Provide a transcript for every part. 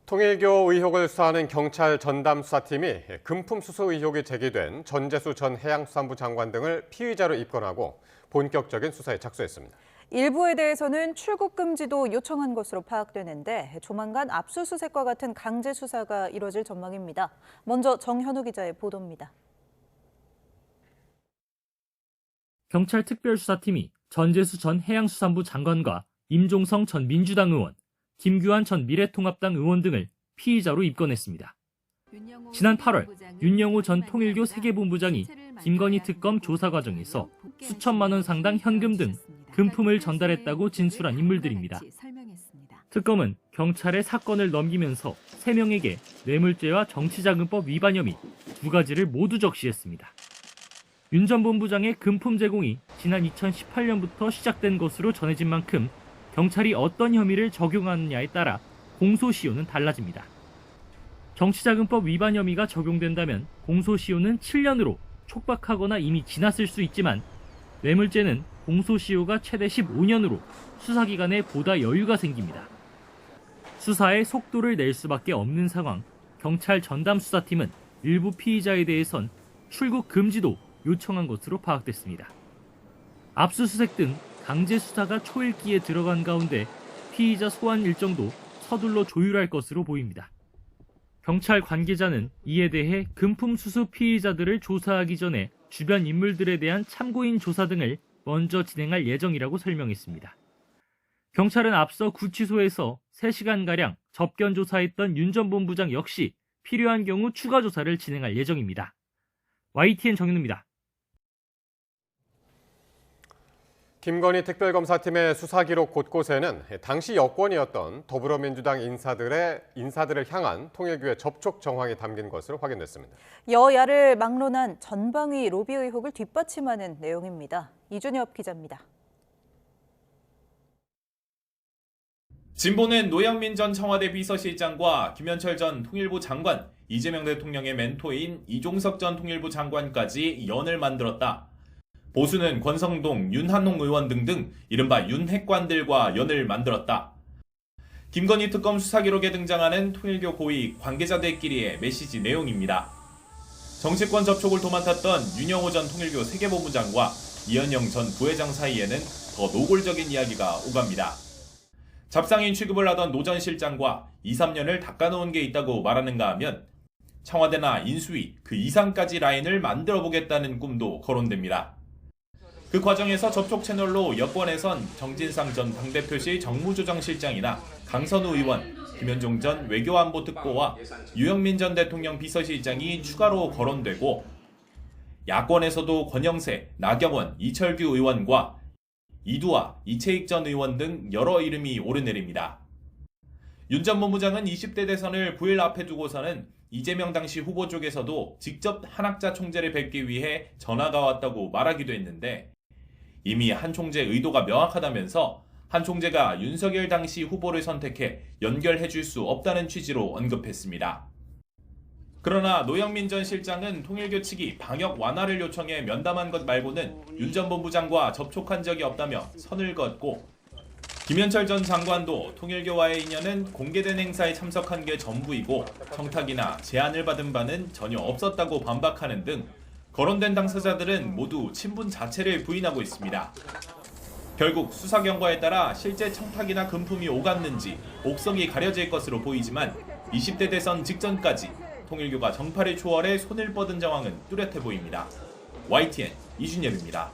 통일교 의혹을 수사하는 경찰 전담수사팀이 금품 수수 의혹이 제기된 전재수 전 해양수산부 장관 등을 피의자로 입건하고 본격적인 수사에 착수했습니다. 일부에 대해서는 출국 금지도 요청한 것으로 파악되는데 조만간 압수수색과 같은 강제 수사가 이뤄질 전망입니다. 먼저 정현우 기자의 보도입니다. 경찰 특별수사팀이 전재수 전 해양수산부 장관과 임종성 전 민주당 의원, 김규환 전 미래통합당 의원 등을 피의자로 입건했습니다. 지난 8월 윤영호 전 통일교 세계본부장이 김건희 특검 조사 과정에서 수천만 원 상당 현금 등 금품을 전달했다고 진술한 인물들입니다. 특검은 경찰에 사건을 넘기면서 3명에게 뇌물죄와 정치자금법 위반 혐의 2가지를 모두 적시했습니다. 윤 전 본부장의 금품 제공이 지난 2018년부터 시작된 것으로 전해진 만큼 경찰이 어떤 혐의를 적용하느냐에 따라 공소시효는 달라집니다. 정치자금법 위반 혐의가 적용된다면 공소시효는 7년으로 촉박하거나 이미 지났을 수 있지만 뇌물죄는 공소시효가 최대 15년으로 수사기간에 보다 여유가 생깁니다. 수사에 속도를 낼 수밖에 없는 상황, 경찰 전담수사팀은 일부 피의자에 대해선 출국 금지도 요청한 것으로 파악됐습니다. 압수수색 등 강제 수사가 초읽기에 들어간 가운데 피의자 소환 일정도 서둘러 조율할 것으로 보입니다. 경찰 관계자는 이에 대해 금품 수수 피의자들을 조사하기 전에 주변 인물들에 대한 참고인 조사 등을 먼저 진행할 예정이라고 설명했습니다. 경찰은 앞서 구치소에서 3시간가량 접견 조사했던 윤 전 본부장 역시 필요한 경우 추가 조사를 진행할 예정입니다. YTN 정현우입니다. 김건희 특별검사팀의 수사 기록 곳곳에는 당시 여권이었던 더불어민주당 인사들을 향한 통일교의 접촉 정황이 담긴 것으로 확인됐습니다. 여야를 막론한 전방위 로비 의혹을 뒷받침하는 내용입니다. 이준엽 기자입니다. 진보는 노영민 전 청와대 비서실장과 김현철 전 통일부 장관, 이재명 대통령의 멘토인 이종석 전 통일부 장관까지 연을 만들었다. 보수는 권성동, 윤한홍 의원 등등 이른바 윤핵관들과 연을 만들었다. 김건희 특검 수사 기록에 등장하는 통일교 고위 관계자들끼리의 메시지 내용입니다. 정치권 접촉을 도맡았던 윤영호 전 통일교 세계본부장과 이현영 전 부회장 사이에는 더 노골적인 이야기가 오갑니다. 잡상인 취급을 하던 노 전 실장과 2, 3년을 닦아놓은 게 있다고 말하는가 하면 청와대나 인수위 그 이상까지 라인을 만들어보겠다는 꿈도 거론됩니다. 그 과정에서 접촉 채널로 여권에선 정진상 전 당대표실 정무조정실장이나 강선우 의원, 김현종 전 외교안보특보와 유영민 전 대통령 비서실장이 추가로 거론되고 야권에서도 권영세, 나경원, 이철규 의원과 이두아, 이채익 전 의원 등 여러 이름이 오르내립니다. 윤 전 본부장은 20대 대선을 9일 앞에 두고서는 이재명 당시 후보 쪽에서도 직접 한학자 총재를 뵙기 위해 전화가 왔다고 말하기도 했는데 이미 한 총재 의도가 명확하다면서 한 총재가 윤석열 당시 후보를 선택해 연결해 줄 수 없다는 취지로 언급했습니다. 그러나 노영민 전 실장은 통일교 측이 방역 완화를 요청해 면담한 것 말고는 윤 전 본부장과 접촉한 적이 없다며 선을 그었고 김현철 전 장관도 통일교와의 인연은 공개된 행사에 참석한 게 전부이고 청탁이나 제안을 받은 바는 전혀 없었다고 반박하는 등 거론된 당사자들은 모두 친분 자체를 부인하고 있습니다. 결국 수사 경과에 따라 실제 청탁이나 금품이 오갔는지 옥석이 가려질 것으로 보이지만 20대 대선 직전까지 통일교가 정파를 초월해 손을 뻗은 정황은 뚜렷해 보입니다. YTN 이준엽입니다.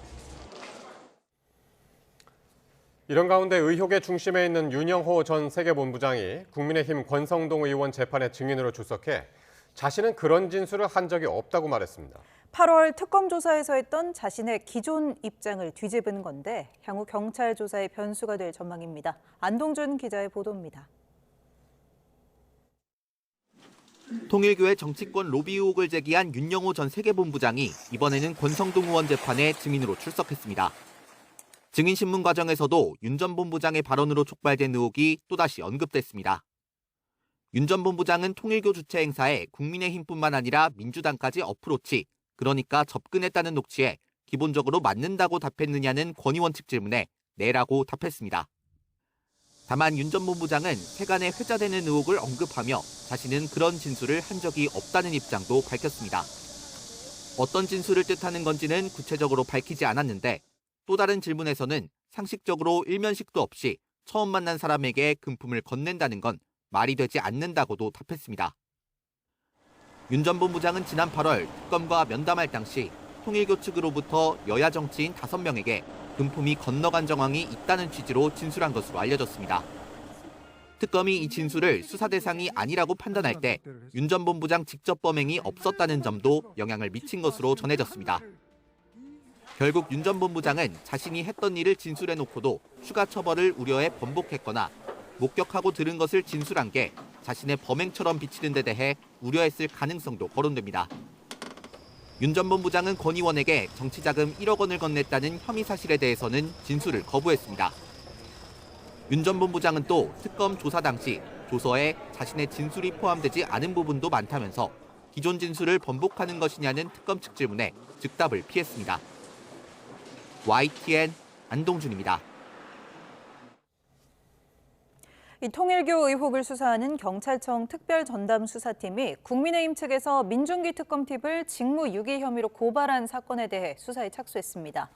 이런 가운데 의혹의 중심에 있는 윤영호 전 세계본부장이 국민의힘 권성동 의원 재판에 증인으로 출석해 자신은 그런 진술을 한 적이 없다고 말했습니다. 8월 특검 조사에서 했던 자신의 기존 입장을 뒤집은 건데 향후 경찰 조사의 변수가 될 전망입니다. 안동준 기자의 보도입니다. 통일교의 정치권 로비 의혹을 제기한 윤영호 전 세계본부장이 이번에는 권성동 의원 재판에 증인으로 출석했습니다. 증인신문 과정에서도 윤 전 본부장의 발언으로 촉발된 의혹이 또다시 언급됐습니다. 윤 전 본부장은 통일교 주최 행사에 국민의힘뿐만 아니라 민주당까지 어프로치, 그러니까 접근했다는 녹취에 기본적으로 맞는다고 답했느냐는 권 의원 측 질문에 네라고 답했습니다. 다만 윤 전 본부장은 세간에 회자되는 의혹을 언급하며 자신은 그런 진술을 한 적이 없다는 입장도 밝혔습니다. 어떤 진술을 뜻하는 건지는 구체적으로 밝히지 않았는데 또 다른 질문에서는 상식적으로 일면식도 없이 처음 만난 사람에게 금품을 건넨다는 건 말이 되지 않는다고도 답했습니다. 윤 전 본부장은 지난 8월 특검과 면담할 당시 통일교 측으로부터 여야 정치인 5명에게 금품이 건너간 정황이 있다는 취지로 진술한 것으로 알려졌습니다. 특검이 이 진술을 수사 대상이 아니라고 판단할 때 윤 전 본부장 직접 범행이 없었다는 점도 영향을 미친 것으로 전해졌습니다. 결국 윤 전 본부장은 자신이 했던 일을 진술해놓고도 추가 처벌을 우려해 번복했거나 목격하고 들은 것을 진술한 게 자신의 범행처럼 비치는 데 대해 우려했을 가능성도 거론됩니다. 윤 전 본부장은 권 의원에게 정치자금 1억 원을 건넸다는 혐의 사실에 대해서는 진술을 거부했습니다. 윤 전 본부장은 또 특검 조사 당시 조서에 자신의 진술이 포함되지 않은 부분도 많다면서 기존 진술을 번복하는 것이냐는 특검 측 질문에 즉답을 피했습니다. YTN 안동준입니다. 이 통일교 의혹을 수사하는 경찰청 특별전담수사팀이 국민의힘 측에서 민중기 특검팀을 직무유기 혐의로 고발한 사건에 대해 수사에 착수했습니다.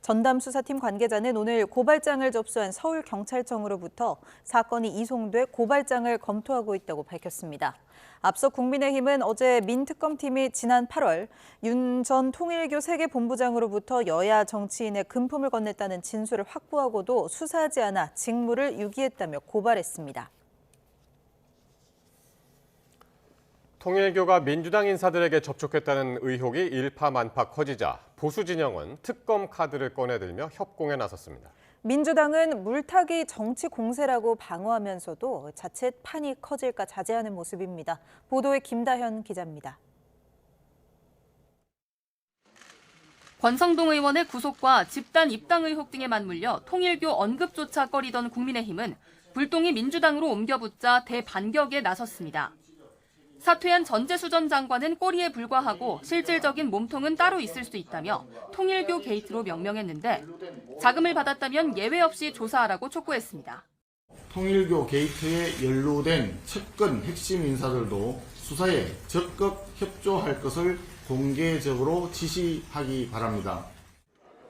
전담수사팀 관계자는 오늘 고발장을 접수한 서울경찰청으로부터 사건이 이송돼 고발장을 검토하고 있다고 밝혔습니다. 앞서 국민의힘은 어제 민특검팀이 지난 8월 윤 전 통일교 세계본부장으로부터 여야 정치인의 금품을 건넸다는 진술을 확보하고도 수사하지 않아 직무를 유기했다며 고발했습니다. 통일교가 민주당 인사들에게 접촉했다는 의혹이 일파만파 커지자 보수 진영은 특검 카드를 꺼내들며 협공에 나섰습니다. 민주당은 물타기 정치 공세라고 방어하면서도 자칫 판이 커질까 자제하는 모습입니다. 보도에 김다현 기자입니다. 권성동 의원의 구속과 집단 입당 의혹 등에 맞물려 통일교 언급조차 꺼리던 국민의힘은 불똥이 민주당으로 옮겨붙자 대반격에 나섰습니다. 사퇴한 전재수 전 장관은 꼬리에 불과하고 실질적인 몸통은 따로 있을 수 있다며 통일교 게이트로 명명했는데 자금을 받았다면 예외 없이 조사하라고 촉구했습니다. 통일교 게이트에 연루된 측근 핵심 인사들도 수사에 적극 협조할 것을 공개적으로 지시하기 바랍니다.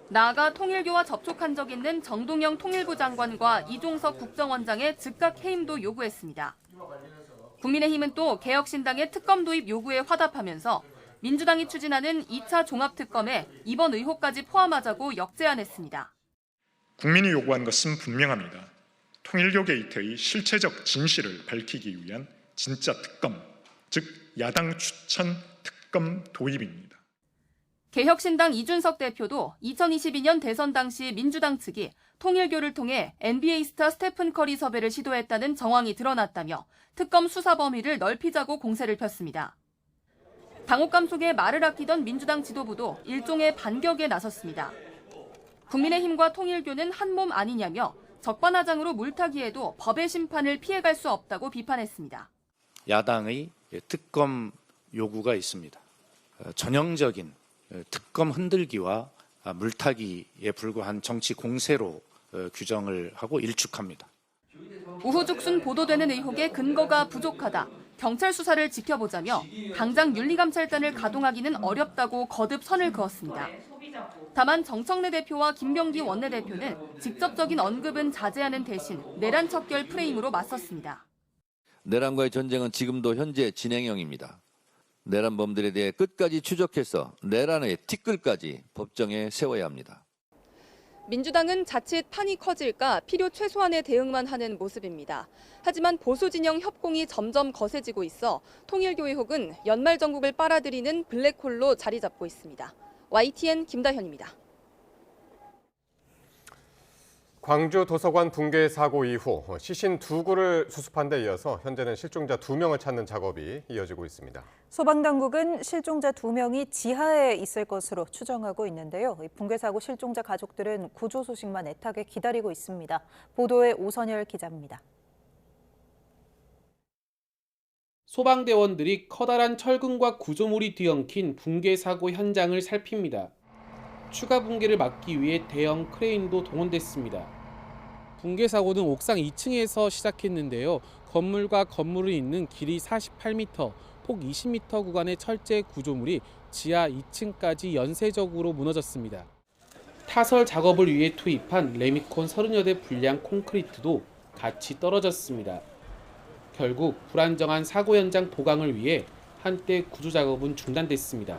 나아가 통일교와 접촉한 적 있는 정동영 통일부 장관과 이종석 국정원장의 즉각 해임도 요구했습니다. 국민의힘은 또 개혁신당의 특검 도입 요구에 화답하면서 민주당이 추진하는 2차 종합특검에 이번 의혹까지 포함하자고 역제안했습니다. 국민이 요구한 것은 분명합니다. 통일교 게이트의 실체적 진실을 밝히기 위한 진짜 특검, 즉 야당 추천 특검 도입입니다. 개혁신당 이준석 대표도 2022년 대선 당시 민주당 측이 통일교를 통해 NBA 스타 스테픈 커리 섭외를 시도했다는 정황이 드러났다며 특검 수사 범위를 넓히자고 공세를 폈습니다. 당혹감 속에 말을 아끼던 민주당 지도부도 일종의 반격에 나섰습니다. 국민의힘과 통일교는 한 몸 아니냐며 적반하장으로 물타기해도 법의 심판을 피해갈 수 없다고 비판했습니다. 야당의 특검 요구가 있습니다. 전형적인 특검 흔들기와 물타기에 불과한 정치 공세로 규정을 하고 일축합니다. 우후죽순 보도되는 의혹에 근거가 부족하다. 경찰 수사를 지켜보자며 당장 윤리감찰단을 가동하기는 어렵다고 거듭 선을 그었습니다. 다만 정청래 대표와 김병기 원내대표는 직접적인 언급은 자제하는 대신 내란 척결 프레임으로 맞섰습니다. 내란과의 전쟁은 지금도 현재 진행형입니다. 내란범들에 대해 끝까지 추적해서 내란의 티끌까지 법정에 세워야 합니다. 민주당은 자칫 판이 커질까 필요 최소한의 대응만 하는 모습입니다. 하지만 보수 진영 협공이 점점 거세지고 있어 통일교 의혹은 연말 정국을 빨아들이는 블랙홀로 자리 잡고 있습니다. YTN 김다현입니다. 광주 도서관 붕괴 사고 이후 시신 2구를 수습한 데 이어서 현재는 실종자 2명을 찾는 작업이 이어지고 있습니다. 소방당국은 실종자 2명이 지하에 있을 것으로 추정하고 있는데요. 붕괴 사고 실종자 가족들은 구조 소식만 애타게 기다리고 있습니다. 보도에 오선열 기자입니다. 소방대원들이 커다란 철근과 구조물이 뒤엉킨 붕괴 사고 현장을 살핍니다. 추가 붕괴를 막기 위해 대형 크레인도 동원됐습니다. 붕괴 사고는 옥상 2층에서 시작했는데요. 건물과 건물이 있는 길이 48m, 폭 20m 구간의 철제 구조물이 지하 2층까지 연쇄적으로 무너졌습니다. 타설 작업을 위해 투입한 레미콘 30여 대 분량 콘크리트도 같이 떨어졌습니다. 결국 불안정한 사고 현장 보강을 위해 한때 구조 작업은 중단됐습니다.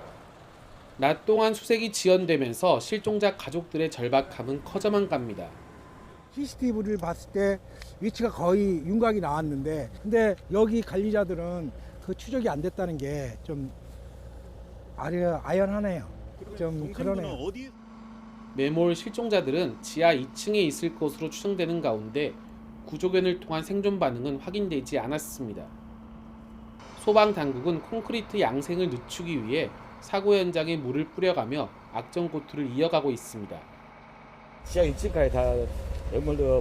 낮 동안 수색이 지연되면서 실종자 가족들의 절박함은 커져만 갑니다. CCTV를 봤을 때 위치가 거의 윤곽이 나왔는데 근데 여기 관리자들은 그 추적이 안 됐다는 게 좀 아연하네요. 좀 그러네요. 매몰 실종자들은 지하 2층에 있을 것으로 추정되는 가운데 구조견을 통한 생존 반응은 확인되지 않았습니다. 소방당국은 콘크리트 양생을 늦추기 위해 사고 현장에 물을 뿌려가며 악전고투를 이어가고 있습니다. 지하 2층까지 다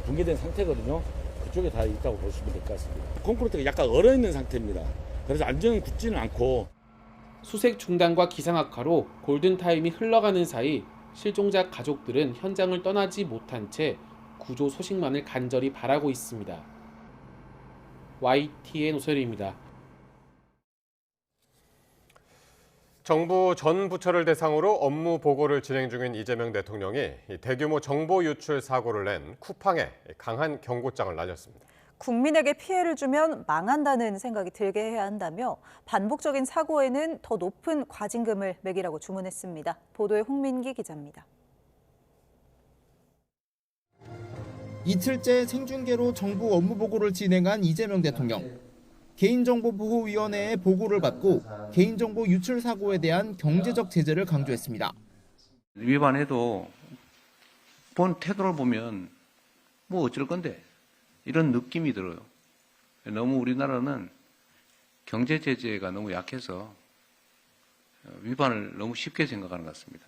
붕괴된 상태거든요. 그쪽에 다 있다고 보시면 될 것 같습니다. 콘크리트가 약간 얼어있는 상태입니다. 그래서 안전은 굳지는 않고. 수색 중단과 기상 악화로 골든타임이 흘러가는 사이 실종자 가족들은 현장을 떠나지 못한 채 구조 소식만을 간절히 바라고 있습니다. YTN 오설입니다. 정부 전 부처를 대상으로 업무 보고를 진행 중인 이재명 대통령이 대규모 정보 유출 사고를 낸 쿠팡에 강한 경고장을 날렸습니다. 국민에게 피해를 주면 망한다는 생각이 들게 해야 한다며 반복적인 사고에는 더 높은 과징금을 매기라고 주문했습니다. 보도에 홍민기 기자입니다. 이틀째 생중계로 정부 업무 보고를 진행한 이재명 대통령. 개인정보보호위원회의 보고를 받고 개인정보 유출 사고에 대한 경제적 제재를 강조했습니다. 위반해도 본 태도를 보면 뭐 어쩔 건데 이런 느낌이 들어요. 너무 우리나라는 경제 제재가 너무 약해서 위반을 너무 쉽게 생각하는 것 같습니다.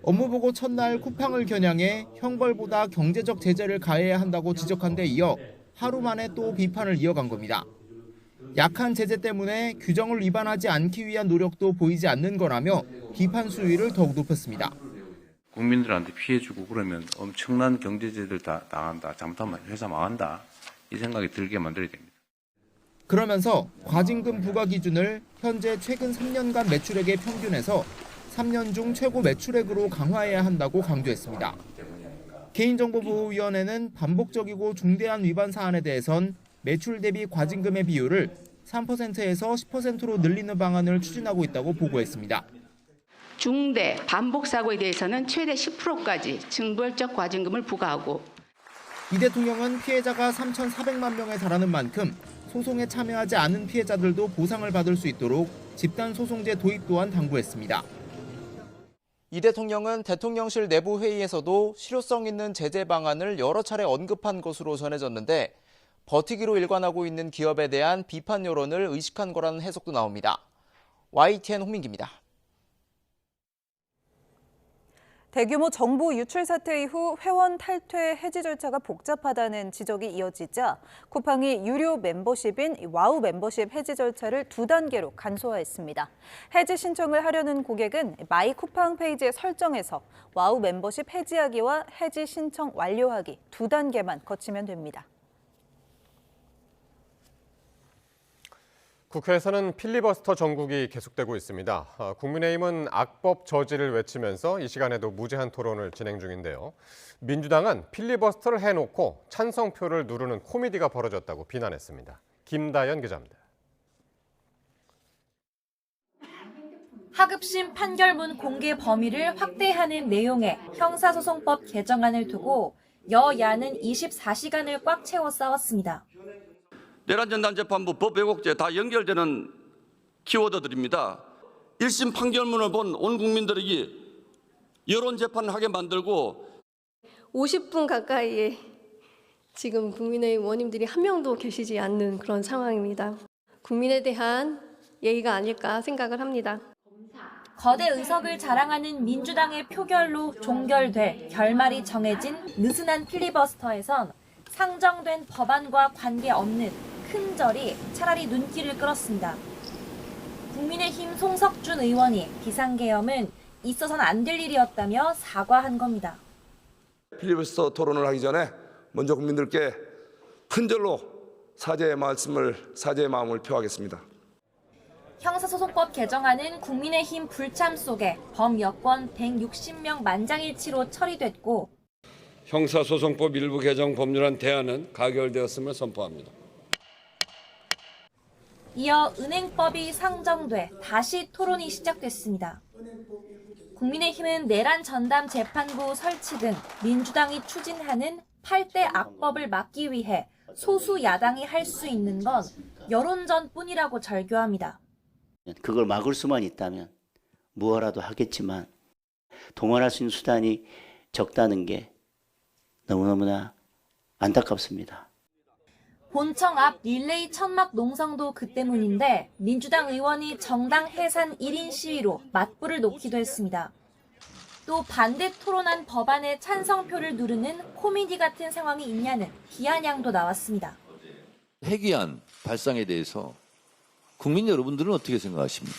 업무보고 첫날 쿠팡을 겨냥해 형벌보다 경제적 제재를 가해야 한다고 지적한 데 이어 하루 만에 또 비판을 이어간 겁니다. 약한 제재 때문에 규정을 위반하지 않기 위한 노력도 보이지 않는 거라며 비판 수위를 더욱 높였습니다. 국민들한테 피해 주고 그러면 엄청난 경제제재를 다 당한다. 잘못하면 회사 망한다. 이 생각이 들게 만들어야 됩니다. 그러면서 과징금 부과 기준을 현재 최근 3년간 매출액의 평균에서 3년 중 최고 매출액으로 강화해야 한다고 강조했습니다. 개인정보보호위원회는 반복적이고 중대한 위반 사안에 대해선 매출 대비 과징금의 비율을 3%에서 10%로 늘리는 방안을 추진하고 있다고 보고했습니다. 중대, 반복 사고에 대해서는 최대 10%까지 징벌적 과징금을 부과하고 이 대통령은 피해자가 3,400만 명에 달하는 만큼 소송에 참여하지 않은 피해자들도 보상을 받을 수 있도록 집단소송제 도입 또한 당부했습니다. 이 대통령은 대통령실 내부 회의에서도 실효성 있는 제재 방안을 여러 차례 언급한 것으로 전해졌는데 버티기로 일관하고 있는 기업에 대한 비판 여론을 의식한 거라는 해석도 나옵니다. YTN 홍민기입니다. 대규모 정보 유출 사태 이후 회원 탈퇴 해지 절차가 복잡하다는 지적이 이어지자 쿠팡이 유료 멤버십인 와우 멤버십 해지 절차를 2단계로 간소화했습니다. 해지 신청을 하려는 고객은 마이 쿠팡 페이지에 설정해서 와우 멤버십 해지하기와 해지 신청 완료하기 2단계만 거치면 됩니다. 국회에서는 필리버스터 정국이 계속되고 있습니다. 국민의힘은 악법 저지를 외치면서 이 시간에도 무제한 토론을 진행 중인데요. 민주당은 필리버스터를 해놓고 찬성표를 누르는 코미디가 벌어졌다고 비난했습니다. 김다연 기자입니다. 하급심 판결문 공개 범위를 확대하는 내용의 형사소송법 개정안을 두고 여야는 24시간을 꽉 채워 싸웠습니다. 내란전단재판부 법왜곡죄 다 연결되는 키워드들입니다. 1심 판결문을 본 온 국민들에게 여론재판을 하게 만들고 50분 가까이에 지금 국민의힘 의원님들이 한 명도 계시지 않는 그런 상황입니다. 국민에 대한 예의가 아닐까 생각을 합니다. 거대 의석을 자랑하는 민주당의 표결로 종결돼 결말이 정해진 느슨한 필리버스터에선 상정된 법안과 관계없는 큰 절이 차라리 눈길을 끌었습니다. 국민의힘 송석준 의원이 비상계엄은 있어서는 안 될 일이었다며 사과한 겁니다. 필리버스터 토론을 하기 전에 먼저 국민들께 큰절로 사죄의 마음을 표하겠습니다. 형사소송법 개정안은 국민의힘 불참 속에 범여권 160명 만장일치로 처리됐고 형사소송법 일부 개정 법률안 대안은 가결되었음을 선포합니다. 이어 은행법이 상정돼 다시 토론이 시작됐습니다. 국민의힘은 내란 전담 재판부 설치 등 민주당이 추진하는 8대 악법을 막기 위해 소수 야당이 할 수 있는 건 여론전뿐이라고 절교합니다. 그걸 막을 수만 있다면 무엇라도 하겠지만 동원할 수 있는 수단이 적다는 게 너무너무나 안타깝습니다. 본청 앞 릴레이 천막 농성도 그 때문인데 민주당 의원이 정당 해산 1인 시위로 맞불을 놓기도 했습니다. 또 반대 토론안 법안에 찬성표를 누르는 코미디 같은 상황이 있냐는 비아냥도 나왔습니다. 핵의안 발상에 대해서 국민 여러분들은 어떻게 생각하십니까?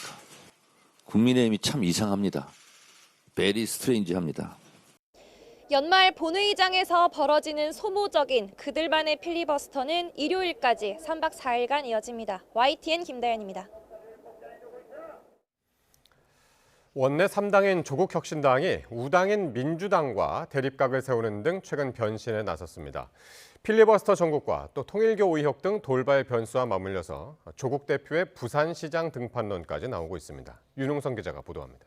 국민의힘이 참 이상합니다. 베리 스트레인지합니다. 연말 본회의장에서 벌어지는 소모적인 그들만의 필리버스터는 일요일까지 3박 4일간 이어집니다. YTN 김다연입니다. 원내 3당인 조국혁신당이 우당인 민주당과 대립각을 세우는 등 최근 변신에 나섰습니다. 필리버스터 전국과 또 통일교 의혹 등 돌발 변수와 맞물려서 조국 대표의 부산시장 등판론까지 나오고 있습니다. 윤웅선 기자가 보도합니다.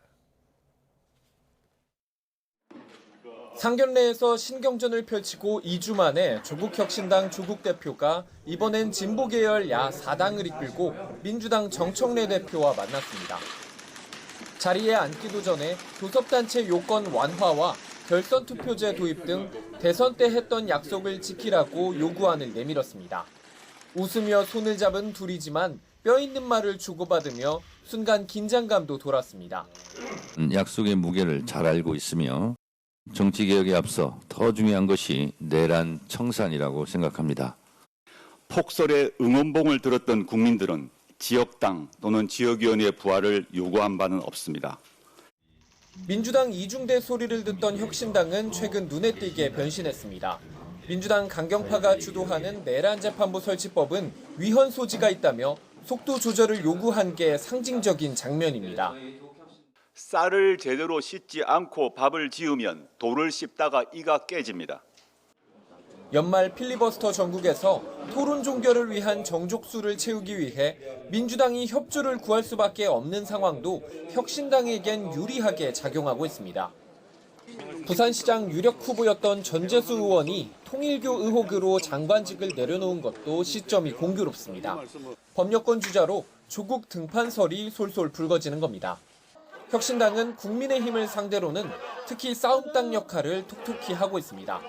상견례에서 신경전을 펼치고 2주 만에 조국혁신당 조국 대표가 이번엔 진보계열 야 4당을 이끌고 민주당 정청래 대표와 만났습니다. 자리에 앉기도 전에 교섭단체 요건 완화와 결선 투표제 도입 등 대선 때 했던 약속을 지키라고 요구안을 내밀었습니다. 웃으며 손을 잡은 둘이지만 뼈 있는 말을 주고받으며 순간 긴장감도 돌았습니다. 약속의 무게를 잘 알고 있으며 정치개혁에 앞서 더 중요한 것이 내란 청산이라고 생각합니다. 폭설에 응원봉을 들었던 국민들은 지역당 또는 지역위원회 부활을 요구한 바는 없습니다. 민주당 이중대 소리를 듣던 혁신당은 최근 눈에 띄게 변신했습니다. 민주당 강경파가 주도하는 내란 재판부 설치법은 위헌 소지가 있다며 속도 조절을 요구한 게 상징적인 장면입니다. 쌀을 제대로 씻지 않고 밥을 지으면 돌을 씹다가 이가 깨집니다. 연말 필리버스터 전국에서 토론 종결을 위한 정족수를 채우기 위해 민주당이 협조를 구할 수밖에 없는 상황도 혁신당에겐 유리하게 작용하고 있습니다. 부산시장 유력 후보였던 전재수 의원이 통일교 의혹으로 장관직을 내려놓은 것도 시점이 공교롭습니다. 범여권 주자로 조국 등판설이 솔솔 불거지는 겁니다. 혁신당은 국민의힘을 상대로는 특히 싸움당 역할을 톡톡히 하고 있습니다.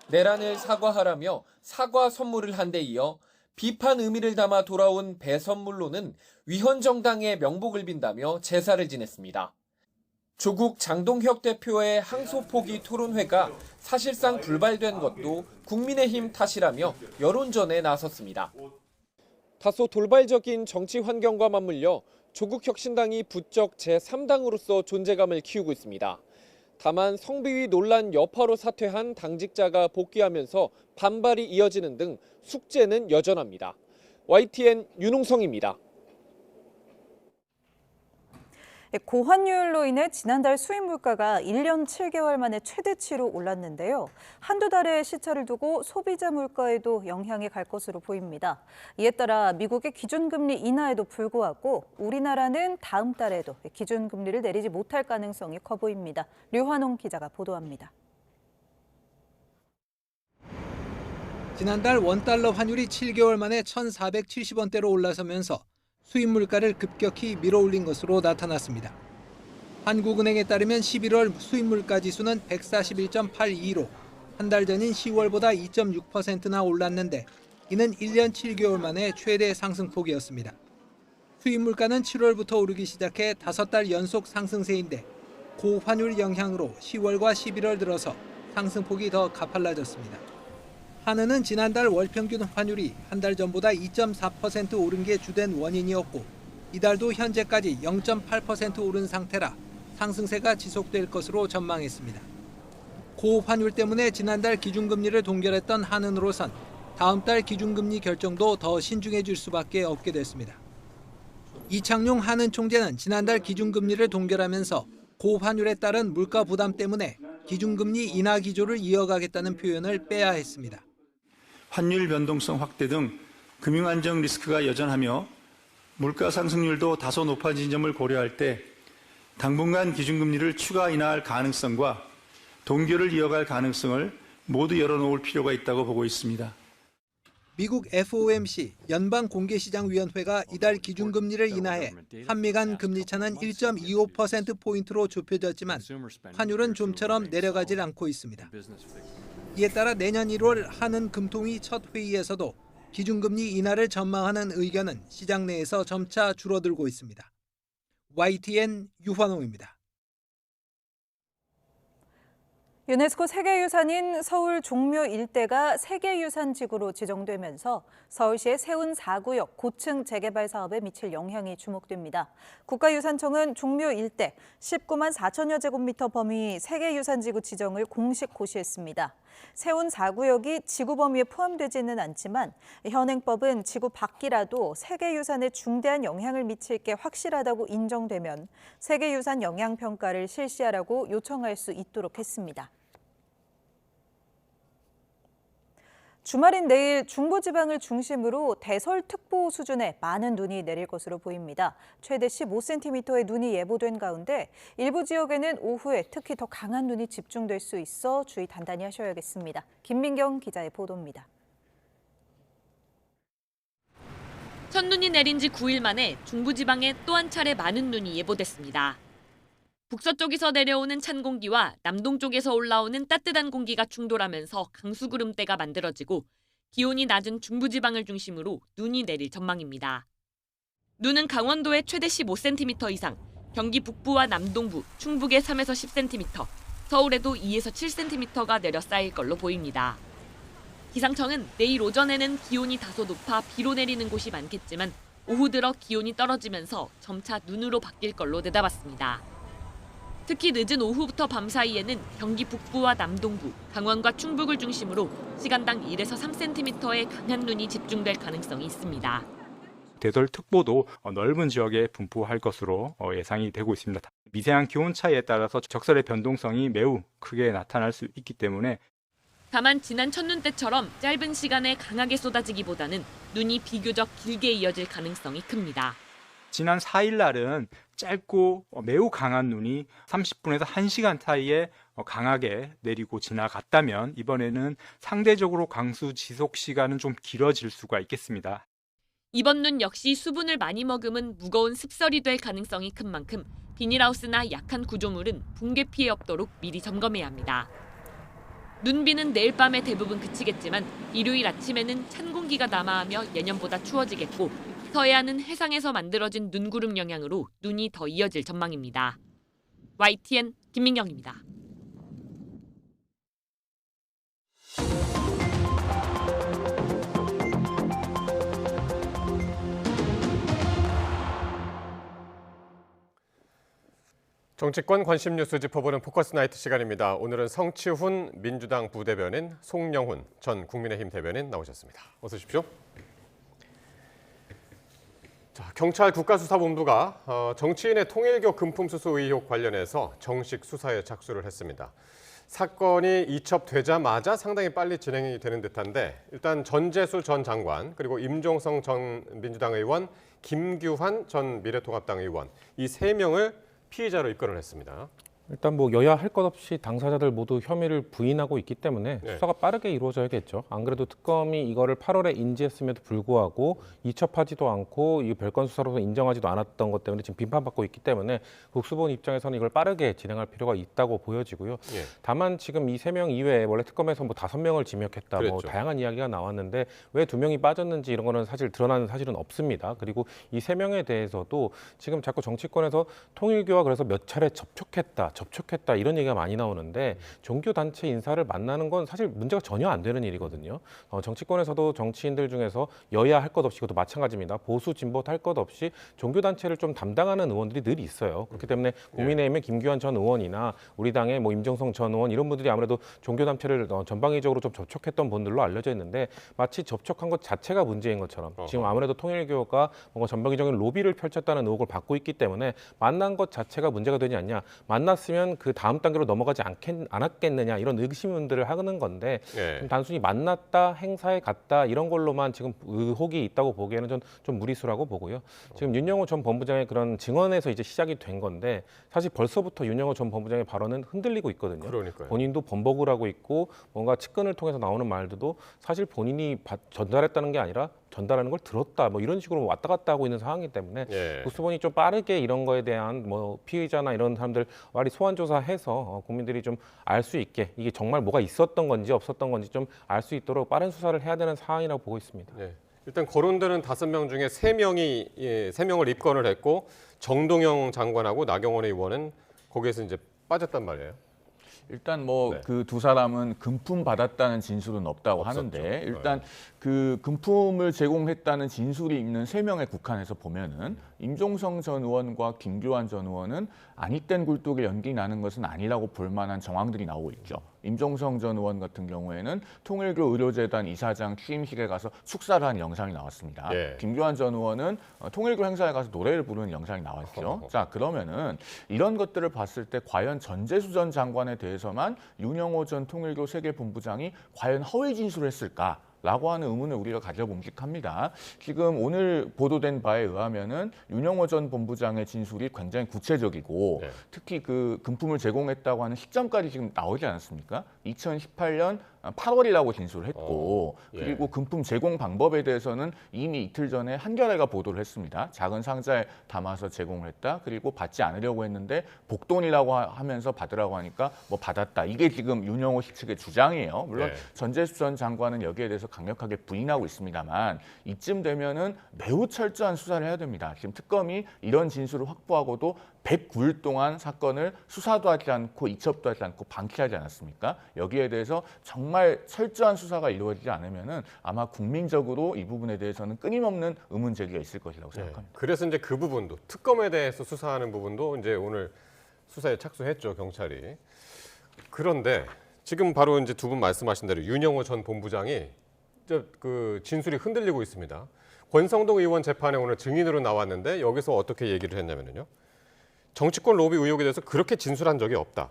내란을 사과하라며 사과 선물을 한 데 이어 비판 의미를 담아 돌아온 배선물로는 위헌정당의 명복을 빈다며 제사를 지냈습니다. 조국 장동혁 대표의 항소 포기 토론회가 사실상 불발된 것도 국민의힘 탓이라며 여론전에 나섰습니다. 다소 돌발적인 정치 환경과 맞물려 조국 혁신당이 부쩍 제3당으로서 존재감을 키우고 있습니다. 다만 성비위 논란 여파로 사퇴한 당직자가 복귀하면서 반발이 이어지는 등 숙제는 여전합니다. YTN 윤웅성입니다. 고환율로 인해 지난달 수입 물가가 1년 7개월 만에 최대치로 올랐는데요. 한두 달의 시차를 두고 소비자 물가에도 영향이 갈 것으로 보입니다. 이에 따라 미국의 기준금리 인하에도 불구하고 우리나라는 다음 달에도 기준금리를 내리지 못할 가능성이 커 보입니다. 류환홍 기자가 보도합니다. 지난달 원달러 환율이 7개월 만에 1,470원대로 올라서면서 수입 물가를 급격히 밀어올린 것으로 나타났습니다. 한국은행에 따르면 11월 수입 물가 지수는 141.82로 한 달 전인 10월보다 2.6%나 올랐는데 이는 1년 7개월 만에 최대 상승폭이었습니다. 수입 물가는 7월부터 오르기 시작해 5달 연속 상승세인데 고환율 영향으로 10월과 11월 들어서 상승폭이 더 가팔라졌습니다. 한은은 지난달 월평균 환율이 한 달 전보다 2.4% 오른 게 주된 원인이었고 이달도 현재까지 0.8% 오른 상태라 상승세가 지속될 것으로 전망했습니다. 고환율 때문에 지난달 기준금리를 동결했던 한은으로선 다음 달 기준금리 결정도 더 신중해질 수밖에 없게 됐습니다. 이창용 한은 총재는 지난달 기준금리를 동결하면서 고환율에 따른 물가 부담 때문에 기준금리 인하 기조를 이어가겠다는 표현을 빼야 했습니다. 환율 변동성 확대 등 금융안정 리스크가 여전하며 물가 상승률도 다소 높아진 점을 고려할 때 당분간 기준금리를 추가 인하할 가능성과 동결을 이어갈 가능성을 모두 열어놓을 필요가 있다고 보고 있습니다. 미국 FOMC 연방공개시장위원회가 이달 기준금리를 인하해 한미 간 금리차는 1.25%포인트로 좁혀졌지만 환율은 좀처럼 내려가질 않고 있습니다. 이에 따라 내년 1월 한은 금통위 첫 회의에서도 기준금리 인하를 전망하는 의견은 시장 내에서 점차 줄어들고 있습니다. YTN 유환홍입니다. 유네스코 세계유산인 서울 종묘 일대가 세계유산지구로 지정되면서 서울시의 세운 4구역 고층 재개발 사업에 미칠 영향이 주목됩니다. 국가유산청은 종묘 일대 19만 4천여 제곱미터 범위 세계유산지구 지정을 공식 고시했습니다. 세운 4구역이 지구 범위에 포함되지는 않지만 현행법은 지구 밖이라도 세계유산에 중대한 영향을 미칠 게 확실하다고 인정되면 세계유산 영향평가를 실시하라고 요청할 수 있도록 했습니다. 주말인 내일 중부지방을 중심으로 대설특보 수준의 많은 눈이 내릴 것으로 보입니다. 최대 15cm의 눈이 예보된 가운데 일부 지역에는 오후에 특히 더 강한 눈이 집중될 수 있어 주의 단단히 하셔야겠습니다. 김민경 기자의 보도입니다. 첫눈이 내린 지 9일 만에 중부지방에 또 한 차례 많은 눈이 예보됐습니다. 북서쪽에서 내려오는 찬 공기와 남동쪽에서 올라오는 따뜻한 공기가 충돌하면서 강수구름대가 만들어지고 기온이 낮은 중부지방을 중심으로 눈이 내릴 전망입니다. 눈은 강원도에 최대 15cm 이상, 경기 북부와 남동부, 충북에 3에서 10cm, 서울에도 2에서 7cm가 내려 쌓일 걸로 보입니다. 기상청은 내일 오전에는 기온이 다소 높아 비로 내리는 곳이 많겠지만 오후 들어 기온이 떨어지면서 점차 눈으로 바뀔 걸로 내다봤습니다. 특히 늦은 오후부터 밤 사이에는 경기 북부와 남동부, 강원과 충북을 중심으로 시간당 1에서 3cm의 강한 눈이 집중될 가능성이 있습니다. 대설특보도 넓은 지역에 분포할 것으로 예상이 되고 있습니다. 미세한 기온 차이에 따라서 적설의 변동성이 매우 크게 나타날 수 있기 때문에 다만 지난 첫눈 때처럼 짧은 시간에 강하게 쏟아지기보다는 눈이 비교적 길게 이어질 가능성이 큽니다. 지난 4일 날은 짧고 매우 강한 눈이 30분에서 1시간 사이에 강하게 내리고 지나갔다면 이번에는 상대적으로 강수 지속 시간은 좀 길어질 수가 있겠습니다. 이번 눈 역시 수분을 많이 머금은 무거운 습설이 될 가능성이 큰 만큼 비닐하우스나 약한 구조물은 붕괴 피해 없도록 미리 점검해야 합니다. 눈비는 내일 밤에 대부분 그치겠지만 일요일 아침에는 찬 공기가 남하하며 예년보다 추워지겠고 서해안은 해상에서 만들어진 눈구름 영향으로 눈이 더 이어질 전망입니다. YTN 김민경입니다. 정치권 관심 뉴스 짚어보는 포커스 나이트 시간입니다. 오늘은 성치훈 민주당 부대변인, 송영훈 전 국민의힘 대변인 나오셨습니다. 어서 오십시오. 자, 경찰 국가수사본부가 정치인의 통일교 금품수수 의혹 관련해서 정식 수사에 착수를 했습니다. 사건이 이첩되자마자 상당히 빨리 진행이 되는 듯한데 일단 전재수 전 장관 그리고 임종성 전 민주당 의원, 김규환 전 미래통합당 의원 이 3명을 피의자로 입건을 했습니다. 일단 여야 할 것 없이 당사자들 모두 혐의를 부인하고 있기 때문에 네. 수사가 빠르게 이루어져야겠죠. 안 그래도 특검이 이거를 8월에 인지했음에도 불구하고 이첩하지도 않고 이 별건 수사로서 인정하지도 않았던 것 때문에 지금 비판받고 있기 때문에 국수본 입장에서는 이걸 빠르게 진행할 필요가 있다고 보여지고요. 예. 다만 지금 이 3명 이외에 원래 특검에서 5명을 지명했다 그랬죠. 다양한 이야기가 나왔는데 왜 2명이 빠졌는지 이런 거는 사실 드러나는 사실은 없습니다. 그리고 이 3명에 대해서도 지금 자꾸 정치권에서 통일교와 그래서 몇 차례 접촉했다. 접촉했다 이런 얘기가 많이 나오는데 종교단체 인사를 만나는 건 사실 문제가 전혀 안 되는 일이거든요. 정치권에서도 정치인들 중에서 여야 할 것 없이 이것도 마찬가지입니다. 보수 진보 할 것 없이 종교단체를 좀 담당하는 의원들이 늘 있어요. 그렇기 때문에 국민의힘의 김규환 전 의원이나 우리 당의 뭐 임종성 전 의원 이런 분들이 아무래도 종교단체를 전방위적으로 좀 접촉했던 분들로 알려져 있는데 마치 접촉한 것 자체가 문제인 것처럼 지금 아무래도 통일교가 뭔가 전방위적인 로비를 펼쳤다는 의혹을 받고 있기 때문에 만난 것 자체가 문제가 되지 않냐. 만났으면 그 다음 단계로 넘어가지 않았겠느냐 이런 의심들을 하는 건데 단순히 만났다, 행사에 갔다 이런 걸로만 지금 의혹이 있다고 보기에는 좀 무리수라고 보고요. 지금 윤영호 전 본부장의 그런 증언에서 이제 시작이 된 건데 사실 벌써부터 윤영호 전 본부장의 발언은 흔들리고 있거든요. 그러니까요. 본인도 번복을 하고 있고 뭔가 측근을 통해서 나오는 말들도 사실 본인이 전달했다는 게 아니라 전달하는 걸 들었다 뭐 이런 식으로 왔다 갔다 하고 있는 상황이기 때문에 국수본이 좀 빠르게 이런 거에 대한 뭐 피의자나 이런 사람들 빨리 소환 조사해서 국민들이 좀 알 수 있게 이게 정말 뭐가 있었던 건지 없었던 건지 좀 알 수 있도록 빠른 수사를 해야 되는 상황이라고 보고 있습니다. 일단 거론되는 5명 중에 3명을 입건을 했고 정동영 장관하고 나경원 의원은 거기에서 이제 빠졌단 말이에요. 일단 뭐 그 두 사람은 금품 받았다는 진술은 없다고 하는데 일단 그 금품을 제공했다는 진술이 있는 3명의 국한에서 보면은 임종성 전 의원과 김규환 전 의원은 아니땐 굴뚝에 연기 나는 것은 아니라고 볼 만한 정황들이 나오고 있죠. 임종성 전 의원 같은 경우에는 통일교 의료재단 이사장 취임식에 가서 축사를 한 영상이 나왔습니다. 김규환 전 의원은 통일교 행사에 가서 노래를 부르는 영상이 나왔죠. 자, 그러면은 이런 것들을 봤을 때 과연 전재수 전 장관에 대해서만 윤영호 전 통일교 세계본부장이 과연 허위 진술을 했을까? 라고 하는 의문을 우리가 가져봄직합니다. 지금 오늘 보도된 바에 의하면은 윤영호 전 본부장의 진술이 굉장히 구체적이고 특히 그 금품을 제공했다고 하는 시점까지 지금 나오지 않았습니까? 2018년 8월이라고 진술을 했고 그리고 금품 제공 방법에 대해서는 이미 이틀 전에 한겨레가 보도를 했습니다. 작은 상자에 담아서 제공을 했다. 그리고 받지 않으려고 했는데 복돈이라고 하면서 받으라고 하니까 뭐 받았다. 이게 지금 윤영호 씨 측의 주장이에요. 물론 전재수 전 장관은 여기에 대해서 강력하게 부인하고 있습니다만 이쯤 되면은 매우 철저한 수사를 해야 됩니다. 지금 특검이 이런 진술을 확보하고도 109일 동안 사건을 수사도 하지 않고 이첩도 하지 않고 방치하지 않았습니까? 여기에 대해서 정말 철저한 수사가 이루어지지 않으면은 아마 국민적으로 이 부분에 대해서는 끊임없는 의문 제기가 있을 것이라고 생각합니다. 그래서 이제 그 부분도 특검에 대해서 수사하는 부분도 이제 오늘 수사에 착수했죠, 경찰이. 그런데 지금 바로 이제 두 분 말씀하신 대로 윤영호 전 본부장이 그 진술이 흔들리고 있습니다. 권성동 의원 재판에 오늘 증인으로 나왔는데 여기서 어떻게 얘기를 했냐면요. 정치권 로비 의혹에 대해서 그렇게 진술한 적이 없다.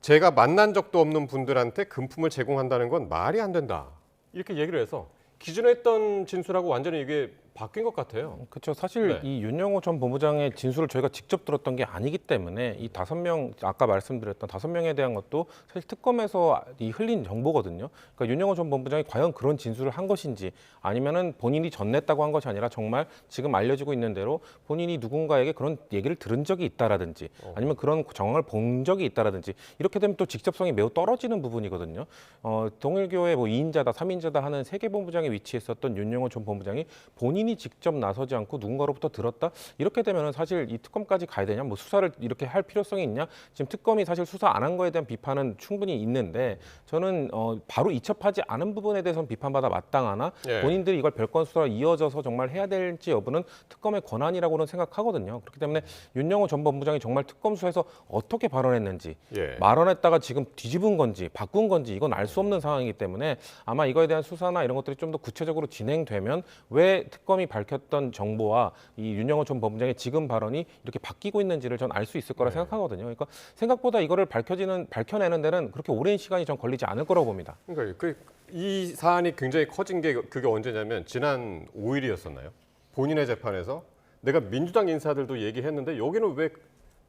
제가 만난 적도 없는 분들한테 금품을 제공한다는 건 말이 안 된다. 이렇게 얘기를 해서 기존에 했던 진술하고 완전히 이게 바뀐 것 같아요. 그렇죠. 사실 이 윤영호 전 본부장의 진술을 저희가 직접 들었던 게 아니기 때문에 이 5명 아까 말씀드렸던 5명에 대한 것도 사실 특검에서 이 흘린 정보거든요. 그러니까 윤영호 전 본부장이 과연 그런 진술을 한 것인지 아니면은 본인이 전냈다고 한 것이 아니라 정말 지금 알려지고 있는 대로 본인이 누군가에게 그런 얘기를 들은 적이 있다라든지 아니면 그런 정황을 본 적이 있다라든지 이렇게 되면 또 직접성이 매우 떨어지는 부분이거든요. 통일교의 뭐 2인자다, 3인자다 하는 세계본부장에 위치했었던 윤영호 전 본부장이 본인이 직접 나서지 않고 누군가로부터 들었다? 이렇게 되면 사실 이 특검까지 가야 되냐? 뭐 수사를 이렇게 할 필요성이 있냐? 지금 특검이 사실 수사 안 한 거에 대한 비판은 충분히 있는데 저는 바로 이첩하지 않은 부분에 대해서는 비판받아 마땅하나 본인들이 이걸 별건 수사로 이어져서 정말 해야 될지 여부는 특검의 권한이라고는 생각하거든요. 그렇기 때문에 윤영호 전 본부장이 정말 특검 수사에서 어떻게 발언했는지 말언했다가 지금 뒤집은 건지 바꾼 건지 이건 알 수 없는 상황이기 때문에 아마 이거에 대한 수사나 이런 것들이 좀 더 구체적으로 진행되면 왜 특검이 밝혔던 정보와 이 윤영호 전 본부장의 지금 발언이 이렇게 바뀌고 있는지를 전 알 수 있을 거라 생각하거든요. 그러니까 생각보다 이거를 밝혀내는 데는 그렇게 오랜 시간이 전 걸리지 않을 거라고 봅니다. 그러니까 이 사안이 굉장히 커진 게 그게 언제냐면 지난 5일이었었나요? 본인의 재판에서 내가 민주당 인사들도 얘기했는데 여기는 왜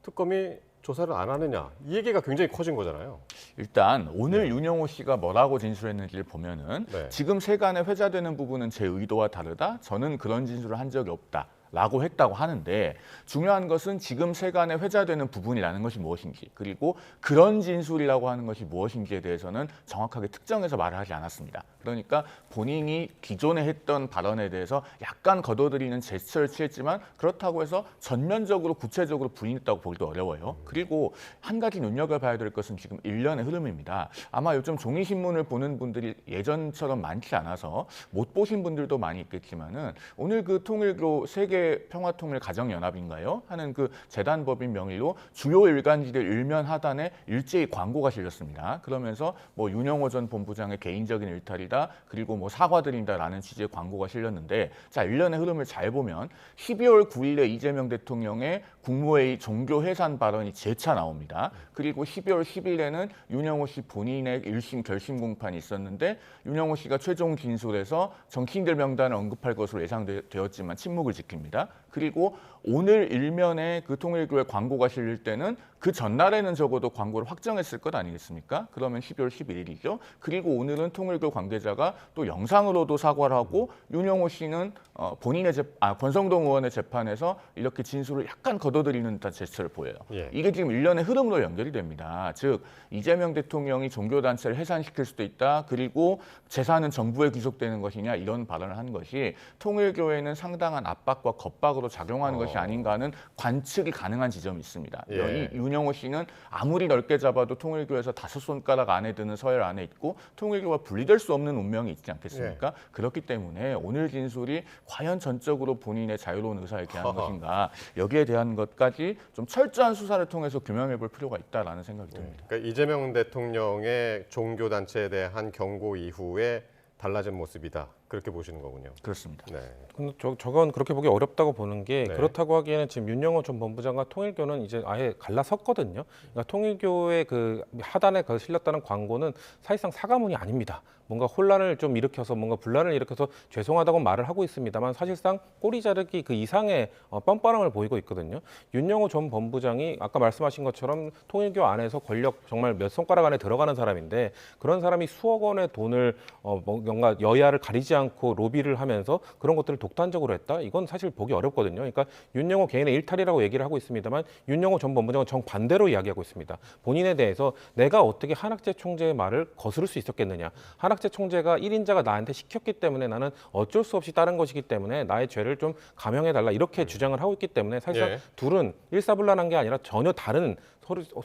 특검이 조사를 안 하느냐 이 얘기가 굉장히 커진 거잖아요. 일단 오늘 윤영호 씨가 뭐라고 진술했는지를 보면은 지금 세간에 회자되는 부분은 제 의도와 다르다. 저는 그런 진술을 한 적이 없다. 라고 했다고 하는데 중요한 것은 지금 세간에 회자되는 부분이라는 것이 무엇인지 그리고 그런 진술이라고 하는 것이 무엇인지에 대해서는 정확하게 특정해서 말을 하지 않았습니다. 그러니까 본인이 기존에 했던 발언에 대해서 약간 거둬들이는 제스처를 취했지만 그렇다고 해서 전면적으로 구체적으로 부인했다고 보기도 어려워요. 그리고 한 가지 눈여겨봐야 될 것은 지금 일련의 흐름입니다. 아마 요즘 종이신문을 보는 분들이 예전처럼 많지 않아서 못 보신 분들도 많이 있겠지만은 오늘 그 통일교 세계평화통일가정연합인가요? 하는 그 재단법인 명의로 주요 일간지들 일면 하단에 일제히 광고가 실렸습니다. 그러면서 뭐 윤영호 전 본부장의 개인적인 일탈이다. 그리고 뭐 사과드린다라는 취지의 광고가 실렸는데 자 일련의 흐름을 잘 보면 12월 9일에 이재명 대통령의 국무회의 종교 해산 발언이 재차 나옵니다. 그리고 12월 10일에는 윤영호 씨 본인의 1심 결심 공판이 있었는데 윤영호 씨가 최종 진술에서 정치인들 명단을 언급할 것으로 예상되었지만 침묵을 지킵니다. 그리고 오늘 일면에 그 통일교회 광고가 실릴 때는 그 전날에는 적어도 광고를 확정했을 것 아니겠습니까? 그러면 12월 11일이죠. 그리고 오늘은 통일교 관계자가 또 영상으로도 사과를 하고 윤영호 씨는 본인의 권성동 의원의 재판에서 이렇게 진술을 약간 거둬들이는 듯한 제스처를 보여요. 예. 이게 지금 일련의 흐름으로 연결이 됩니다. 즉 이재명 대통령이 종교단체를 해산시킬 수도 있다. 그리고 재산은 정부에 귀속되는 것이냐 이런 발언을 한 것이 통일교회는 상당한 압박과 겁박으로 작용하는 것이 아닌가 하는 관측이 가능한 지점이 있습니다. 예. 이 윤영호 씨는 아무리 넓게 잡아도 통일교에서 5손가락 안에 드는 서열 안에 있고 통일교와 분리될 수 없는 운명이 있지 않겠습니까? 예. 그렇기 때문에 오늘 진술이 과연 전적으로 본인의 자유로운 의사에 기한 것인가 여기에 대한 것까지 좀 철저한 수사를 통해서 규명해 볼 필요가 있다라는 생각이 듭니다. 그러니까 이재명 대통령의 종교단체에 대한 경고 이후에 달라진 모습이다. 그렇게 보시는 거군요. 그렇습니다. 네. 근데 저건 그렇게 보기 어렵다고 보는 게 네. 그렇다고 하기에는 지금 윤영호 전 본부장과 통일교는 이제 아예 갈라섰거든요. 그러니까 통일교의 그 하단에 실렸다는 광고는 사실상 사과문이 아닙니다. 뭔가 혼란을 좀 일으켜서 뭔가 분란을 일으켜서 죄송하다고 말을 하고 있습니다만 사실상 꼬리 자르기 그 이상의 뻔뻔함을 보이고 있거든요. 윤영호 전 본부장이 아까 말씀하신 것처럼 통일교 안에서 권력 정말 몇 손가락 안에 들어가는 사람인데 그런 사람이 수억 원의 돈을 뭔가 여야를 가리지 않고 로비를 하면서 그런 것들을 독단적으로 했다? 이건 사실 보기 어렵거든요. 그러니까 윤영호 개인의 일탈이라고 얘기를 하고 있습니다만 윤영호 전 본부장은 정반대로 이야기하고 있습니다. 본인에 대해서 내가 어떻게 한학재 총재의 말을 거스를 수 있었겠느냐. 한학재 총재가 1인자가 나한테 시켰기 때문에 나는 어쩔 수 없이 따른 것이기 때문에 나의 죄를 좀 감형해달라 이렇게 주장을 하고 있기 때문에 사실상 예. 둘은 일사불란한 게 아니라 전혀 다른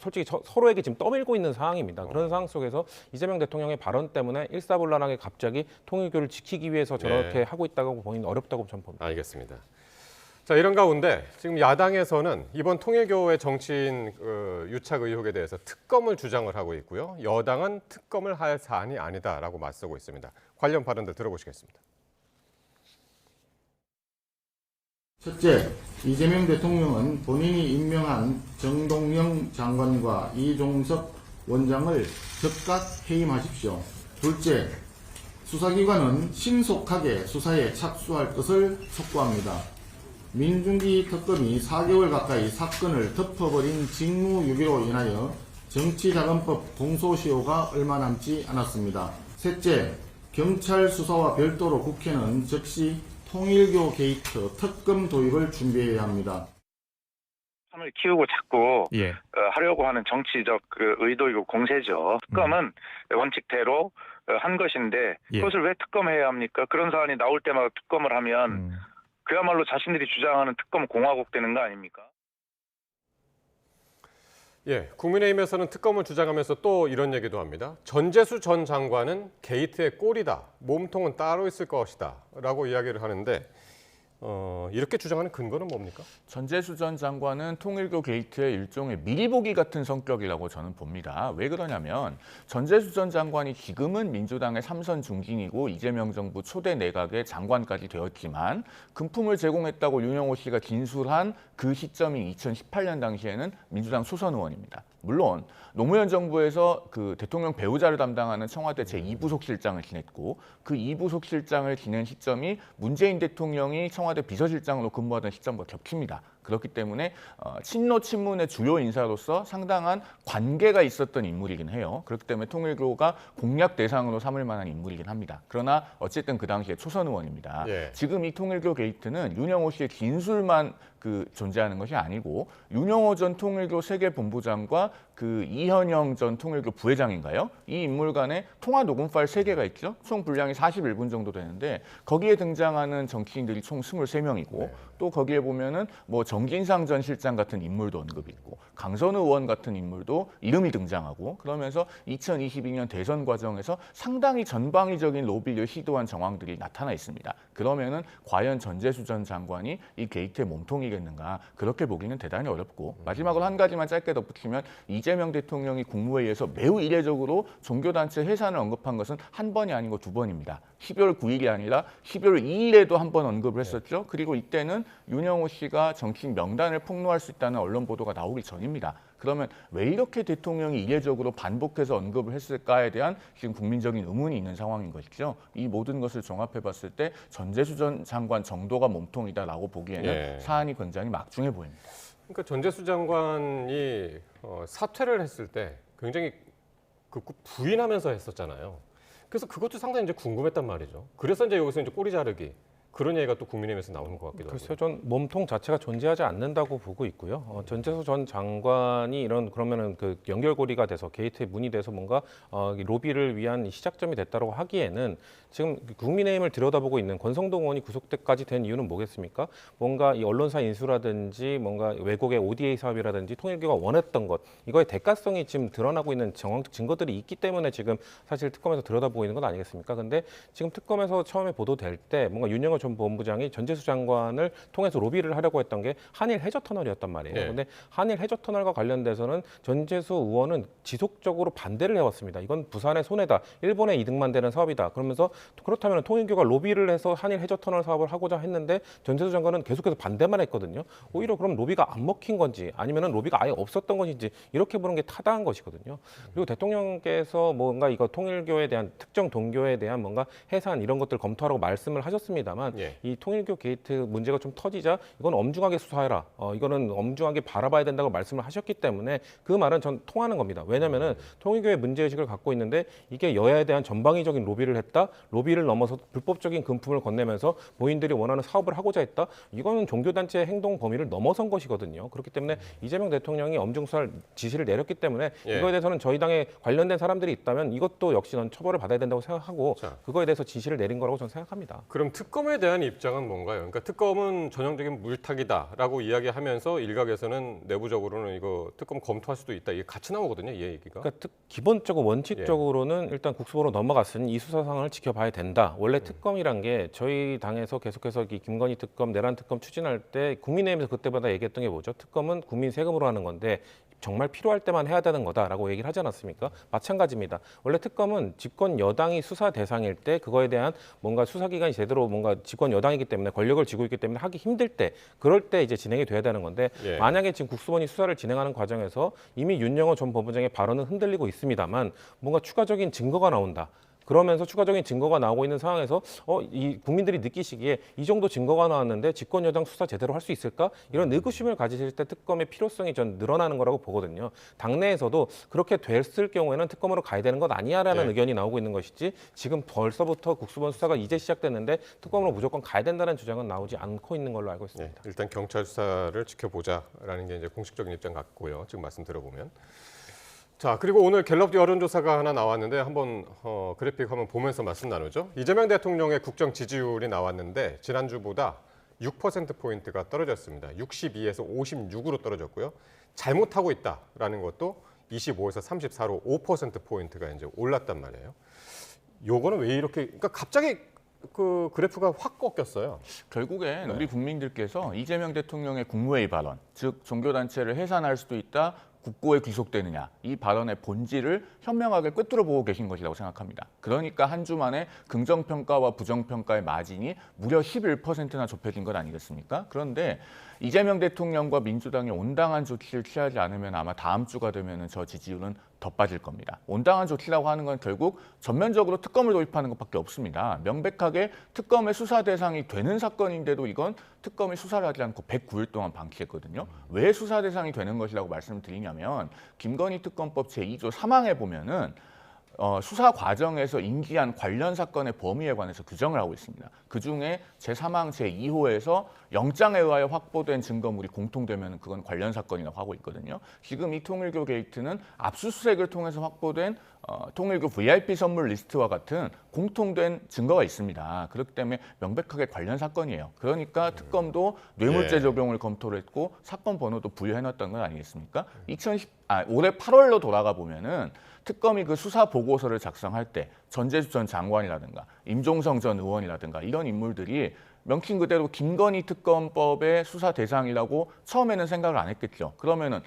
솔직히 서로에게 지금 떠밀고 있는 상황입니다. 그런 상황 속에서 이재명 대통령의 발언 때문에 일사불란하게 갑자기 통일교를 지키기 위해서 저렇게 하고 있다고 보기는 어렵다고 저는 봅니다. 알겠습니다. 자, 이런 가운데 지금 야당에서는 이번 통일교회 정치인 유착 의혹에 대해서 특검을 주장을 하고 있고요. 여당은 특검을 할 사안이 아니다라고 맞서고 있습니다. 관련 발언들 들어보시겠습니다. 첫째, 이재명 대통령은 본인이 임명한 정동영 장관과 이종석 원장을 즉각 해임하십시오. 둘째, 수사기관은 신속하게 수사에 착수할 것을 촉구합니다. 민중기 특검이 4개월 가까이 사건을 덮어버린 직무유기로 인하여 정치자금법 공소시효가 얼마 남지 않았습니다. 셋째, 경찰 수사와 별도로 국회는 즉시 통일교 게이트 특검 도입을 준비해야 합니다. 을 키우고 자꾸 하려고 하는 정치적 의도이고 공세죠. 특검은 원칙대로 한 것인데 그것을 왜 특검해야 합니까? 그런 사안이 나올 때마다 특검을 하면 그야말로 자신들이 주장하는 특검 공화국 되는 거 아닙니까? 예, 국민의힘에서는 특검을 주장하면서 또 이런 얘기도 합니다. 전재수 전 장관은 게이트의 꼴이다. 몸통은 따로 있을 것이다. 라고 이야기를 하는데 이렇게 주장하는 근거는 뭡니까? 전재수 전 장관은 통일교 게이트의 일종의 미리보기 같은 성격이라고 저는 봅니다. 왜 그러냐면 전재수 전 장관이 지금은 민주당의 3선 중진이고 이재명 정부 초대 내각의 장관까지 되었지만 금품을 제공했다고 윤영호 씨가 진술한 그 시점이 2018년 당시에는 민주당 소선 의원입니다. 물론 노무현 정부에서 그 대통령 배우자를 담당하는 청와대 제2부속실장을 지냈고 그 2부속실장을 지낸 시점이 문재인 대통령이 청와대 비서실장으로 근무하던 시점과 겹칩니다. 그렇기 때문에 친노 친문의 주요 인사로서 상당한 관계가 있었던 인물이긴 해요. 그렇기 때문에 통일교가 공략 대상으로 삼을 만한 인물이긴 합니다. 그러나 어쨌든 그 당시에 초선 의원입니다. 예. 지금 이 통일교 게이트는 윤영호 씨의 진술만 존재하는 것이 아니고 윤영호 전 통일교 세계본부장과 이현영 전 통일교 부회장인가요? 이 인물 간의 통화 녹음 파일 3개가 있죠. 총 분량이 41분 정도 되는데 거기에 등장하는 정치인들이 총 23명이고 또 거기에 보면은 뭐 정진상 전 실장 같은 인물도 언급이 있고 강선우 의원 같은 인물도 이름이 등장하고 그러면서 2022년 대선 과정에서 상당히 전방위적인 로비를 시도한 정황들이 나타나 있습니다. 그러면은 과연 전재수 전 장관이 이 게이트의 몸통이겠는가 그렇게 보기는 대단히 어렵고 마지막으로 한 가지만 짧게 덧붙이면 이재명 대통령이 국무회의에서 매우 이례적으로 종교단체 해산을 언급한 것은 한 번이 아니고 2번입니다. 12월 9일이 아니라 12월 2일에도 한 번 언급을 했었죠. 그리고 이때는 윤영호 씨가 정치인 명단을 폭로할 수 있다는 언론 보도가 나오기 전입니다. 그러면 왜 이렇게 대통령이 이례적으로 반복해서 언급을 했을까에 대한 지금 국민적인 의문이 있는 상황인 것이죠. 이 모든 것을 종합해 봤을 때 전재수 전 장관 정도가 몸통이다라고 보기에는 사안이 굉장히 막중해 보입니다. 그러니까 전재수 장관이 사퇴를 했을 때 굉장히 극구 부인하면서 했었잖아요. 그래서 그것도 상당히 이제 궁금했단 말이죠. 그래서 이제 여기서 이제 꼬리 자르기 그런 얘기가 또 국민의힘에서 나오는 것 같기도 하고. 글쎄요, 전 몸통 자체가 존재하지 않는다고 보고 있고요. 전재수 전 장관이 그러면은 연결고리가 돼서 게이트에 문이 돼서 뭔가 로비를 위한 시작점이 됐다고 하기에는 지금 국민의힘을 들여다보고 있는 권성동 의원이 구속 때까지 된 이유는 뭐겠습니까? 뭔가 이 언론사 인수라든지 뭔가 외국의 ODA 사업이라든지 통일교가 원했던 것 이거의 대가성이 지금 드러나고 있는 증거들이 있기 때문에 지금 사실 특검에서 들여다보고 있는 것 아니겠습니까? 근데 지금 특검에서 처음에 보도될 때 뭔가 윤영호 전 본부장이 전재수 장관을 통해서 로비를 하려고 했던 게 한일 해저 터널이었단 말이에요. 근데 한일 해저 터널과 관련돼서는 전재수 의원은 지속적으로 반대를 해왔습니다. 이건 부산의 손해다. 일본의 이득만 되는 사업이다. 그러면서 그렇다면 통일교가 로비를 해서 한일 해저 터널 사업을 하고자 했는데 전재수 장관은 계속해서 반대만 했거든요. 오히려 그럼 로비가 안 먹힌 건지 아니면은 로비가 아예 없었던 것인지 이렇게 보는 게 타당한 것이거든요. 그리고 대통령께서 뭔가 이거 통일교에 대한 특정 동교에 대한 뭔가 해산 이런 것들 검토하라고 말씀을 하셨습니다만 이 통일교 게이트 문제가 좀 터지자 이건 엄중하게 수사해라. 이거는 엄중하게 바라봐야 된다고 말씀을 하셨기 때문에 그 말은 전 통하는 겁니다. 왜냐면은 통일교의 문제의식을 갖고 있는데 이게 여야에 대한 전방위적인 로비를 했다. 로비를 넘어서 불법적인 금품을 건네면서 본인들이 원하는 사업을 하고자 했다. 이거는 종교단체의 행동 범위를 넘어선 것이거든요. 그렇기 때문에 이재명 대통령이 엄중수사를 지시를 내렸기 때문에 이거에 대해서는 저희 당에 관련된 사람들이 있다면 이것도 역시 넌 처벌을 받아야 된다고 생각하고 그거에 대해서 지시를 내린 거라고 저는 생각합니다. 그럼 특검에 대한 입장은 뭔가요? 그러니까 특검은 전형적인 물타기다라고 이야기하면서 일각에서는 내부적으로는 이거 특검 검토할 수도 있다. 이게 같이 나오거든요. 이 얘기가. 그러니까 기본적으로 원칙적으로는 일단 국수보로 넘어갔으니 이 수사 상황을 지켜봐야 된다. 원래 특검이란 게 저희 당에서 계속해서 이 김건희 특검, 내란 특검 추진할 때 국민의힘에서 그때마다 얘기했던 게 뭐죠? 특검은 국민 세금으로 하는 건데 정말 필요할 때만 해야 되는 거다라고 얘기를 하지 않았습니까? 마찬가지입니다. 원래 특검은 집권 여당이 수사 대상일 때 그거에 대한 뭔가 수사기관이 제대로 뭔가 집권 여당이기 때문에 권력을 쥐고 있기 때문에 하기 힘들 때 그럴 때 이제 진행이 돼야 되는 건데 만약에 지금 국수본이 수사를 진행하는 과정에서 이미 윤영호 전 법무장의 발언은 흔들리고 있습니다만 뭔가 추가적인 증거가 나온다. 그러면서 추가적인 증거가 나오고 있는 상황에서 이 국민들이 느끼시기에 이 정도 증거가 나왔는데 집권 여당 수사 제대로 할 수 있을까? 이런 의구심을 가지실 때 특검의 필요성이 전 늘어나는 거라고 보거든요. 당내에서도 그렇게 됐을 경우에는 특검으로 가야 되는 것 아니야라는 의견이 나오고 있는 것이지 지금 벌써부터 국수본 수사가 이제 시작됐는데 특검으로 무조건 가야 된다는 주장은 나오지 않고 있는 걸로 알고 있습니다. 일단 경찰 수사를 지켜보자라는 게 이제 공식적인 입장 같고요. 지금 말씀 들어보면. 자, 그리고 오늘 갤럽 여론조사가 하나 나왔는데 한번 그래픽 한번 보면서 말씀 나누죠. 이재명 대통령의 국정 지지율이 나왔는데 지난주보다 6%포인트가 떨어졌습니다. 62에서 56으로 떨어졌고요. 잘못하고 있다라는 것도 25에서 34로 5%포인트가 이제 올랐단 말이에요. 요거는 왜 이렇게, 그러니까 갑자기 그 그래프가 확 꺾였어요. 결국엔 우리 국민들께서 이재명 대통령의 국무회의 발언, 즉 종교단체를 해산할 수도 있다, 국고에 귀속되느냐, 이 발언의 본질을 현명하게 꿰뚫어 보고 계신 것이라고 생각합니다. 그러니까 한 주 만에 긍정평가와 부정평가의 마진이 무려 11%나 좁혀진 것 아니겠습니까? 그런데 이재명 대통령과 민주당이 온당한 조치를 취하지 않으면 아마 다음 주가 되면 저 지지율은 더 빠질 겁니다. 온당한 조치라고 하는 건 결국 전면적으로 특검을 도입하는 것밖에 없습니다. 명백하게 특검의 수사 대상이 되는 사건인데도 이건 특검이 수사를 하지 않고 109일 동안 방치했거든요. 왜 수사 대상이 되는 것이라고 말씀을 드리냐면 김건희 특검법 제2조 3항에 보면은 수사 과정에서 인지한 관련 사건의 범위에 관해서 규정을 하고 있습니다. 그중에 제3항 제2호에서 영장에 의하여 확보된 증거물이 공통되면 그건 관련 사건이라고 하고 있거든요. 지금 이 통일교 게이트는 압수수색을 통해서 확보된 통일교 VIP 선물 리스트와 같은 공통된 증거가 있습니다. 그렇기 때문에 명백하게 관련 사건이에요. 그러니까 특검도 뇌물죄 적용을 검토를 했고 사건 번호도 부여해놨던 건 아니겠습니까? 올해 8월로 돌아가 보면은 특검이 그 수사 보고서를 작성할 때 전재수 전 장관이라든가 임종성 전 의원이라든가 이런 인물들이 명칭 그대로 김건희 특검법의 수사 대상이라고 처음에는 생각을 안 했겠죠. 그러면은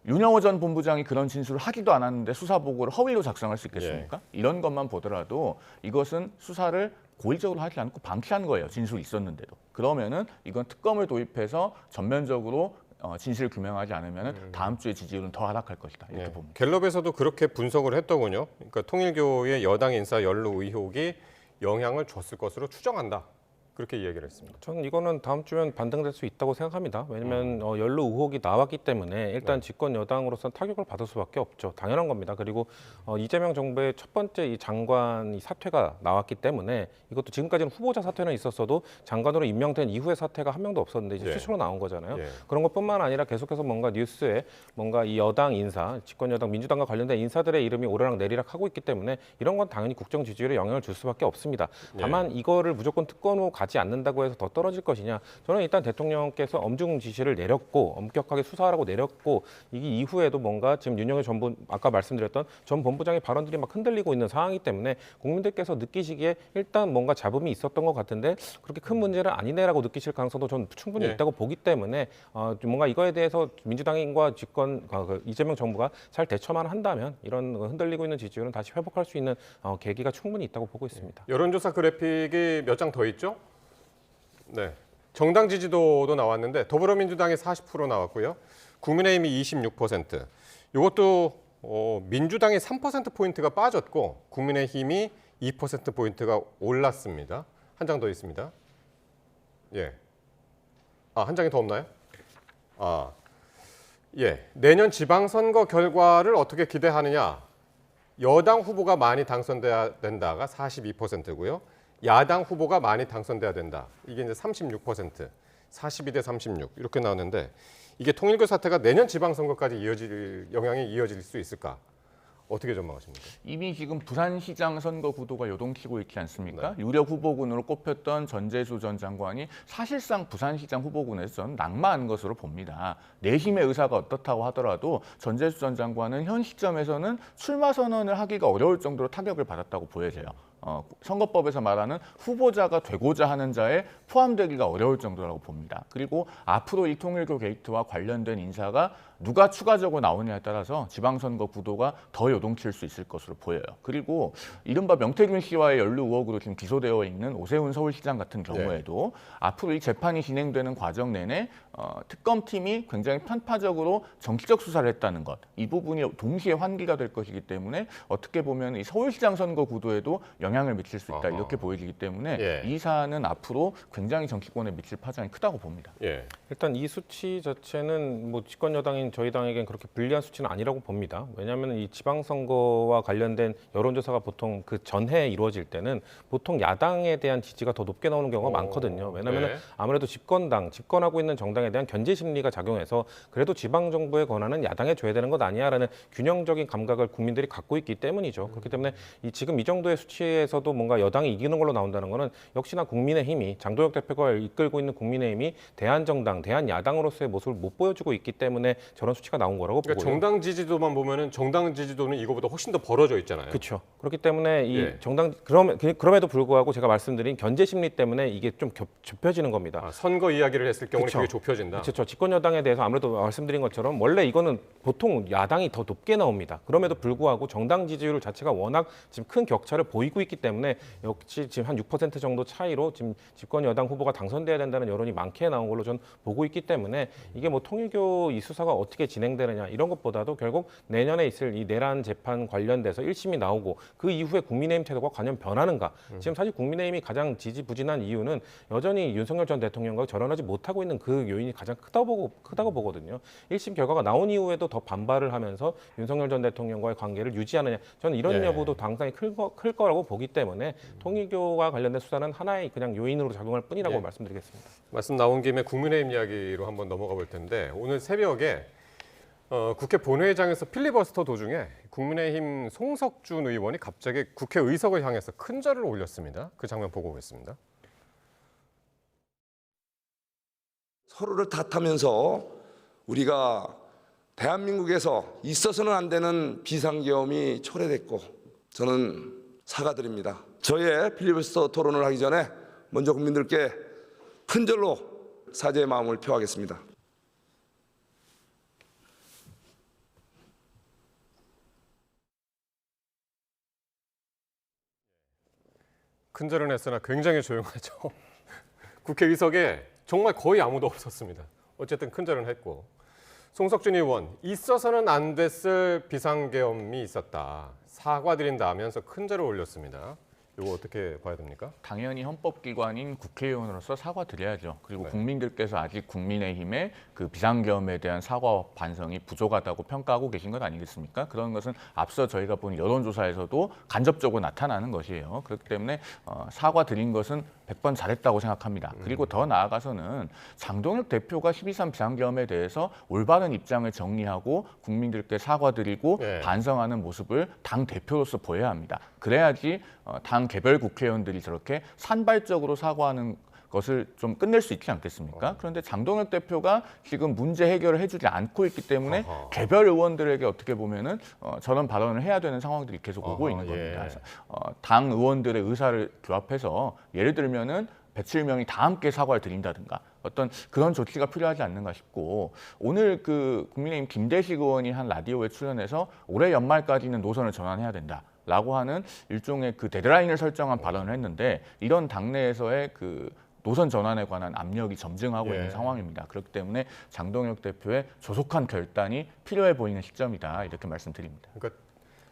윤영호 전 본부장이 그런 진술을 하지도 않았는데 수사 보고를 허위로 작성할 수 있겠습니까? 이런 것만 보더라도 이것은 수사를 고의적으로 하지 않고 방치한 거예요. 진술이 있었는데도. 그러면은 이건 특검을 도입해서 전면적으로 진실을 규명하지 않으면 다음 주에 지지율은 더 하락할 것이다. 이렇게 봅니다. 갤럽에서도 그렇게 분석을 했더군요. 그러니까 통일교의 여당 인사 연루 의혹이 영향을 줬을 것으로 추정한다. 그렇게 이야기를 했습니다. 저는 이거는 다음 주면 반등될 수 있다고 생각합니다. 왜냐하면 연루 의혹이 나왔기 때문에 일단 집권 여당으로서는 타격을 받을 수밖에 없죠. 당연한 겁니다. 그리고 이재명 정부의 첫 번째 이 장관 사퇴가 나왔기 때문에 이것도 지금까지는 후보자 사퇴는 있었어도 장관으로 임명된 이후의 사퇴가 한 명도 없었는데 이제 최초로 나온 거잖아요. 그런 것뿐만 아니라 계속해서 뭔가 뉴스에 뭔가 이 여당 인사, 집권 여당 민주당과 관련된 인사들의 이름이 오르락 내리락 하고 있기 때문에 이런 건 당연히 국정 지지율에 영향을 줄 수밖에 없습니다. 다만 이거를 무조건 특권으로 가지 않는다고 해서 더 떨어질 것이냐? 저는 일단 대통령께서 엄중 지시를 내렸고 엄격하게 수사하라고 내렸고 이 이후에도 뭔가 지금 윤영호 아까 말씀드렸던 전 본부장의 발언들이 막 흔들리고 있는 상황이기 때문에 국민들께서 느끼시기에 일단 뭔가 잡음이 있었던 것 같은데 그렇게 큰 문제는 아니네라고 느끼실 가능성도 저는 충분히 있다고 보기 때문에 뭔가 이거에 대해서 민주당과 집권 이재명 정부가 잘 대처만 한다면 이런 흔들리고 있는 지지율은 다시 회복할 수 있는 계기가 충분히 있다고 보고 있습니다. 여론조사 그래픽이 몇 장 더 있죠? 네, 정당 지지도도 나왔는데 더불어민주당이 40% 나왔고요. 국민의힘이 26%. 이것도 민주당이 3%포인트가 빠졌고 국민의힘이 2%포인트가 올랐습니다. 한 장 더 있습니다. 예. 한 장이 더 없나요? 예. 내년 지방선거 결과를 어떻게 기대하느냐. 여당 후보가 많이 당선돼야 된다가 42%고요. 야당 후보가 많이 당선돼야 된다. 이게 이제 36%, 42대 36 이렇게 나오는데 이게 통일교 사태가 내년 지방선거까지 영향이 이어질 수 있을까? 어떻게 전망하십니까? 이미 지금 부산시장 선거 구도가 요동치고 있지 않습니까? 유력 후보군으로 꼽혔던 전재수 전 장관이 사실상 부산시장 후보군에서 저는 낙마한 것으로 봅니다. 내심의 의사가 어떻다고 하더라도 전재수 전 장관은 현 시점에서는 출마 선언을 하기가 어려울 정도로 타격을 받았다고 보여져요. 선거법에서 말하는 후보자가 되고자 하는 자에 포함되기가 어려울 정도라고 봅니다. 그리고 앞으로 이 통일교 게이트와 관련된 인사가 누가 추가적으로 나오느냐에 따라서 지방선거 구도가 더 요동칠 수 있을 것으로 보여요. 그리고 이른바 명태균 씨와의 연루 의혹으로 지금 기소되어 있는 오세훈 서울시장 같은 경우에도 앞으로 이 재판이 진행되는 과정 내내 특검팀이 굉장히 편파적으로 정치적 수사를 했다는 것, 이 부분이 동시에 환기가 될 것이기 때문에 어떻게 보면 이 서울시장 선거 구도에도 영향을 미칠 수 있다 이렇게 보여지기 때문에 이 사안은 앞으로 굉장히 정치권에 미칠 파장이 크다고 봅니다. 일단 이 수치 자체는 뭐 집권 여당인 저희 당에겐 그렇게 불리한 수치는 아니라고 봅니다. 왜냐하면 이 지방선거와 관련된 여론조사가 보통 그 전해에 이루어질 때는 보통 야당에 대한 지지가 더 높게 나오는 경우가 많거든요. 왜냐하면 아무래도 집권하고 있는 정당에 대한 견제 심리가 작용해서 그래도 지방 정부의 권한은 야당에 줘야 되는 것 아니야라는 균형적인 감각을 국민들이 갖고 있기 때문이죠. 그렇기 때문에 지금 이 정도의 수치에서도 뭔가 여당이 이기는 걸로 나온다는 것은 역시나 국민의힘이 장도혁 대표가 이끌고 있는 국민의힘이 대한정당, 대한야당으로서의 모습을 못 보여주고 있기 때문에 저런 수치가 나온 거라고 보고요. 정당 지지도만 보면은 정당 지지도는 이거보다 훨씬 더 벌어져 있잖아요. 그렇죠. 그렇기 때문에 이 정당 그럼에도 불구하고 제가 말씀드린 견제 심리 때문에 이게 좀 좁혀지는 겁니다. 선거 이야기를 했을 경우는 그게 좁혀진다. 그렇죠. 집권 여당에 대해서 아무래도 말씀드린 것처럼 원래 이거는 보통 야당이 더 높게 나옵니다. 그럼에도 불구하고 정당 지지율 자체가 워낙 지금 큰 격차를 보이고 있기 때문에 역시 지금 한 6% 정도 차이로 지금 집권 여당 후보가 당선돼야 된다는 여론이 많게 나온 걸로 전 보고 있기 때문에 이게 뭐 통일교 이 수사가 어떻게 진행되느냐 이런 것보다도 결국 내년에 있을 이 내란 재판 관련돼서 1심이 나오고 그 이후에 국민의힘 태도가 과연 변하는가. 지금 사실 국민의힘이 가장 지지부진한 이유는 여전히 윤석열 전 대통령과 절연하지 못하고 있는 그 요인이 가장 크다고 보거든요. 1심 결과가 나온 이후에도 더 반발을 하면서 윤석열 전 대통령과의 관계를 유지하느냐. 저는 이런 여부도 당장히 클 거라고 보기 때문에 통일교와 관련된 수사는 하나의 그냥 요인으로 작용할 뿐이라고 말씀드리겠습니다. 말씀 나온 김에 국민의힘 이야기로 한번 넘어가 볼 텐데 오늘 새벽에 국회 본회의장에서 필리버스터 도중에 국민의힘 송석준 의원이 갑자기 국회 의석을 향해서 큰 절을 올렸습니다. 그 장면 보고 오겠습니다. 서로를 탓하면서 우리가 대한민국에서 있어서는 안 되는 비상계엄이 초래됐고 저는 사과드립니다. 저의 필리버스터 토론을 하기 전에 먼저 국민들께 큰 절로 사죄의 마음을 표하겠습니다. 큰 절은 했으나 굉장히 조용하죠. 국회 의석에 정말 거의 아무도 없었습니다. 어쨌든 큰 절은 했고. 송석준 의원, 있어서는 안 됐을 비상계엄이 있었다. 사과드린다 하면서 큰 절을 올렸습니다. 이거 어떻게 봐야 됩니까? 당연히 헌법기관인 국회의원으로서 사과드려야죠. 그리고 국민들께서 아직 국민의힘의 그 비상계엄에 대한 사과와 반성이 부족하다고 평가하고 계신 것 아니겠습니까? 그런 것은 앞서 저희가 본 여론조사에서도 간접적으로 나타나는 것이에요. 그렇기 때문에 사과드린 것은 100번 잘했다고 생각합니다. 그리고 더 나아가서는 장동혁 대표가 12.3 비상계엄에 대해서 올바른 입장을 정리하고 국민들께 사과드리고 반성하는 모습을 당 대표로서 보여야 합니다. 그래야지 당 개별 국회의원들이 저렇게 산발적으로 사과하는 것을 좀 끝낼 수 있지 않겠습니까? 그런데 장동혁 대표가 지금 문제 해결을 해주지 않고 있기 때문에 개별 의원들에게 어떻게 보면은 저런 발언을 해야 되는 상황들이 계속 오고 있는 겁니다. 그래서 당 의원들의 의사를 규합해서 예를 들면은 107명이 다 함께 사과를 드린다든가 어떤 그런 조치가 필요하지 않는가 싶고 오늘 그 국민의힘 김대식 의원이 한 라디오에 출연해서 올해 연말까지는 노선을 전환해야 된다. 라고 하는 일종의 그 데드라인을 설정한 발언을 했는데 이런 당내에서의 그 노선 전환에 관한 압력이 점증하고 있는 상황입니다. 그렇기 때문에 장동혁 대표의 조속한 결단이 필요해 보이는 시점이다 이렇게 말씀드립니다. 그러니까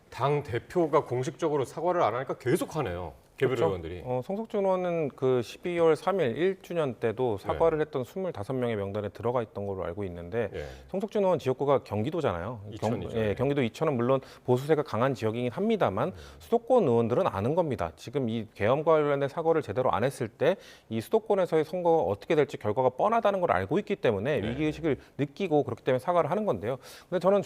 당 대표가 공식적으로 사과를 안 하니까 계속하네요. 개별 의원들이. 송석준 의원은 그 12월 3일 1주년 때도 사과를 했던 25명의 명단에 들어가 있던 걸로 알고 있는데 송석준 의원 지역구가 경기도잖아요. 경기도 이천은 물론 보수세가 강한 지역이긴 합니다만 수도권 의원들은 아는 겁니다. 지금 이 계엄과 관련된 사과를 제대로 안 했을 때 이 수도권에서의 선거가 어떻게 될지 결과가 뻔하다는 걸 알고 있기 때문에 위기의식을 느끼고 그렇기 때문에 사과를 하는 건데요. 근데 저는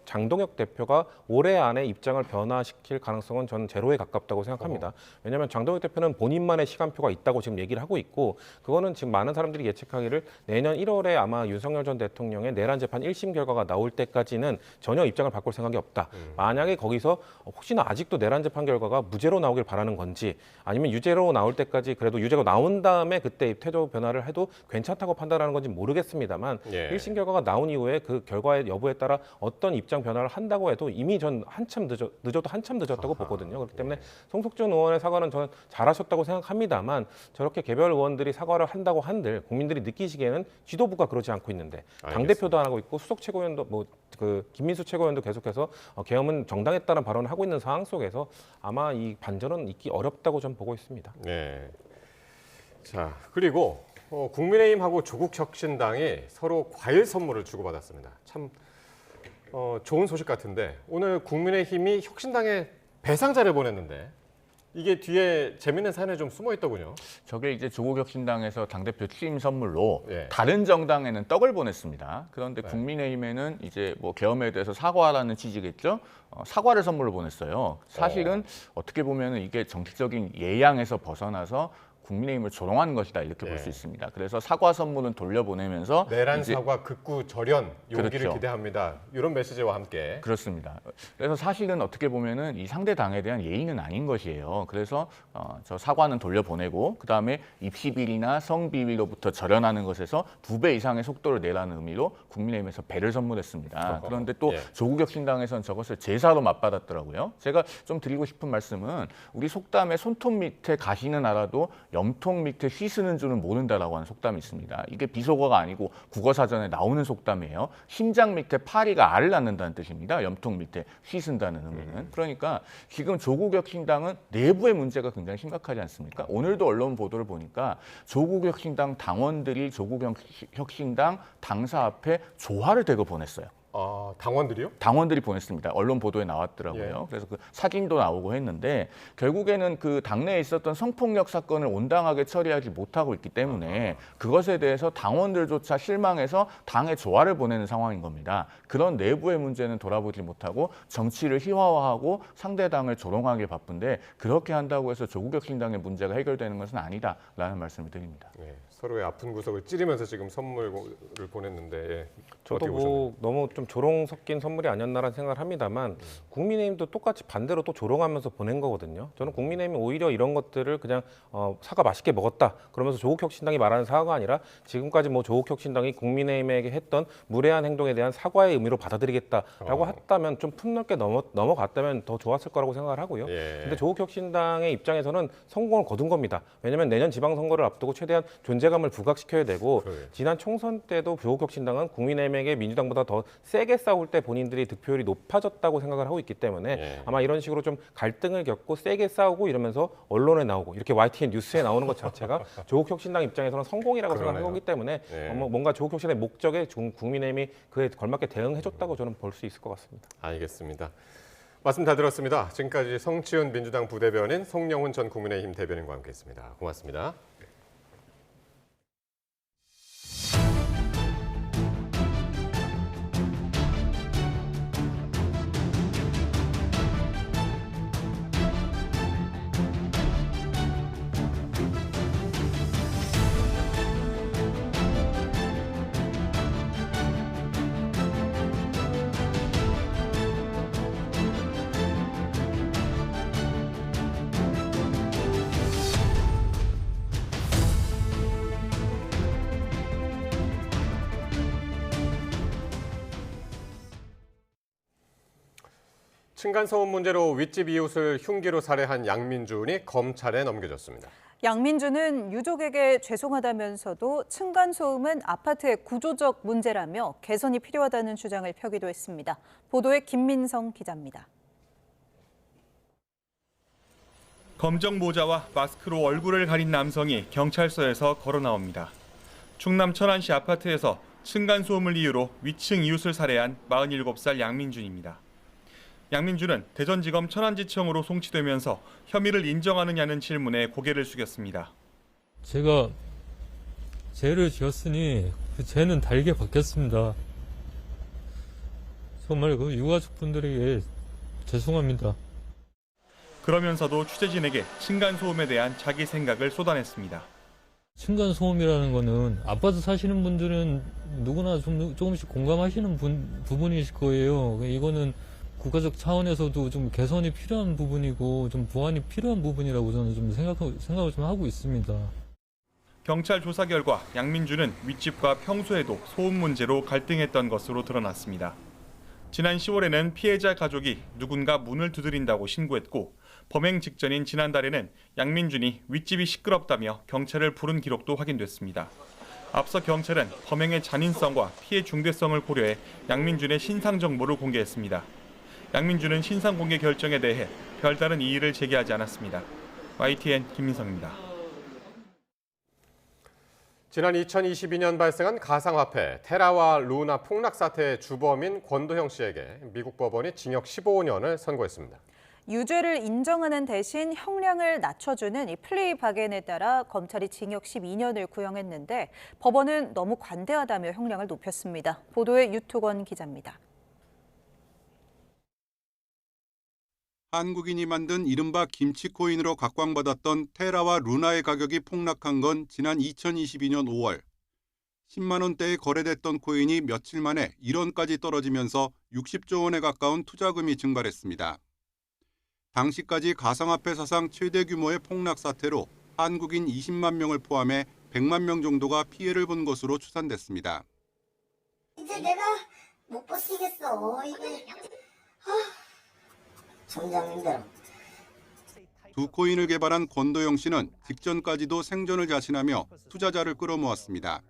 장동혁 대표가 올해 안에 입장을 변화시킬 가능성은 저는 제로에 가깝다고 생각합니다. 왜냐하면 장동혁 대표는 본인만의 시간표가 있다고 지금 얘기를 하고 있고 그거는 지금 많은 사람들이 예측하기를 내년 1월에 아마 윤석열 전 대통령의 내란 재판 1심 결과가 나올 때까지는 전혀 입장을 바꿀 생각이 없다. 만약에 거기서 혹시나 아직도 내란 재판 결과가 무죄로 나오길 바라는 건지 아니면 유죄로 나올 때까지 그래도 유죄가 나온 다음에 그때 태도 변화를 해도 괜찮다고 판단하는 건지 모르겠습니다만 1심 결과가 나온 이후에 그 결과의 여부에 따라 어떤 입장 변화를 한다고 해도 이미 전 한참 늦어도 한참 늦었다고 보거든요. 그렇기 때문에 송석준 의원의 사과는 저는 잘하셨다고 생각합니다만 저렇게 개별 의원들이 사과를 한다고 한들 국민들이 느끼시기에는 지도부가 그러지 않고 있는데 당대표도 안 하고 있고 수석 최고위원도 그 김민수 최고위원도 계속해서 계엄은 정당했다는 발언을 하고 있는 상황 속에서 아마 이 반전은 있기 어렵다고 좀 보고 있습니다. 네. 자, 그리고 국민의힘하고 조국혁신당이 서로 과일 선물을 주고받았습니다. 참 좋은 소식 같은데 오늘 국민의힘이 혁신당에 배상자를 보냈는데 이게 뒤에 재밌는 사연이 좀 숨어 있더군요. 저게 이제 조국혁신당에서 당대표 취임 선물로 다른 정당에는 떡을 보냈습니다. 그런데 국민의힘에는 이제 뭐 계엄에 대해서 사과하라는 취지겠죠. 사과를 선물로 보냈어요. 사실은 어떻게 보면 이게 정치적인 예양에서 벗어나서 국민의힘을 조롱하는 것이다 이렇게 볼 수 있습니다. 그래서 사과 선물은 돌려보내면서 내란 사과 극구 절연 용기를 그렇죠. 기대합니다. 이런 메시지와 함께 그렇습니다. 그래서 사실은 어떻게 보면은 이 상대 당에 대한 예의는 아닌 것이에요. 그래서 저 사과는 돌려보내고 그다음에 입시비리나 성비리로부터 절연하는 것에서 2배 이상의 속도를 내라는 의미로 국민의힘에서 배를 선물했습니다. 그런데 또 조국 혁신당에서는 저것을 제사로 맞받았더라고요. 제가 좀 드리고 싶은 말씀은 우리 속담에 손톱 밑에 가시는 알아도 염통 밑에 쉬 쓰는 줄은 모른다라고 하는 속담이 있습니다. 이게 비속어가 아니고 국어사전에 나오는 속담이에요. 심장 밑에 파리가 알을 낳는다는 뜻입니다. 염통 밑에 쉬 쓴다는 의미는. 그러니까 지금 조국 혁신당은 내부의 문제가 굉장히 심각하지 않습니까? 오늘도 언론 보도를 보니까 조국 혁신당 당원들이 조국 혁신당 당사 앞에 조화를 대고 보냈어요. 당원들이요? 당원들이 보냈습니다. 언론 보도에 나왔더라고요. 그래서 그 사진도 나오고 했는데 결국에는 그 당내에 있었던 성폭력 사건을 온당하게 처리하지 못하고 있기 때문에 그것에 대해서 당원들조차 실망해서 당의 조화를 보내는 상황인 겁니다. 그런 내부의 문제는 돌아보지 못하고 정치를 희화화하고 상대 당을 조롱하기 바쁜데 그렇게 한다고 해서 조국 혁신당의 문제가 해결되는 것은 아니다라는 말씀을 드립니다. 서로의 아픈 구석을 찌르면서 지금 선물을 보냈는데 저도 뭐 너무 좀 조롱 섞인 선물이 아니었나라는 생각을 합니다만 국민의힘도 똑같이 반대로 또 조롱하면서 보낸 거거든요. 저는 국민의힘이 오히려 이런 것들을 그냥 사과 맛있게 먹었다 그러면서 조국 혁신당이 말하는 사과가 아니라 지금까지 뭐 조국 혁신당이 국민의힘에게 했던 무례한 행동에 대한 사과의 의미로 받아들이겠다라고 했다면 좀 폭넓게 넘어갔다면 더 좋았을 거라고 생각을 하고요. 근데 조국 혁신당의 입장에서는 성공을 거둔 겁니다. 왜냐하면 내년 지방선거를 앞두고 최대한 존재감을 부각시켜야 되고 지난 총선 때도 조국 혁신당은 국민의힘에게 민주당보다 더 세게 싸울 때 본인들이 득표율이 높아졌다고 생각을 하고 있기 때문에 아마 이런 식으로 좀 갈등을 겪고 세게 싸우고 이러면서 언론에 나오고 이렇게 YTN 뉴스에 나오는 것 자체가 조국 혁신당 입장에서는 성공이라고 생각하기 거기 때문에 뭔가 조국 혁신의 목적에 국민의힘이 그에 걸맞게 대응해줬다고 저는 볼 수 있을 것 같습니다. 알겠습니다. 말씀 다 들었습니다. 지금까지 성치훈 민주당 부대변인, 송영훈 전 국민의힘 대변인과 함께했습니다. 고맙습니다. 층간소음 문제로 윗집 이웃을 흉기로 살해한 양민준이 검찰에 넘겨졌습니다. 양민준은 유족에게 죄송하다면서도 층간소음은 아파트의 구조적 문제라며 개선이 필요하다는 주장을 펴기도 했습니다. 보도에 김민성 기자입니다. 검정 모자와 마스크로 얼굴을 가린 남성이 경찰서에서 걸어 나옵니다. 충남 천안시 아파트에서 층간소음을 이유로 위층 이웃을 살해한 47살 양민준입니다. 양민준은 대전지검 천안지청으로 송치되면서 혐의를 인정하느냐는 질문에 고개를 숙였습니다. 제가 죄를 지었으니 그 죄는 달게 받겠습니다. 정말 그 유가족분들에게 죄송합니다. 그러면서도 취재진에게 층간소음에 대한 자기 생각을 쏟아냈습니다. 층간소음이라는 거는 아파트 사시는 분들은 누구나 조금씩 공감하시는 부분이실 거예요. 이거는 국가적 차원에서도 좀 개선이 필요한 부분이고 좀 보완이 필요한 부분이라고 저는 좀 생각을 좀 하고 있습니다. 경찰 조사 결과 양민준은 윗집과 평소에도 소음 문제로 갈등했던 것으로 드러났습니다. 지난 10월에는 피해자 가족이 누군가 문을 두드린다고 신고했고 범행 직전인 지난달에는 양민준이 윗집이 시끄럽다며 경찰을 부른 기록도 확인됐습니다. 앞서 경찰은 범행의 잔인성과 피해 중대성을 고려해 양민준의 신상 정보를 공개했습니다. 양민준은 신상 공개 결정에 대해 별다른 이의를 제기하지 않았습니다. YTN 김민성입니다. 지난 2022년 발생한 가상화폐 테라와 루나 폭락 사태의 주범인 권도형 씨에게 미국 법원이 징역 15년을 선고했습니다. 유죄를 인정하는 대신 형량을 낮춰주는 이 플리 바겐에 따라 검찰이 징역 12년을 구형했는데 법원은 너무 관대하다며 형량을 높였습니다. 보도에 유토건 기자입니다. 한국인이 만든 이른바 김치코인으로 각광받았던 테라와 루나의 가격이 폭락한 건 지난 2022년 5월. 10만 원대에 거래됐던 코인이 며칠 만에 1원까지 떨어지면서 60조 원에 가까운 투자금이 증발했습니다. 당시까지 가상화폐 사상 최대 규모의 폭락 사태로 한국인 20만 명을 포함해 100만 명 정도가 피해를 본 것으로 추산됐습니다. 이제 내가 못 버티겠어. 이게 점점 힘들어. 두 코인을 개발한 권도영 씨는 직전까지도 생존을 자신하며 투자자를 끌어모았습니다.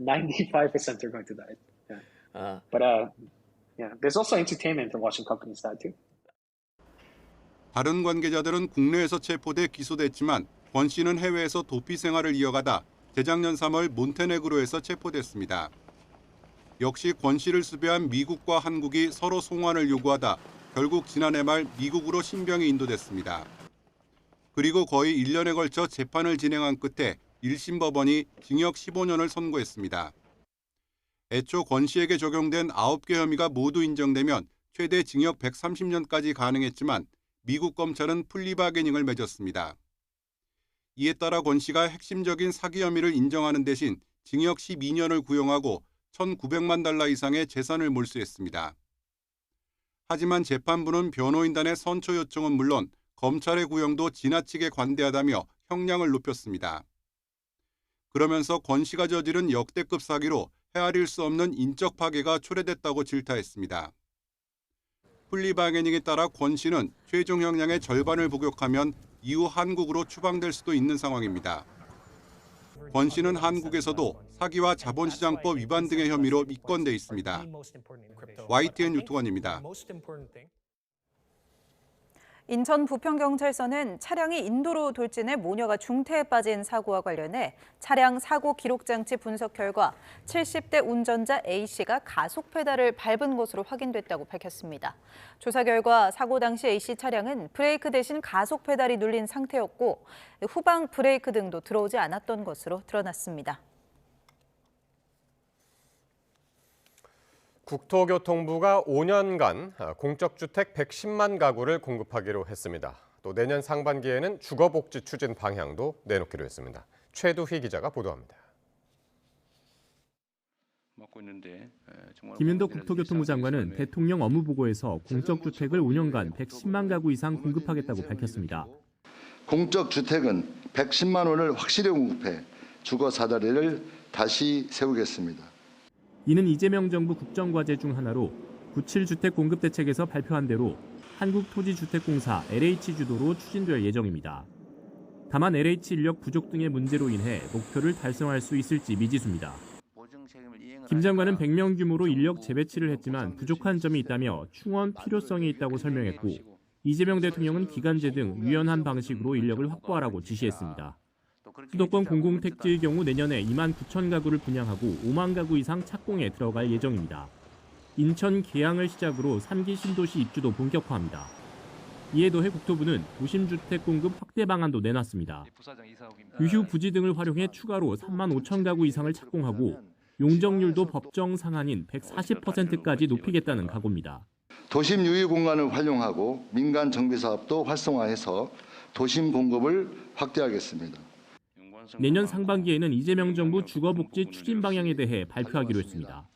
95% are going to die. Yeah. But yeah, there's also entertainment in watching companies die too. 다른 관계자들은 국내에서 체포돼 기소됐지만 권 씨는 해외에서 도피 생활을 이어가다 재작년 3월 몬테네그로에서 체포됐습니다. 역시 권 씨를 수배한 미국과 한국이 서로 송환을 요구하다 결국 지난해 말 미국으로 신병이 인도됐습니다. 그리고 거의 1년에 걸쳐 재판을 진행한 끝에 1심 법원이 징역 15년을 선고했습니다. 애초 권 씨에게 적용된 9개 혐의가 모두 인정되면 최대 징역 130년까지 가능했지만 미국 검찰은 플리바게닝을 맺었습니다. 이에 따라 권 씨가 핵심적인 사기 혐의를 인정하는 대신 징역 12년을 구형하고 1,900만 달러 이상의 재산을 몰수했습니다. 하지만 재판부는 변호인단의 선처 요청은 물론 검찰의 구형도 지나치게 관대하다며 형량을 높였습니다. 그러면서 권 씨가 저지른 역대급 사기로 헤아릴 수 없는 인적 파괴가 초래됐다고 질타했습니다. 플리바게닝에 따라 권 씨는 최종 형량의 절반을 복역하면 이후 한국으로 추방될 수도 있는 상황입니다. 권 씨는 한국에서도 사기와 자본시장법 위반 등의 혐의로 입건돼 있습니다. YTN 유튜원입니다. 인천 부평경찰서는 차량이 인도로 돌진해 모녀가 중태에 빠진 사고와 관련해 차량 사고 기록 장치 분석 결과 70대 운전자 A씨가 가속 페달을 밟은 것으로 확인됐다고 밝혔습니다. 조사 결과 사고 당시 A씨 차량은 브레이크 대신 가속 페달이 눌린 상태였고 후방 브레이크 등도 들어오지 않았던 것으로 드러났습니다. 국토교통부가 5년간 공적주택 110만 가구를 공급하기로 했습니다. 또 내년 상반기에는 주거복지 추진 방향도 내놓기로 했습니다. 최두희 기자가 보도합니다. 김현덕 국토교통부 장관은 대통령 업무보고에서 공적주택을 5년간 110만 가구 이상 공급하겠다고 밝혔습니다. 공적주택은 110만 원을 확실히 공급해 주거 사다리를 다시 세우겠습니다. 이는 이재명 정부 국정과제 중 하나로 97주택 공급 대책에서 발표한 대로 한국토지주택공사 LH 주도로 추진될 예정입니다. 다만 LH 인력 부족 등의 문제로 인해 목표를 달성할 수 있을지 미지수입니다. 김 장관은 100명 규모로 인력 재배치를 했지만 부족한 점이 있다며 충원 필요성이 있다고 설명했고 이재명 대통령은 기간제 등 유연한 방식으로 인력을 확보하라고 지시했습니다. 수도권 공공택지의 경우 내년에 2만 9천 가구를 분양하고 5만 가구 이상 착공에 들어갈 예정입니다. 인천 계양을 시작으로 3기 신도시 입주도 본격화합니다. 이에 더해 국토부는 도심주택 공급 확대 방안도 내놨습니다. 유휴 부지 등을 활용해 추가로 3만 5천 가구 이상을 착공하고 용적률도 법정 상한인 140%까지 높이겠다는 각오입니다. 도심 유휴 공간을 활용하고 민간 정비 사업도 활성화해서 도심 공급을 확대하겠습니다. 내년 상반기에는 이재명 정부 주거복지 추진 방향에 대해 발표하기로 했습니다.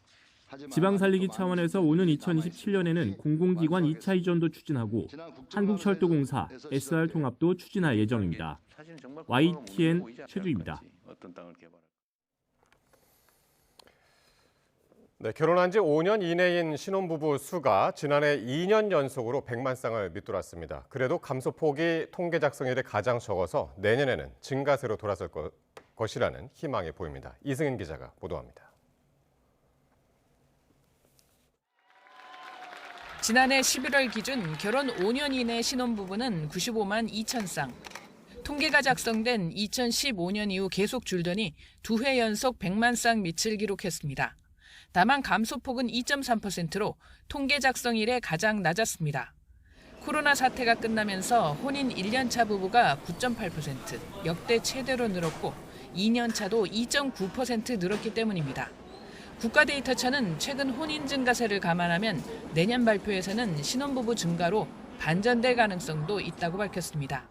지방 살리기 차원에서 오는 2027년에는 공공기관 2차 이전도 추진하고 한국철도공사, SR 통합도 추진할 예정입니다. YTN 최두입니다. 네, 결혼한 지 5년 이내인 신혼부부 수가 지난해 2년 연속으로 100만 쌍을 밑돌았습니다. 그래도 감소폭이 통계 작성 이래 가장 적어서 내년에는 증가세로 돌아설 것이라는 희망이 보입니다. 이승인 기자가 보도합니다. 지난해 11월 기준 결혼 5년 이내 신혼부부는 95만 2천 쌍. 통계가 작성된 2015년 이후 계속 줄더니 2회 연속 100만 쌍 밑을 기록했습니다. 다만 감소폭은 2.3%로 통계 작성 이래 가장 낮았습니다. 코로나 사태가 끝나면서 혼인 1년차 부부가 9.8%, 역대 최대로 늘었고 2년차도 2.9% 늘었기 때문입니다. 국가데이터처는 최근 혼인 증가세를 감안하면 내년 발표에서는 신혼부부 증가로 반전될 가능성도 있다고 밝혔습니다.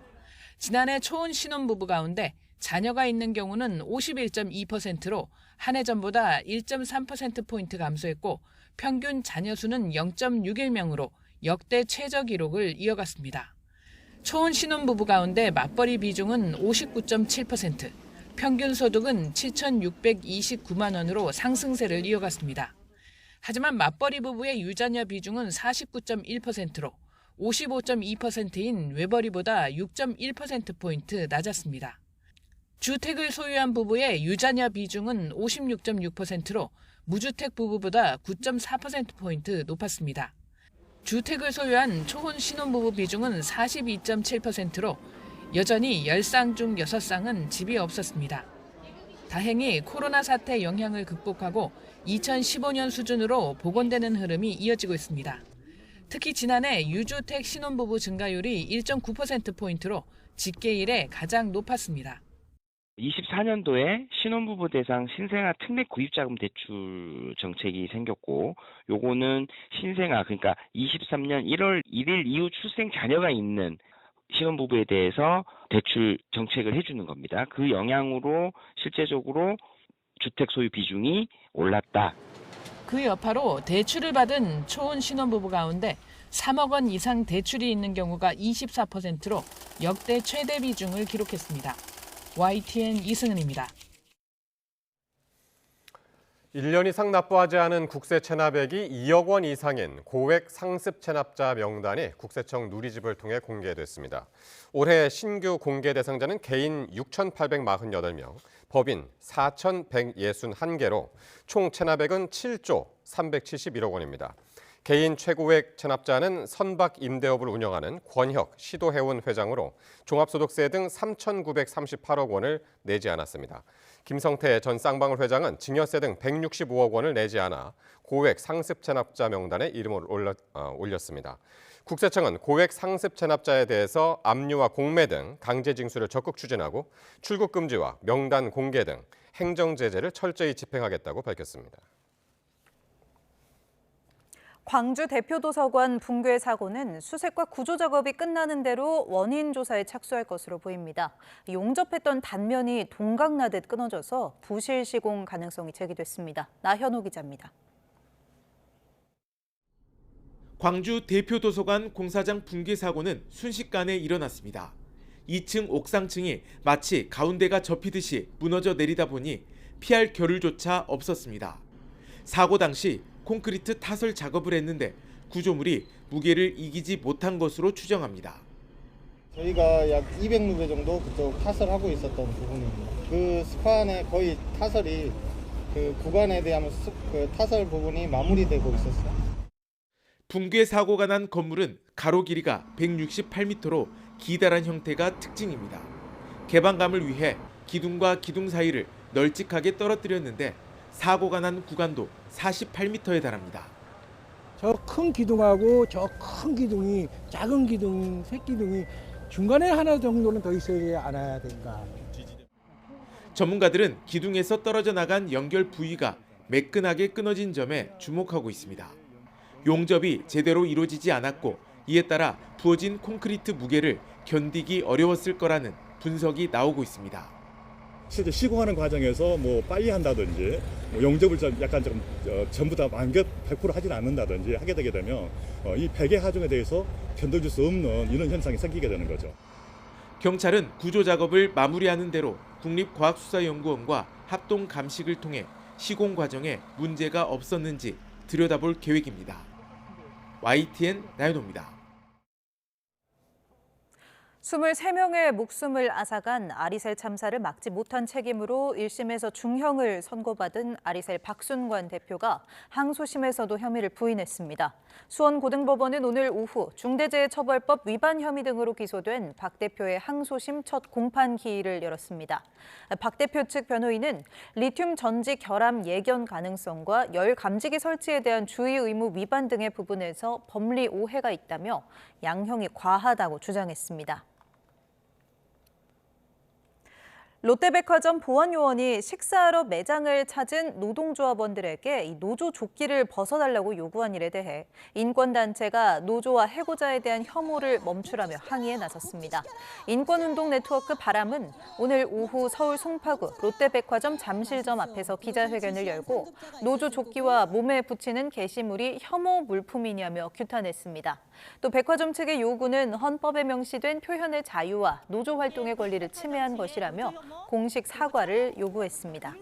지난해 초혼 신혼부부 가운데 자녀가 있는 경우는 51.2%로 한 해 전보다 1.3%포인트 감소했고 평균 자녀 수는 0.61명으로 역대 최저 기록을 이어갔습니다. 초혼 신혼부부 가운데 맞벌이 비중은 59.7%, 평균 소득은 7,629만 원으로 상승세를 이어갔습니다. 하지만 맞벌이 부부의 유자녀 비중은 49.1%로 55.2%인 외벌이보다 6.1%포인트 낮았습니다. 주택을 소유한 부부의 유자녀 비중은 56.6%로 무주택 부부보다 9.4%포인트 높았습니다. 주택을 소유한 초혼 신혼부부 비중은 42.7%로 여전히 10쌍 중 6쌍은 집이 없었습니다. 다행히 코로나 사태 영향을 극복하고 2015년 수준으로 복원되는 흐름이 이어지고 있습니다. 특히 지난해 유주택 신혼부부 증가율이 1.9%포인트로 집계 이래 가장 높았습니다. 24년도에 신혼부부 대상 신생아 특례 구입자금 대출 정책이 생겼고, 요거는 신생아, 그러니까 23년 1월 1일 이후 출생 자녀가 있는 신혼부부에 대해서 대출 정책을 해주는 겁니다. 그 영향으로 실제적으로 주택 소유 비중이 올랐다. 그 여파로 대출을 받은 초혼 신혼부부 가운데 3억 원 이상 대출이 있는 경우가 24%로 역대 최대 비중을 기록했습니다. YTN 이승은입니다. 1년 이상 납부하지 않은 국세 체납액이 2억 원 이상인 고액 상습 체납자 명단이 국세청 누리집을 통해 공개됐습니다. 올해 신규 공개 대상자는 개인 6,848명, 법인 4,161개로 총 체납액은 7조 371억 원입니다. 개인 최고액 체납자는 선박 임대업을 운영하는 권혁 시도해운 회장으로 종합소득세 등 3,938억 원을 내지 않았습니다. 김성태 전 쌍방울 회장은 증여세 등 165억 원을 내지 않아 고액 상습 체납자 명단에 이름을 올렸습니다. 국세청은 고액 상습 체납자에 대해서 압류와 공매 등 강제 징수를 적극 추진하고 출국 금지와 명단 공개 등 행정 제재를 철저히 집행하겠다고 밝혔습니다. 광주 대표도서관 붕괴 사고는 수색과 구조 작업이 끝나는 대로 원인 조사에 착수할 것으로 보입니다. 용접했던 단면이 동강나듯 끊어져서 부실 시공 가능성이 제기됐습니다. 나현호 기자입니다. 광주 대표도서관 공사장 붕괴 사고는 순식간에 일어났습니다. 2층 옥상층이 마치 가운데가 접히듯이 무너져 내리다 보니 피할 겨를조차 없었습니다. 사고 당시 콘크리트 타설 작업을 했는데 구조물이 무게를 이기지 못한 것으로 추정합니다. 저희가 약 200루베 정도 그쪽 타설하고 있었던 부분입니다. 그 스판에 거의 타설이 그 구간에 대한 그 타설 부분이 마무리되고 있었어요. 붕괴 사고가 난 건물은 가로 길이가 168m로 기다란 형태가 특징입니다. 개방감을 위해 기둥과 기둥 사이를 널찍하게 떨어뜨렸는데 사고가 난 구간도 48m에 달합니다. 저 큰 기둥하고 저 큰 기둥이 작은 기둥, 새기둥이 중간에 하나 정도는 더 있어야 않아야 된가. 전문가들은 기둥에서 떨어져 나간 연결 부위가 매끈하게 끊어진 점에 주목하고 있습니다. 용접이 제대로 이루어지지 않았고 이에 따라 부어진 콘크리트 무게를 견디기 어려웠을 거라는 분석이 나오고 있습니다. 실제 시공하는 과정에서 뭐 빨리 한다든지 용접을 약간 좀 전부 다 완벽 100% 하진 않는다든지 하게 되게 되면 이 베개 하중에 대해서 견뎌줄 수 없는 이런 현상이 생기게 되는 거죠. 경찰은 구조 작업을 마무리하는 대로 국립과학수사연구원과 합동 감식을 통해 시공 과정에 문제가 없었는지 들여다볼 계획입니다. YTN 나연호입니다. 23명의 목숨을 앗아간 아리셀 참사를 막지 못한 책임으로 1심에서 중형을 선고받은 아리셀 박순관 대표가 항소심에서도 혐의를 부인했습니다. 수원고등법원은 오늘 오후 중대재해처벌법 위반 혐의 등으로 기소된 박 대표의 항소심 첫 공판 기일을 열었습니다. 박 대표 측 변호인은 리튬 전지 결함 예견 가능성과 열 감지기 설치에 대한 주의 의무 위반 등의 부분에서 법리 오해가 있다며 양형이 과하다고 주장했습니다. 롯데백화점 보안요원이 식사하러 매장을 찾은 노동조합원들에게 이 노조 조끼를 벗어달라고 요구한 일에 대해 인권단체가 노조와 해고자에 대한 혐오를 멈추라며 항의에 나섰습니다. 인권운동 네트워크 바람은 오늘 오후 서울 송파구 롯데백화점 잠실점 앞에서 기자회견을 열고 노조 조끼와 몸에 붙이는 게시물이 혐오 물품이냐며 규탄했습니다. 또 백화점 측의 요구는 헌법에 명시된 표현의 자유와 노조 활동의 권리를 침해한 것이라며 공식 사과를 요구했습니다.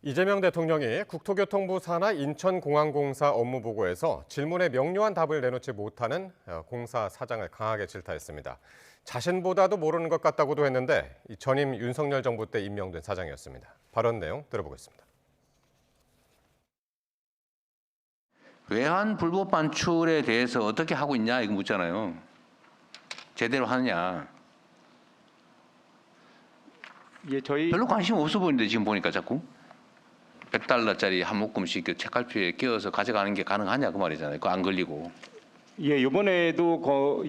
이재명 대통령이 국토교통부 산하 인천공항공사 업무보고에서 질문에 명료한 답을 내놓지 못하는 공사 사장을 강하게 질타했습니다. 자신보다도 모르는 것 같다고도 했는데 전임 윤석열 정부 때 임명된 사장이었습니다. 발언 내용 들어보겠습니다. 외환 불법 반출에 대해서 어떻게 하고 있냐 이거 묻잖아요. 제대로 하느냐. 별로 관심 없어 보이는데 지금 보니까 자꾸 $100짜리 한 묶음씩 그 책갈피에 끼워서 가져가는 게 가능하냐 그 말이잖아요. 그거 안 걸리고. 예, 이번에도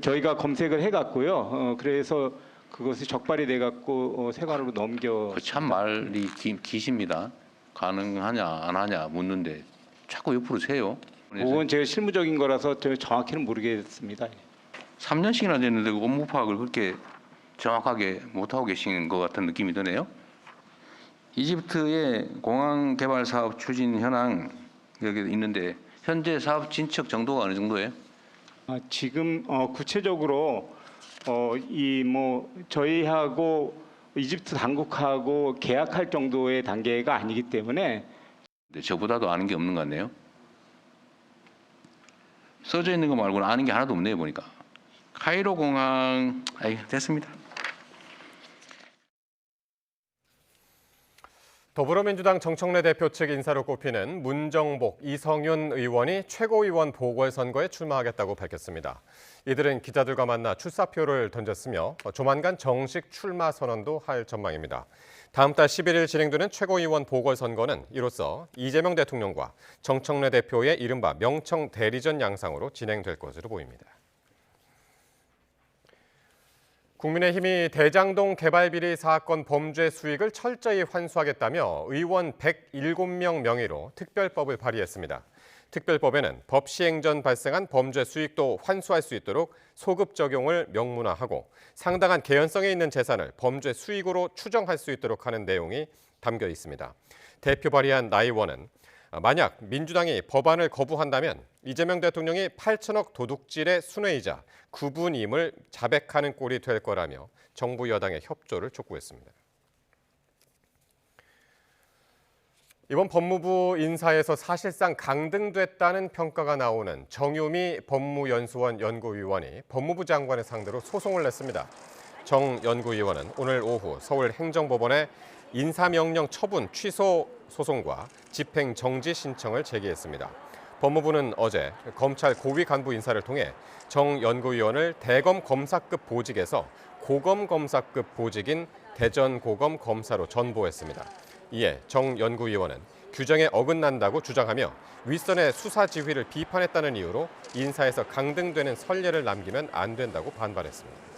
저희가 검색을 해갔고요. 그래서 그것이 적발이 돼갖고 세관으로 넘겨. 참 말이 기십니다. 가능하냐 안 하냐 묻는데 자꾸 옆으로 세요. 그건 제가 실무적인 거라서 정확히는 모르겠습니다. 3년씩이나 됐는데 그 업무 파악을 그렇게 정확하게 못하고 계신 것 같은 느낌이 드네요. 이집트의 공항 개발 사업 추진 현황 여기 있는데 현재 사업 진척 정도가 어느 정도예요? 지금 구체적으로 저희하고 이집트 당국하고 계약할 정도의 단계가 아니기 때문에. 저보다도 아는 게 없는 것 같네요. 써져 있는 거 말고는 아는 게 하나도 없네요 보니까. 카이로 공항 됐습니다. 더불어민주당 정청래 대표 측 인사로 꼽히는 문정복, 이성윤 의원이 최고위원 보궐선거에 출마하겠다고 밝혔습니다. 이들은 기자들과 만나 출사표를 던졌으며 조만간 정식 출마 선언도 할 전망입니다. 다음 달 11일 진행되는 최고위원 보궐선거는 이로써 이재명 대통령과 정청래 대표의 이른바 명청 대리전 양상으로 진행될 것으로 보입니다. 국민의힘이 대장동 개발 비리 사건 범죄 수익을 철저히 환수하겠다며 의원 107명 명의로 특별법을 발의했습니다. 특별법에는 법 시행 전 발생한 범죄 수익도 환수할 수 있도록 소급 적용을 명문화하고 상당한 개연성에 있는 재산을 범죄 수익으로 추정할 수 있도록 하는 내용이 담겨 있습니다. 대표 발의한 나 의원은 만약 민주당이 법안을 거부한다면 이재명 대통령이 8천억 도둑질의 순회이자 구분임을 자백하는 꼴이 될 거라며 정부 여당의 협조를 촉구했습니다. 이번 법무부 인사에서 사실상 강등됐다는 평가가 나오는 정유미 법무연수원 연구위원이 법무부 장관을 상대로 소송을 냈습니다. 정 연구위원은 오늘 오후 서울행정법원에 인사명령 처분 취소 소송과 집행정지 신청을 제기했습니다. 법무부는 어제 검찰 고위 간부 인사를 통해 정 연구위원을 대검 검사급 보직에서 고검 검사급 보직인 대전고검 검사로 전보했습니다. 이에 정 연구위원은 규정에 어긋난다고 주장하며 윗선의 수사 지휘를 비판했다는 이유로 인사에서 강등되는 선례를 남기면 안 된다고 반발했습니다.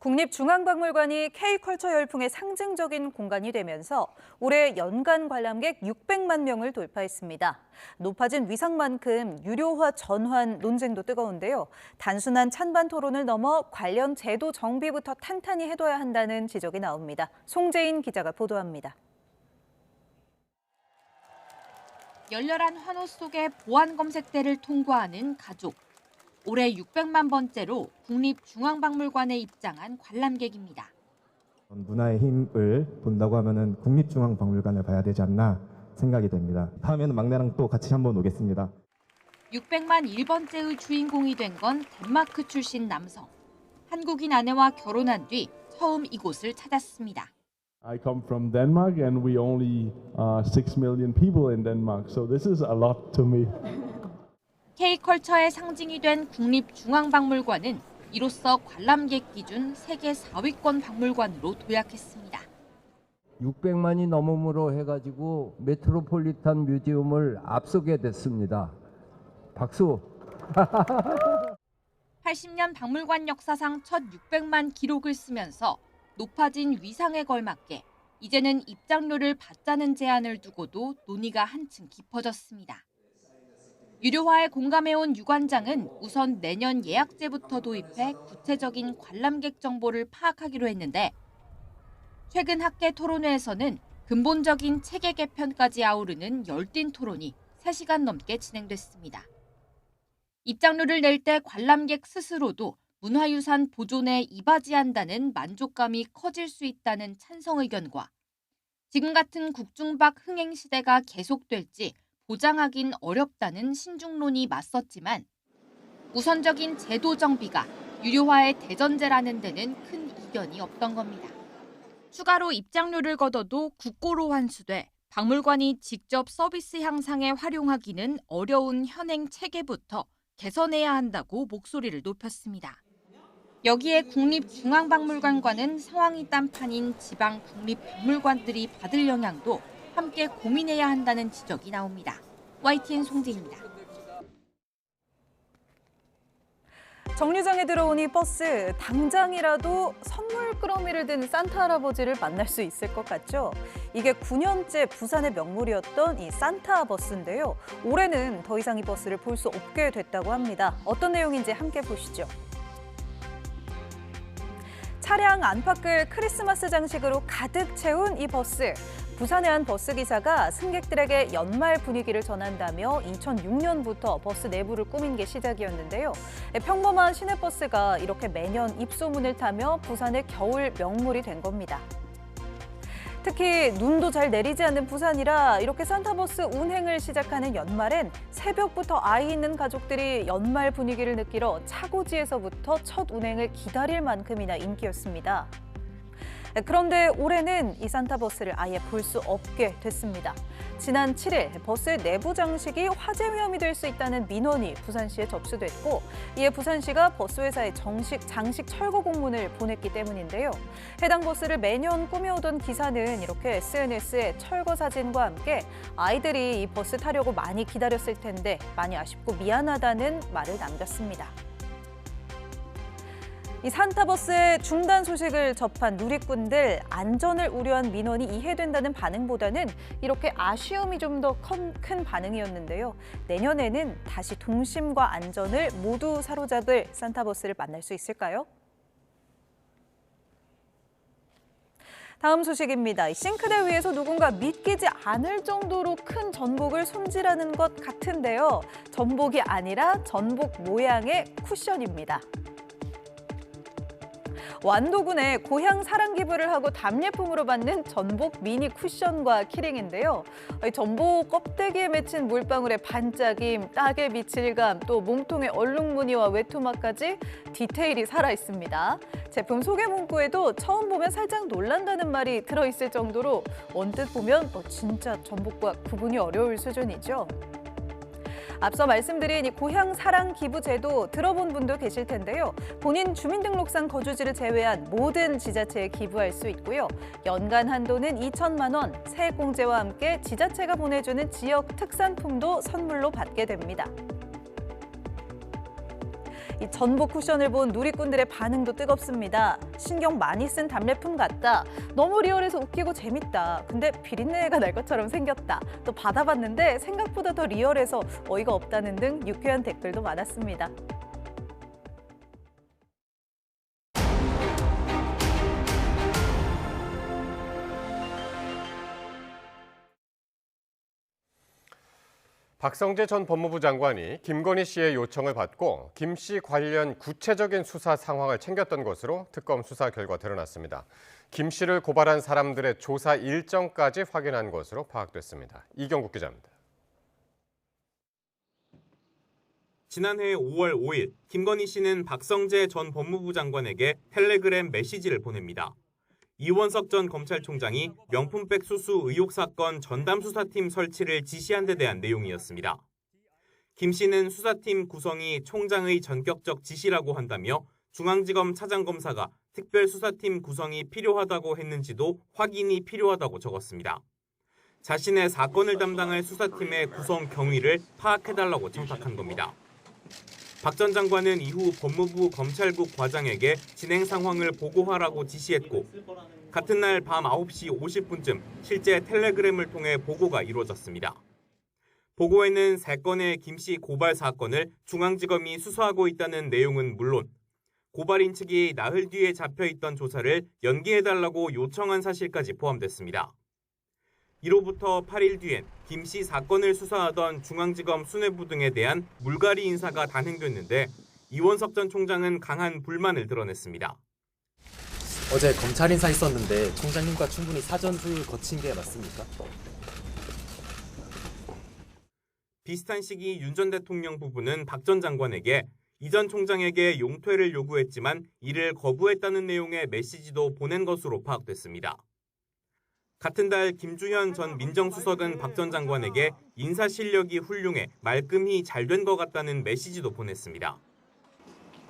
국립중앙박물관이 K컬처 열풍의 상징적인 공간이 되면서 올해 연간 관람객 600만 명을 돌파했습니다. 높아진 위상만큼 유료화 전환 논쟁도 뜨거운데요. 단순한 찬반 토론을 넘어 관련 제도 정비부터 탄탄히 해둬야 한다는 지적이 나옵니다. 송재인 기자가 보도합니다. 열렬한 환호 속에 보안 검색대를 통과하는 가족. 올해 600만 번째로 국립중앙박물관에 입장한 관람객입니다. 문화의 힘을 본다고 하면은 국립중앙박물관을 봐야 되지 않나 생각이 됩니다. 다음에는 막내랑 또 같이 한번 오겠습니다. 600만 1번째의 주인공이 된 건 덴마크 출신 남성. 한국인 아내와 결혼한 뒤 처음 이곳을 찾았습니다. I come from Denmark and we only 6 million people in Denmark, so this is a lot to me. K컬처의 상징이 된 국립중앙박물관은 이로써 관람객 기준 세계 4위권 박물관으로 도약했습니다. 600만이 넘음으로 해가지고 메트로폴리탄 뮤지엄을 앞서게 됐습니다. 박수. (80년) 박물관 역사상 첫 600만 기록을 쓰면서 높아진 위상에 걸맞게 이제는 입장료를 받자는 제안을 두고도 논의가 한층 깊어졌습니다. 유료화에 공감해온 유 관장은 우선 내년 예약제부터 도입해 구체적인 관람객 정보를 파악하기로 했는데, 최근 학계 토론회에서는 근본적인 체계 개편까지 아우르는 열띤 토론이 3시간 넘게 진행됐습니다. 입장료를 낼 때 관람객 스스로도 문화유산 보존에 이바지한다는 만족감이 커질 수 있다는 찬성 의견과 지금 같은 국중박 흥행 시대가 계속될지 보장하긴 어렵다는 신중론이 맞섰지만, 우선적인 제도 정비가 유료화의 대전제라는 데는 큰 이견이 없던 겁니다. 추가로 입장료를 걷어도 국고로 환수돼 박물관이 직접 서비스 향상에 활용하기는 어려운 현행 체계부터 개선해야 한다고 목소리를 높였습니다. 여기에 국립중앙박물관과는 상황이 딴판인 지방 국립박물관들이 받을 영향도 함께 고민해야 한다는 지적이 나옵니다. YTN 송재입니다. 정류장에 들어온 이 버스, 당장이라도 선물 꾸러미를 든 산타 할아버지를 만날 수 있을 것 같죠? 이게 9년째 부산의 명물이었던 이 산타 버스인데요. 올해는 더 이상 이 버스를 볼 수 없게 됐다고 합니다. 어떤 내용인지 함께 보시죠. 차량 안팎을 크리스마스 장식으로 가득 채운 이 버스. 부산의 한 버스기사가 승객들에게 연말 분위기를 전한다며 2006년부터 버스 내부를 꾸민 게 시작이었는데요. 평범한 시내버스가 이렇게 매년 입소문을 타며 부산의 겨울 명물이 된 겁니다. 특히 눈도 잘 내리지 않는 부산이라 이렇게 산타버스 운행을 시작하는 연말엔 새벽부터 아이 있는 가족들이 연말 분위기를 느끼러 차고지에서부터 첫 운행을 기다릴 만큼이나 인기였습니다. 그런데 올해는 이 산타버스를 아예 볼 수 없게 됐습니다. 지난 7일 버스의 내부 장식이 화재 위험이 될 수 있다는 민원이 부산시에 접수됐고, 이에 부산시가 버스회사에 장식 철거 공문을 보냈기 때문인데요. 해당 버스를 매년 꾸며오던 기사는 이렇게 SNS에 철거 사진과 함께 아이들이 이 버스 타려고 많이 기다렸을 텐데 많이 아쉽고 미안하다는 말을 남겼습니다. 이 산타버스의 중단 소식을 접한 누리꾼들, 안전을 우려한 민원이 이해된다는 반응보다는 이렇게 아쉬움이 좀 더 큰 반응이었는데요. 내년에는 다시 동심과 안전을 모두 사로잡을 산타버스를 만날 수 있을까요? 다음 소식입니다. 싱크대 위에서 누군가 믿기지 않을 정도로 큰 전복을 손질하는 것 같은데요. 전복이 아니라 전복 모양의 쿠션입니다. 완도군에 고향 사랑 기부를 하고 답례품으로 받는 전복 미니 쿠션과 키링인데요. 전복 껍데기에 맺힌 물방울의 반짝임, 딱의 질감, 또 몸통의 얼룩무늬와 외투막까지 디테일이 살아있습니다. 제품 소개 문구에도 처음 보면 살짝 놀란다는 말이 들어있을 정도로 언뜻 보면 진짜 전복과 구분이 어려울 수준이죠. 앞서 말씀드린 이 고향 사랑 기부 제도 들어본 분도 계실 텐데요. 본인 주민등록상 거주지를 제외한 모든 지자체에 기부할 수 있고요. 연간 한도는 2천만 원, 세액공제와 함께 지자체가 보내주는 지역 특산품도 선물로 받게 됩니다. 이 전복 쿠션을 본 누리꾼들의 반응도 뜨겁습니다. 신경 많이 쓴 답례품 같다. 너무 리얼해서 웃기고 재밌다. 근데 비린내가 날 것처럼 생겼다. 또 받아봤는데 생각보다 더 리얼해서 어이가 없다는 등 유쾌한 댓글도 많았습니다. 박성재 전 법무부 장관이 김건희 씨의 요청을 받고 김 씨 관련 구체적인 수사 상황을 챙겼던 것으로 특검 수사 결과 드러났습니다. 김 씨를 고발한 사람들의 조사 일정까지 확인한 것으로 파악됐습니다. 이경국 기자입니다. 지난해 5월 5일 김건희 씨는 박성재 전 법무부 장관에게 텔레그램 메시지를 보냅니다. 이원석 전 검찰총장이 명품백 수수 의혹 사건 전담수사팀 설치를 지시한 데 대한 내용이었습니다. 김 씨는 수사팀 구성이 총장의 전격적 지시라고 한다며 중앙지검 차장검사가 특별수사팀 구성이 필요하다고 했는지도 확인이 필요하다고 적었습니다. 자신의 사건을 담당할 수사팀의 구성 경위를 파악해달라고 청탁한 겁니다. 박 전 장관은 이후 법무부 검찰국 과장에게 진행 상황을 보고하라고 지시했고 같은 날 밤 9시 50분쯤 실제 텔레그램을 통해 보고가 이루어졌습니다. 보고에는 3건의 김씨 고발 사건을 중앙지검이 수사하고 있다는 내용은 물론 고발인 측이 나흘 뒤에 잡혀있던 조사를 연기해달라고 요청한 사실까지 포함됐습니다. 이로부터 8일 뒤엔 김씨 사건을 수사하던 중앙지검 수뇌부 등에 대한 물갈이 인사가 단행됐는데 이원석 전 총장은 강한 불만을 드러냈습니다. 어제 검찰 인사 있었는데 총장님과 충분히 사전 조율 거친 게 맞습니까? 비슷한 시기 윤 전 대통령 부부는 박 전 장관에게 이 전 총장에게 용퇴를 요구했지만 이를 거부했다는 내용의 메시지도 보낸 것으로 파악됐습니다. 같은 달 김주현 전 민정수석은 박 전 장관에게 인사 실력이 훌륭해 말끔히 잘 된 것 같다는 메시지도 보냈습니다.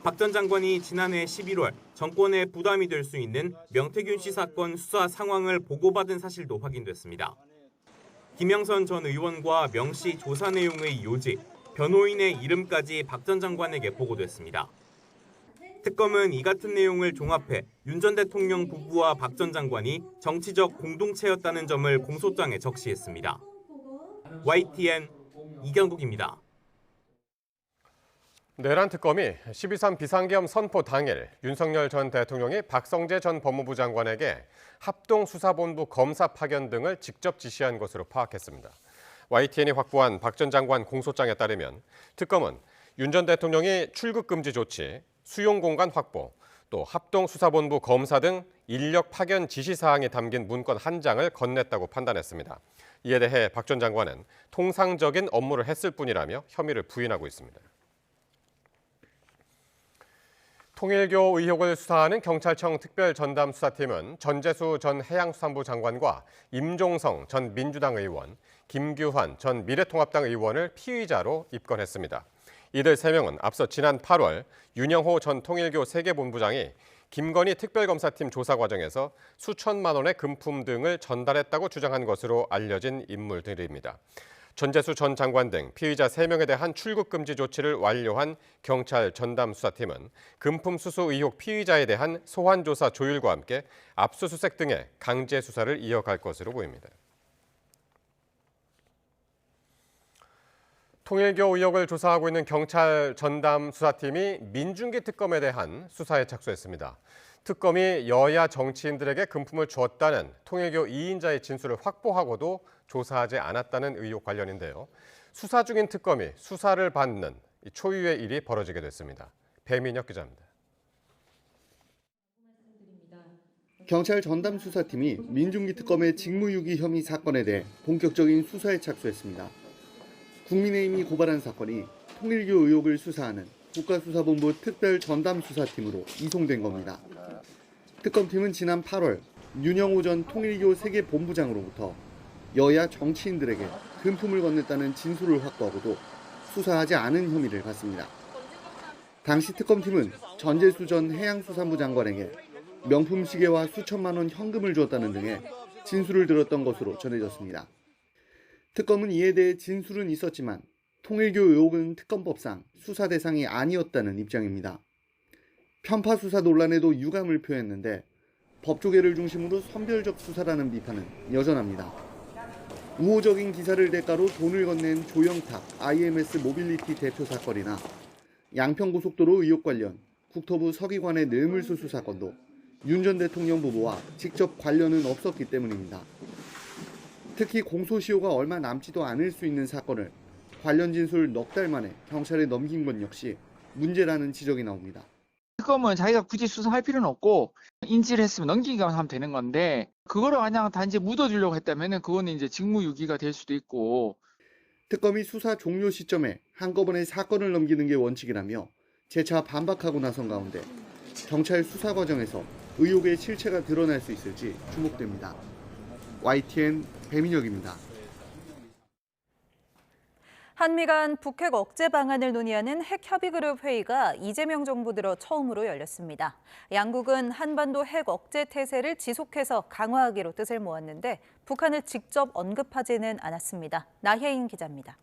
박 전 장관이 지난해 11월 정권에 부담이 될 수 있는 명태균 씨 사건 수사 상황을 보고받은 사실도 확인됐습니다. 김영선 전 의원과 명 씨 조사 내용의 요지, 변호인의 이름까지 박 전 장관에게 보고됐습니다. 특검은 이 같은 내용을 종합해 윤 전 대통령 부부와 박 전 장관이 정치적 공동체였다는 점을 공소장에 적시했습니다. YTN 이경국입니다. 내란 특검이 12.3 비상계엄 선포 당일 윤석열 전 대통령이 박성재 전 법무부 장관에게 합동수사본부 검사 파견 등을 직접 지시한 것으로 파악했습니다. YTN이 확보한 박 전 장관 공소장에 따르면 특검은 윤 전 대통령이 출국 금지 조치, 수용 공간 확보, 또 합동수사본부 검사 등 인력 파견 지시사항이 담긴 문건 한 장을 건넸다고 판단했습니다. 이에 대해 박 전 장관은 통상적인 업무를 했을 뿐이라며 혐의를 부인하고 있습니다. 통일교 의혹을 수사하는 경찰청 특별전담수사팀은 전재수 전 해양수산부 장관과 임종성 전 민주당 의원, 김규환 전 미래통합당 의원을 피의자로 입건했습니다. 이들 3명은 앞서 지난 8월 윤영호 전 통일교 세계본부장이 김건희 특별검사팀 조사 과정에서 수천만 원의 금품 등을 전달했다고 주장한 것으로 알려진 인물들입니다. 전재수 전 장관 등 피의자 3명에 대한 출국 금지 조치를 완료한 경찰 전담수사팀은 금품 수수 의혹 피의자에 대한 소환 조사 조율과 함께 압수수색 등의 강제 수사를 이어갈 것으로 보입니다. 통일교 의혹을 조사하고 있는 경찰 전담수사팀이 민중기 특검에 대한 수사에 착수했습니다. 특검이 여야 정치인들에게 금품을 주었다는 통일교 2인자의 진술을 확보하고도 조사하지 않았다는 의혹 관련인데요. 수사 중인 특검이 수사를 받는 초유의 일이 벌어지게 됐습니다. 배민혁 기자입니다. 경찰 전담수사팀이 민중기 특검의 직무유기 혐의 사건에 대해 본격적인 수사에 착수했습니다. 국민의힘이 고발한 사건이 통일교 의혹을 수사하는 국가수사본부 특별전담수사팀으로 이송된 겁니다. 특검팀은 지난 8월 윤영호 전 통일교 세계본부장으로부터 여야 정치인들에게 금품을 건넸다는 진술을 확보하고도 수사하지 않은 혐의를 받습니다. 당시 특검팀은 전재수 전 해양수산부 장관에게 명품 시계와 수천만 원 현금을 주었다는 등의 진술을 들었던 것으로 전해졌습니다. 특검은 이에 대해 진술은 있었지만 통일교 의혹은 특검법상 수사 대상이 아니었다는 입장입니다. 편파 수사 논란에도 유감을 표했는데 법조계를 중심으로 선별적 수사라는 비판은 여전합니다. 우호적인 기사를 대가로 돈을 건넨 조영탁 IMS 모빌리티 대표 사건이나 양평고속도로 의혹 관련 국토부 서기관의 뇌물수수 사건도 윤 전 대통령 부부와 직접 관련은 없었기 때문입니다. 특히 공소시효가 얼마 남지도 않을 수 있는 사건을 관련 진술 넉 달 만에 경찰에 넘긴 것 역시 문제라는 지적이 나옵니다. 특검은 자기가 굳이 수사할 필요는 없고 인지를 했으면 넘기기만 하면 되는 건데 그거를 그냥 단지 묻어주려고 했다면 그거는 이제 직무유기가 될 수도 있고. 특검이 수사 종료 시점에 한꺼번에 사건을 넘기는 게 원칙이라며 재차 반박하고 나선 가운데 경찰 수사 과정에서 의혹의 실체가 드러날 수 있을지 주목됩니다. YTN 배민혁입니다. 한미 간 북핵 억제 방안을 논의하는 핵협의그룹 회의가 이재명 정부 들어 처음으로 열렸습니다. 양국은 한반도 핵 억제 태세를 지속해서 강화하기로 뜻을 모았는데 북한을 직접 언급하지는 않았습니다. 나혜인 기자입니다.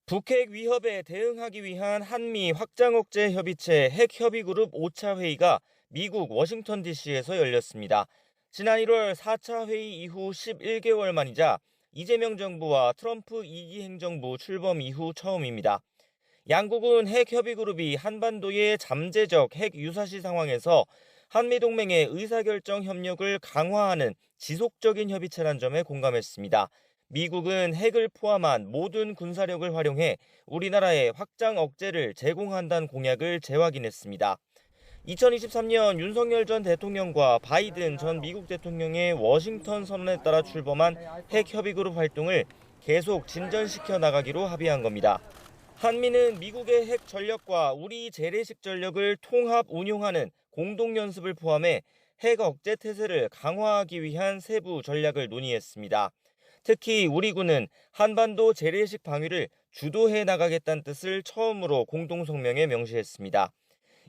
북핵 위협에 대응하기 위한 한미 확장 억제 협의체 핵협의그룹 5차 회의가 미국 워싱턴 DC에서 열렸습니다. 지난 1월 4차 회의 이후 11개월 만이자 이재명 정부와 트럼프 2기 행정부 출범 이후 처음입니다. 양국은 핵협의그룹이 한반도의 잠재적 핵 유사시 상황에서 한미동맹의 의사결정 협력을 강화하는 지속적인 협의체란 점에 공감했습니다. 미국은 핵을 포함한 모든 군사력을 활용해 우리나라에 확장 억제를 제공한다는 공약을 재확인했습니다. 2023년 윤석열 전 대통령과 바이든 전 미국 대통령의 워싱턴 선언에 따라 출범한 핵협의그룹 활동을 계속 진전시켜 나가기로 합의한 겁니다. 한미는 미국의 핵 전력과 우리 재래식 전력을 통합 운용하는 공동연습을 포함해 핵 억제 태세를 강화하기 위한 세부 전략을 논의했습니다. 특히 우리 군은 한반도 재래식 방위를 주도해 나가겠다는 뜻을 처음으로 공동성명에 명시했습니다.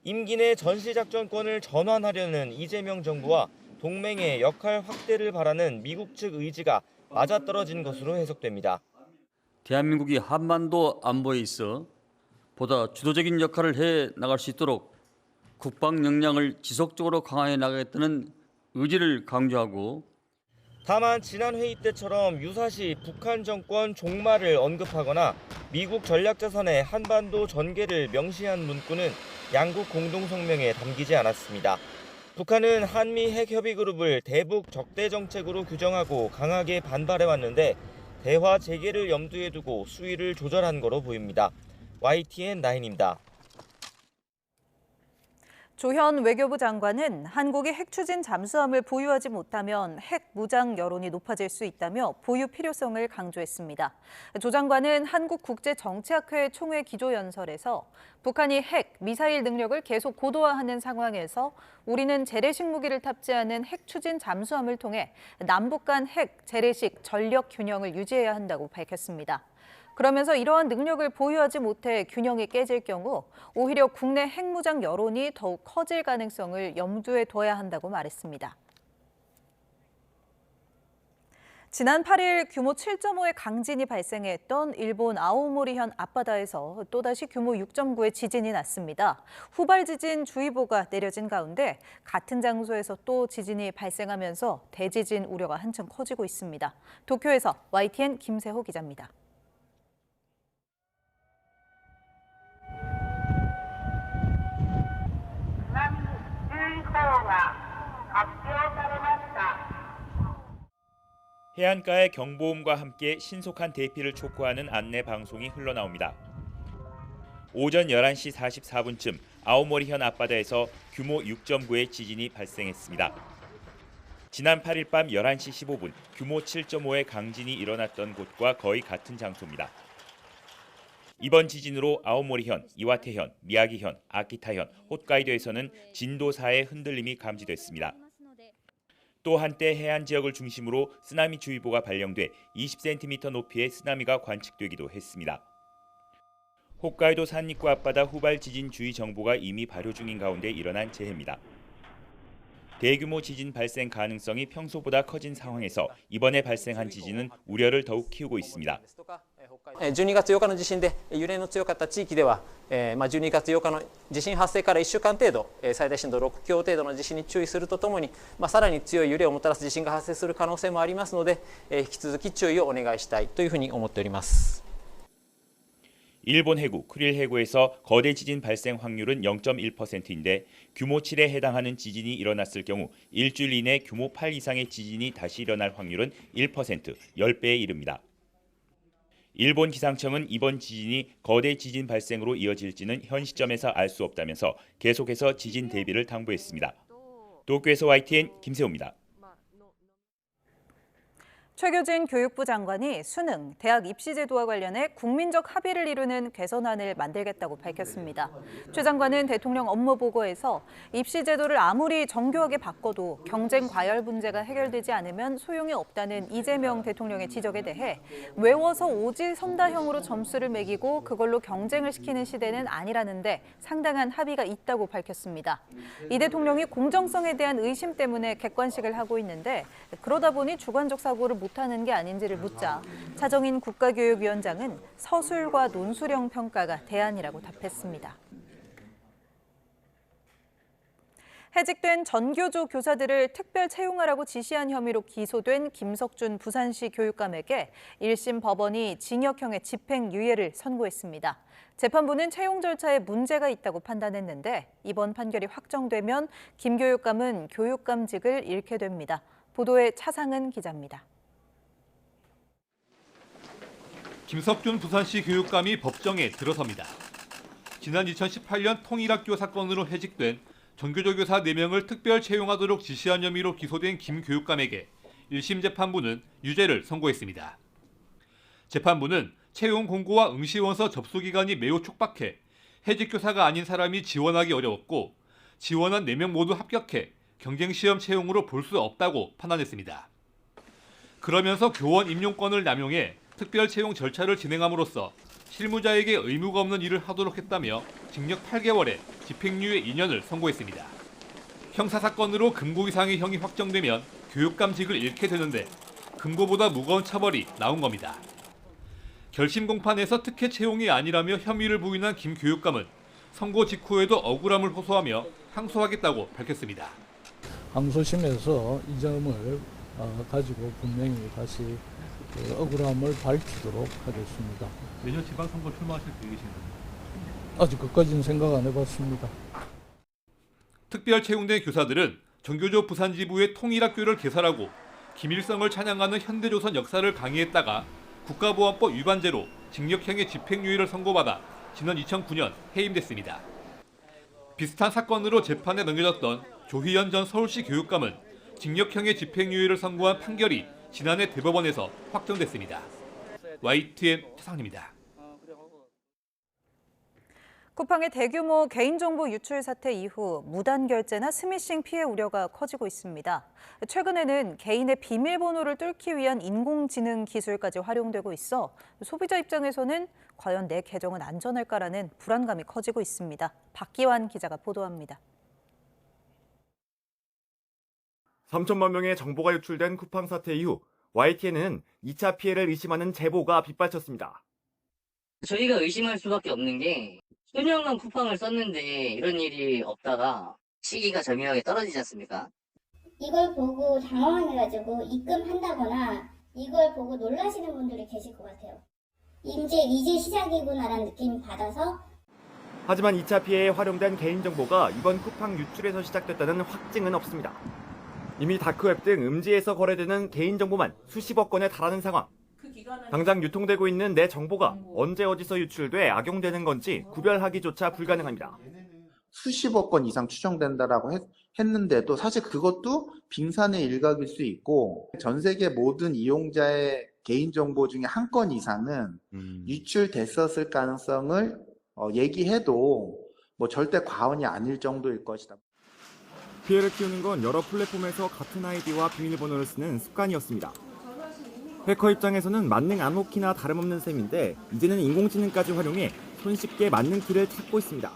임기 내 전시작전권을 전환하려는 이재명 정부와 동맹의 역할 확대를 바라는 미국 측 의지가 맞아떨어진 것으로 해석됩니다. 대한민국이 한반도 안보에 있어 보다 주도적인 역할을 해 나갈 수 있도록 국방 역량을 지속적으로 강화해 나가겠다는 의지를 강조하고 다만 지난 회의 때처럼 유사시 북한 정권 종말을 언급하거나 미국 전략자산의 한반도 전개를 명시한 문구는 양국 공동성명에 담기지 않았습니다. 북한은 한미 핵협의그룹을 대북 적대 정책으로 규정하고 강하게 반발해왔는데 대화 재개를 염두에 두고 수위를 조절한 거로 보입니다. YTN9입니다. 조현 외교부 장관은 한국이 핵 추진 잠수함을 보유하지 못하면 핵 무장 여론이 높아질 수 있다며 보유 필요성을 강조했습니다. 조 장관은 한국국제정치학회 총회 기조연설에서 북한이 핵, 미사일 능력을 계속 고도화하는 상황에서 우리는 재래식 무기를 탑재하는 핵 추진 잠수함을 통해 남북 간 핵, 재래식 전력 균형을 유지해야 한다고 밝혔습니다. 그러면서 이러한 능력을 보유하지 못해 균형이 깨질 경우 오히려 국내 핵무장 여론이 더욱 커질 가능성을 염두에 둬야 한다고 말했습니다. 지난 8일 규모 7.5의 강진이 발생했던 일본 아오모리현 앞바다에서 또다시 규모 6.9의 지진이 났습니다. 후발 지진 주의보가 내려진 가운데 같은 장소에서 또 지진이 발생하면서 대지진 우려가 한층 커지고 있습니다. 도쿄에서 YTN 김세호 기자입니다. 해안가의 경보음과 함께 신속한 대피를 촉구하는 안내 방송이 흘러나옵니다. 오전 11시 44분쯤 아오모리현 앞바다에서 규모 6.9의 지진이 발생했습니다. 지난 8일 밤 11시 15분 규모 7.5의 강진이 일어났던 곳과 거의 같은 장소입니다. 이번 지진으로 아오모리현, 이와테현, 미야기현, 아키타현, 홋카이도에서는 진도 4의 흔들림이 감지됐습니다. 또 한때 해안 지역을 중심으로 쓰나미 주의보가 발령돼 20cm 높이의 쓰나미가 관측되기도 했습니다. 홋카이도 산리쿠 앞바다 후발 지진 주의 정보가 이미 발효 중인 가운데 일어난 재해입니다. 대규모 지진 발생 가능성이 평소보다 커진 상황에서 이번에 발생한 지진은 우려를 더욱 키우고 있습니다. 12月8日の地震で揺れの強かった地域では、12月8日の地震発生から1週間程度、最大震度6強程度の地震に注意するとともに、さらに強い揺れをもたらす地震が発生する可能性もありますので、引き続き注意をお願いしたいというふうに思っております。 일본 해구 쿠릴 해구에서 거대 지진 발생 확률은 0.1%인데 규모 7에 해당하는 지진이 일어났을 경우 일주일 이내 규모 8 이상의 지진이 다시 일어날 확률은 1%, 10배에 이릅니다. 일본 기상청은 이번 지진이 거대 지진 발생으로 이어질지는 현 시점에서 알 수 없다면서 계속해서 지진 대비를 당부했습니다. 도쿄에서 YTN 김세호입니다. 최교진 교육부 장관이 수능, 대학 입시 제도와 관련해 국민적 합의를 이루는 개선안을 만들겠다고 밝혔습니다. 최 장관은 대통령 업무 보고에서 입시 제도를 아무리 정교하게 바꿔도 경쟁 과열 문제가 해결되지 않으면 소용이 없다는 이재명 대통령의 지적에 대해 외워서 오지선다형으로 점수를 매기고 그걸로 경쟁을 시키는 시대는 아니라는데 상당한 합의가 있다고 밝혔습니다. 이 대통령이 공정성에 대한 의심 때문에 객관식을 하고 있는데 그러다 보니 주관적 사고를 못 못하는 게 아닌지를 묻자 차정인 국가교육위원장은 서술과 논술형 평가가 대안이라고 답했습니다. 해직된 전교조 교사들을 특별 채용하라고 지시한 혐의로 기소된 김석준 부산시 교육감에게 1심 법원이 징역형의 집행유예를 선고했습니다. 재판부는 채용 절차에 문제가 있다고 판단했는데 이번 판결이 확정되면 김 교육감은 교육감직을 잃게 됩니다. 보도에 차상은 기자입니다. 김석준 부산시 교육감이 법정에 들어섭니다. 지난 2018년 통일학교 사건으로 해직된 전교조 교사 4명을 특별 채용하도록 지시한 혐의로 기소된 김 교육감에게 1심 재판부는 유죄를 선고했습니다. 재판부는 채용 공고와 응시원서 접수 기간이 매우 촉박해 해직 교사가 아닌 사람이 지원하기 어려웠고 지원한 4명 모두 합격해 경쟁시험 채용으로 볼 수 없다고 판단했습니다. 그러면서 교원 임용권을 남용해 특별 채용 절차를 진행함으로써 실무자에게 의무가 없는 일을 하도록 했다며 징역 8개월에 집행유예 2년을 선고했습니다. 형사사건으로 금고 이상의 형이 확정되면 교육감직을 잃게 되는데 금고보다 무거운 처벌이 나온 겁니다. 결심 공판에서 특혜 채용이 아니라며 혐의를 부인한 김 교육감은 선고 직후에도 억울함을 호소하며 항소하겠다고 밝혔습니다. 항소심에서 이 점을 가지고 분명히 다시 억울함을 밝히도록 하겠습니다. 내년 지방선거 출마하실 계획이신가요? 아직 그까지는 생각 안 해봤습니다. 특별 채용된 교사들은 전교조 부산지부의 통일학교를 개설하고 김일성을 찬양하는 현대조선 역사를 강의했다가 국가보안법 위반죄로 징역형의 집행유예를 선고받아 지난 2009년 해임됐습니다. 비슷한 사건으로 재판에 넘겨졌던 조희연 전 서울시 교육감은 징역형의 집행유예를 선고한 판결이 지난해 대법원에서 확정됐습니다. YTN 최상입니다. 쿠팡의 대규모 개인정보 유출 사태 이후 무단 결제나 스미싱 피해 우려가 커지고 있습니다. 최근에는 개인의 비밀번호를 뚫기 위한 인공지능 기술까지 활용되고 있어 소비자 입장에서는 과연 내 계정은 안전할까라는 불안감이 커지고 있습니다. 박기환 기자가 보도합니다. 3천만 명의 정보가 유출된 쿠팡 사태 이후 YTN은 2차 피해를 의심하는 제보가 빗발쳤습니다. 저희가 의심할 수밖에 없는 게 수년간 쿠팡을 썼는데 이런 일이 없다가 시기가 절묘하게 떨어지지 않습니까? 이걸 보고 당황해가지고 입금한다거나 이걸 보고 놀라시는 분들이 계실 것 같아요. 이제 시작이구나라는 느낌이 받아서. 하지만 2차 피해에 활용된 개인정보가 이번 쿠팡 유출에서 시작됐다는 확증은 없습니다. 이미 다크웹 등 음지에서 거래되는 개인정보만 수십억 건에 달하는 상황. 당장 유통되고 있는 내 정보가 언제 어디서 유출돼 악용되는 건지 구별하기조차 불가능합니다. 수십억 건 이상 추정된다라고 했는데도 사실 그것도 빙산의 일각일 수 있고 전 세계 모든 이용자의 개인정보 중에 한 건 이상은 유출됐었을 가능성을 얘기해도 절대 과언이 아닐 정도일 것이다. 피해를 키우는 건 여러 플랫폼에서 같은 아이디와 비밀번호를 쓰는 습관이었습니다. 해커 입장에서는 만능 암호키나 다름없는 셈인데 이제는 인공지능까지 활용해 손쉽게 맞는 키를 찾고 있습니다.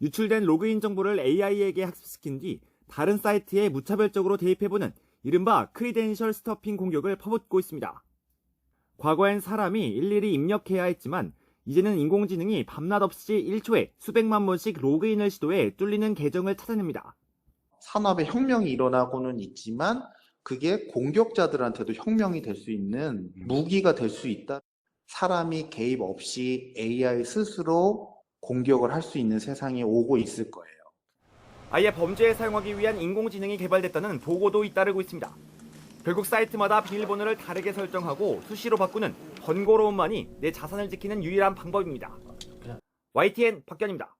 유출된 로그인 정보를 AI에게 학습시킨 뒤 다른 사이트에 무차별적으로 대입해보는 이른바 크리덴셜 스터핑 공격을 퍼붓고 있습니다. 과거엔 사람이 일일이 입력해야 했지만 이제는 인공지능이 밤낮 없이 1초에 수백만 번씩 로그인을 시도해 뚫리는 계정을 찾아냅니다. 산업의 혁명이 일어나고는 있지만 그게 공격자들한테도 혁명이 될 수 있는 무기가 될 수 있다. 사람이 개입 없이 AI 스스로 공격을 할 수 있는 세상이 오고 있을 거예요. 아예 범죄에 사용하기 위한 인공지능이 개발됐다는 보고도 잇따르고 있습니다. 결국 사이트마다 비밀번호를 다르게 설정하고 수시로 바꾸는 번거로움만이 내 자산을 지키는 유일한 방법입니다. YTN 박견입니다.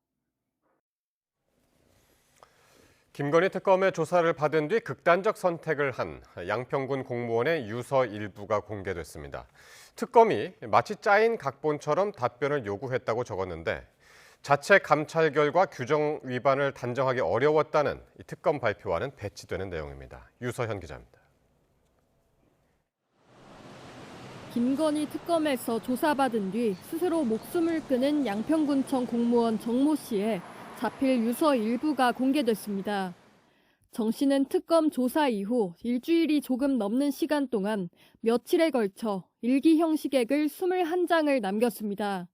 김건희 특검의 조사를 받은 뒤 극단적 선택을 한 양평군 공무원의 유서 일부가 공개됐습니다. 특검이 마치 짜인 각본처럼 답변을 요구했다고 적었는데 자체 감찰 결과 규정 위반을 단정하기 어려웠다는 이 특검 발표와는 배치되는 내용입니다. 유서현 기자입니다. 김건희 특검에서 조사받은 뒤 스스로 목숨을 끊은 양평군청 공무원 정모 씨의 자필 유서 일부가 공개됐습니다. 정 씨는 특검 조사 이후 일주일이 조금 넘는 시간 동안 며칠에 걸쳐 일기 형식액을 21장을 남겼습니다.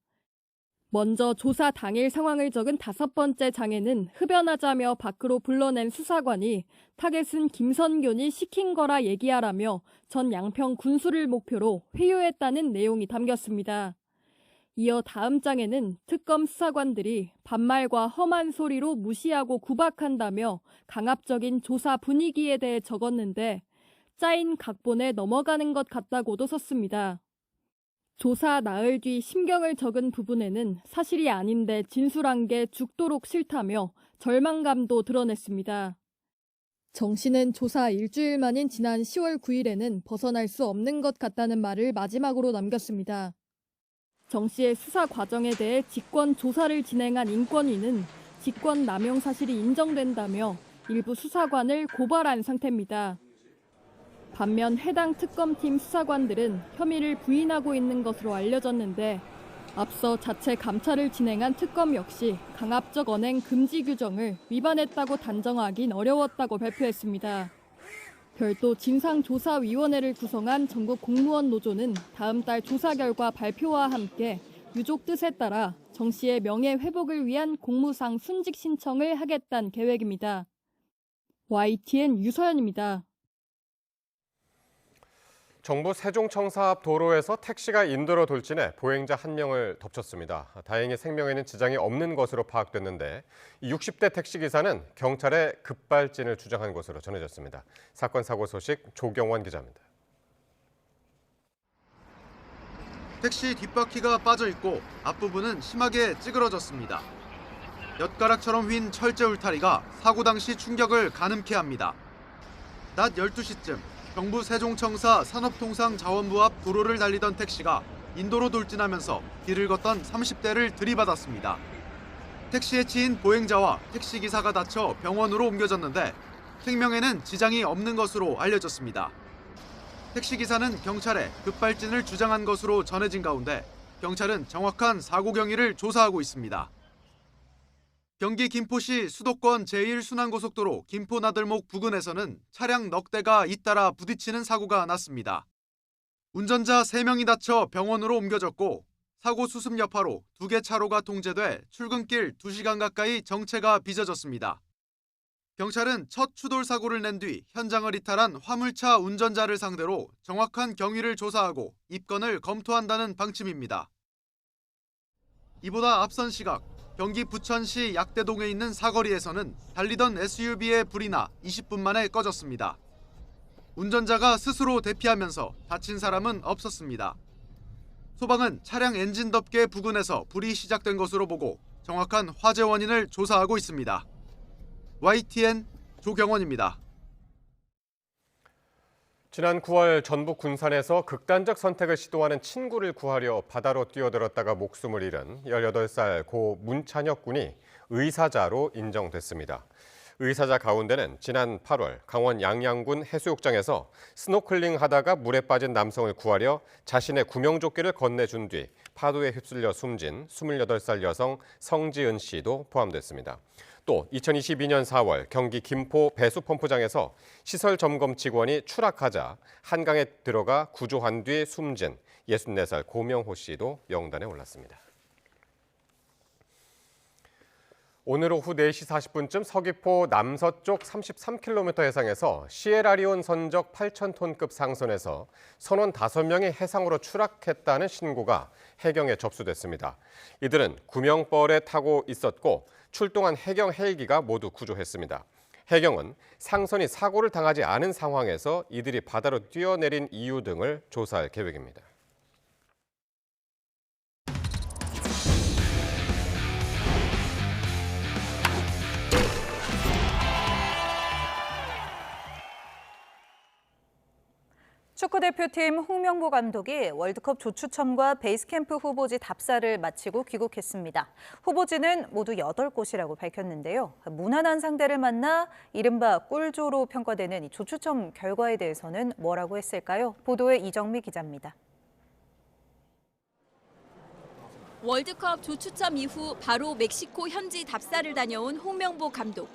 먼저 조사 당일 상황을 적은 5번째 장에는 흡연하자며 밖으로 불러낸 수사관이 타겟은 김선균이 시킨 거라 얘기하라며 전 양평 군수를 목표로 회유했다는 내용이 담겼습니다. 이어 다음 장에는 특검 수사관들이 반말과 험한 소리로 무시하고 구박한다며 강압적인 조사 분위기에 대해 적었는데 짜인 각본에 넘어가는 것 같다고도 썼습니다. 조사 나흘 뒤 심경을 적은 부분에는 사실이 아닌데 진술한 게 죽도록 싫다며 절망감도 드러냈습니다. 정 씨는 조사 일주일 만인 지난 10월 9일에는 벗어날 수 없는 것 같다는 말을 마지막으로 남겼습니다. 정 씨의 수사 과정에 대해 직권 조사를 진행한 인권위는 직권 남용 사실이 인정된다며 일부 수사관을 고발한 상태입니다. 반면 해당 특검팀 수사관들은 혐의를 부인하고 있는 것으로 알려졌는데 앞서 자체 감찰을 진행한 특검 역시 강압적 언행 금지 규정을 위반했다고 단정하긴 어려웠다고 발표했습니다. 별도 진상조사위원회를 구성한 전국 공무원 노조는 다음 달 조사 결과 발표와 함께 유족 뜻에 따라 정 씨의 명예 회복을 위한 공무상 순직 신청을 하겠다는 계획입니다. YTN 유서연입니다. 정부 세종청사 앞 도로에서 택시가 인도로 돌진해 보행자 1명을 덮쳤습니다. 다행히 생명에는 지장이 없는 것으로 파악됐는데 60대 택시기사는 경찰에 급발진을 주장한 것으로 전해졌습니다. 사건 사고 소식 조경원 기자입니다. 택시 뒷바퀴가 빠져 있고 앞부분은 심하게 찌그러졌습니다. 엿가락처럼 휜 철제 울타리가 사고 당시 충격을 가늠케 합니다. 낮 12시쯤 경부 세종청사 산업통상자원부 앞 도로를 달리던 택시가 인도로 돌진하면서 길을 걷던 30대를 들이받았습니다. 택시에 치인 보행자와 택시기사가 다쳐 병원으로 옮겨졌는데 생명에는 지장이 없는 것으로 알려졌습니다. 택시기사는 경찰에 급발진을 주장한 것으로 전해진 가운데 경찰은 정확한 사고 경위를 조사하고 있습니다. 경기 김포시 수도권 제1순환고속도로 김포나들목 부근에서는 차량 넉 대가 잇따라 부딪히는 사고가 났습니다. 운전자 3명이 다쳐 병원으로 옮겨졌고 사고 수습 여파로 2개 차로가 통제돼 출근길 2시간 가까이 정체가 빚어졌습니다. 경찰은 첫 추돌 사고를 낸 뒤 현장을 이탈한 화물차 운전자를 상대로 정확한 경위를 조사하고 입건을 검토한다는 방침입니다. 이보다 앞선 시각 경기 부천시 약대동에 있는 사거리에서는 달리던 SUV에 불이 나 20분 만에 꺼졌습니다. 운전자가 스스로 대피하면서 다친 사람은 없었습니다. 소방은 차량 엔진 덮개 부근에서 불이 시작된 것으로 보고 정확한 화재 원인을 조사하고 있습니다. YTN 조경원입니다. 지난 9월 전북 군산에서 극단적 선택을 시도하는 친구를 구하려 바다로 뛰어들었다가 목숨을 잃은 18살 고 문찬혁 군이 의사자로 인정됐습니다. 의사자 가운데는 지난 8월 강원 양양군 해수욕장에서 스노클링 하다가 물에 빠진 남성을 구하려 자신의 구명조끼를 건네준 뒤 파도에 휩쓸려 숨진 28살 여성 성지은 씨도 포함됐습니다. 또 2022년 4월 경기 김포 배수펌프장에서 시설 점검 직원이 추락하자 한강에 들어가 구조한 뒤 숨진 64살 고명호 씨도 명단에 올랐습니다. 오늘 오후 4시 40분쯤 서귀포 남서쪽 33km 해상에서 시에라리온 선적 8,000톤급 상선에서 선원 5명이 해상으로 추락했다는 신고가 해경에 접수됐습니다. 이들은 구명벌에 타고 있었고 출동한 해경 헬기가 모두 구조했습니다. 해경은 상선이 사고를 당하지 않은 상황에서 이들이 바다로 뛰어내린 이유 등을 조사할 계획입니다. 축구대표팀 홍명보 감독이 월드컵 조추첨과 베이스캠프 후보지 답사를 마치고 귀국했습니다. 후보지는 모두 8곳이라고 밝혔는데요. 무난한 상대를 만나 이른바 꿀조로 평가되는 이 조추첨 결과에 대해서는 뭐라고 했을까요? 보도에 이정미 기자입니다. 월드컵 조추첨 이후 바로 멕시코 현지 답사를 다녀온 홍명보 감독.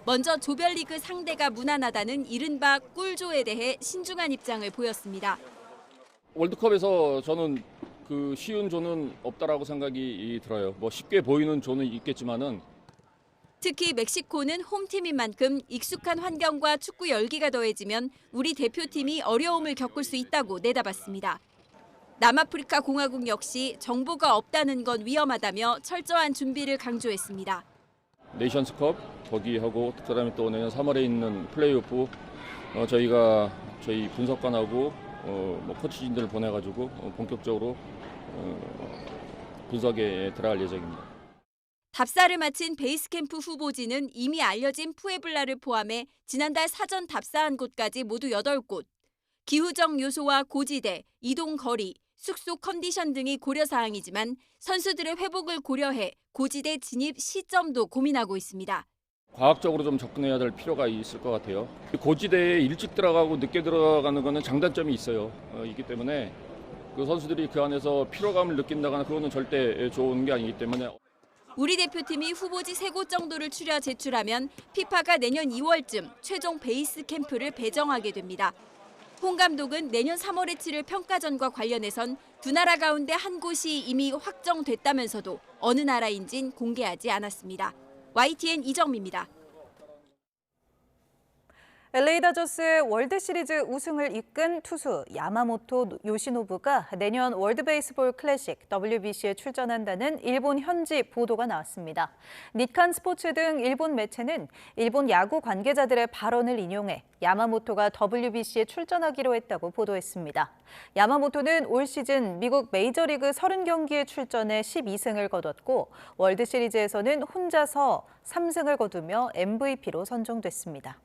먼저 조별리그 상대가 무난하다는 이른바 꿀조에 대해 신중한 입장을 보였습니다. 월드컵에서 저는 그 쉬운 조는 없다라고 생각이 들어요. 뭐 쉽게 보이는 조는 있겠지만은 특히 멕시코는 홈팀인 만큼 익숙한 환경과 축구 열기가 더해지면 우리 대표팀이 어려움을 겪을 수 있다고 내다봤습니다. 남아프리카 공화국 역시 정보가 없다는 건 위험하다며 철저한 준비를 강조했습니다. 네이션스컵 거기하고 그다음에 또 내년 3월에 있는 플레이오프 저희 분석관하고 뭐 코치진들을 보내가지고 본격적으로 분석에 들어갈 예정입니다. 답사를 마친 베이스캠프 후보지는 이미 알려진 푸에블라를 포함해 지난달 사전 답사한 곳까지 모두 8곳. 기후적 요소와 고지대, 이동 거리, 숙소 컨디션 등이 고려사항이지만 선수들의 회복을 고려해 고지대 진입 시점도 고민하고 있습니다. 과학적으로 좀 접근해야 될 필요가 있을 것 같아요. 고지대에 일찍 들어가고 늦게 들어가는 것은 장단점이 있어요. 있기 때문에 그 선수들이 그 안에서 피로감을 느낀다거나 그거는 절대 좋은 게 아니기 때문에 우리 대표팀이 후보지 3곳 정도를 추려 제출하면 피파가 내년 2월쯤 최종 베이스 캠프를 배정하게 됩니다. 홍 감독은 내년 3월에 치를 평가전과 관련해선 두 나라 가운데 한 곳이 이미 확정됐다면서도 어느 나라인진 공개하지 않았습니다. YTN 이정미입니다. LA 다저스의 월드시리즈 우승을 이끈 투수 야마모토 요시노부가 내년 월드베이스볼 클래식 WBC에 출전한다는 일본 현지 보도가 나왔습니다. 니칸 스포츠 등 일본 매체는 일본 야구 관계자들의 발언을 인용해 야마모토가 WBC에 출전하기로 했다고 보도했습니다. 야마모토는 올 시즌 미국 메이저리그 30경기에 출전해 12승을 거뒀고 월드시리즈에서는 혼자서 3승을 거두며 MVP로 선정됐습니다.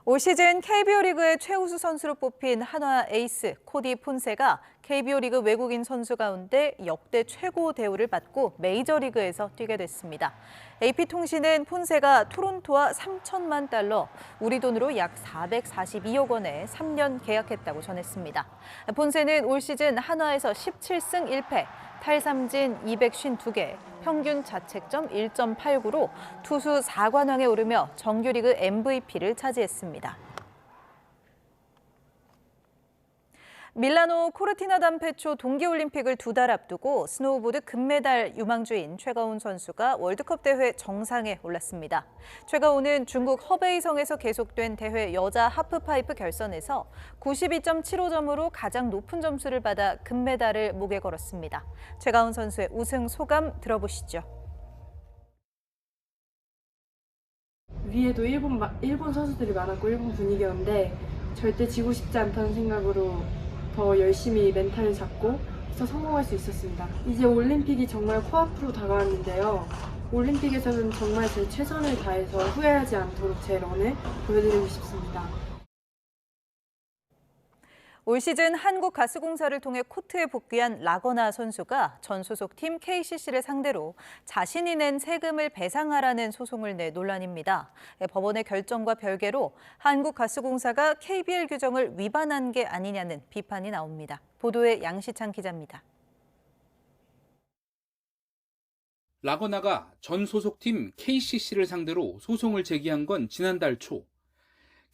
올 시즌 KBO 리그의 최우수 선수로 뽑힌 한화 에이스 코디 폰세가 KBO 리그 외국인 선수 가운데 역대 최고 대우를 받고 메이저리그에서 뛰게 됐습니다. AP통신은 폰세가 토론토와 $3천만, 우리 돈으로 약 442억 원에 3년 계약했다고 전했습니다. 폰세는 올 시즌 한화에서 17승 1패, 탈삼진 252개, 평균 자책점 1.89로 투수 4관왕에 오르며 정규리그 MVP를 차지했습니다. 밀라노 코르티나 담페초 동계올림픽을 2달 앞두고 스노우보드 금메달 유망주인 최가온 선수가 월드컵 대회 정상에 올랐습니다. 최가온은 중국 허베이성에서 계속된 대회 여자 하프파이프 결선에서 92.75점으로 가장 높은 점수를 받아 금메달을 목에 걸었습니다. 최가온 선수의 우승 소감 들어보시죠. 위에도 일본 선수들이 많았고 일본 분위기였는데 절대 지고 싶지 않다는 생각으로 더 열심히 멘탈을 잡고 해서 성공할 수 있었습니다. 이제 올림픽이 정말 코앞으로 다가왔는데요. 올림픽에서는 정말 제 최선을 다해서 후회하지 않도록 제 런을 보여드리고 싶습니다. 올 시즌 한국가스공사를 통해 코트에 복귀한 라거나 선수가 전 소속팀 KCC를 상대로 자신이 낸 세금을 배상하라는 소송을 내 논란입니다. 법원의 결정과 별개로 한국가스공사가 KBL 규정을 위반한 게 아니냐는 비판이 나옵니다. 보도에 양시창 기자입니다. 라거나가 전 소속팀 KCC를 상대로 소송을 제기한 건 지난달 초.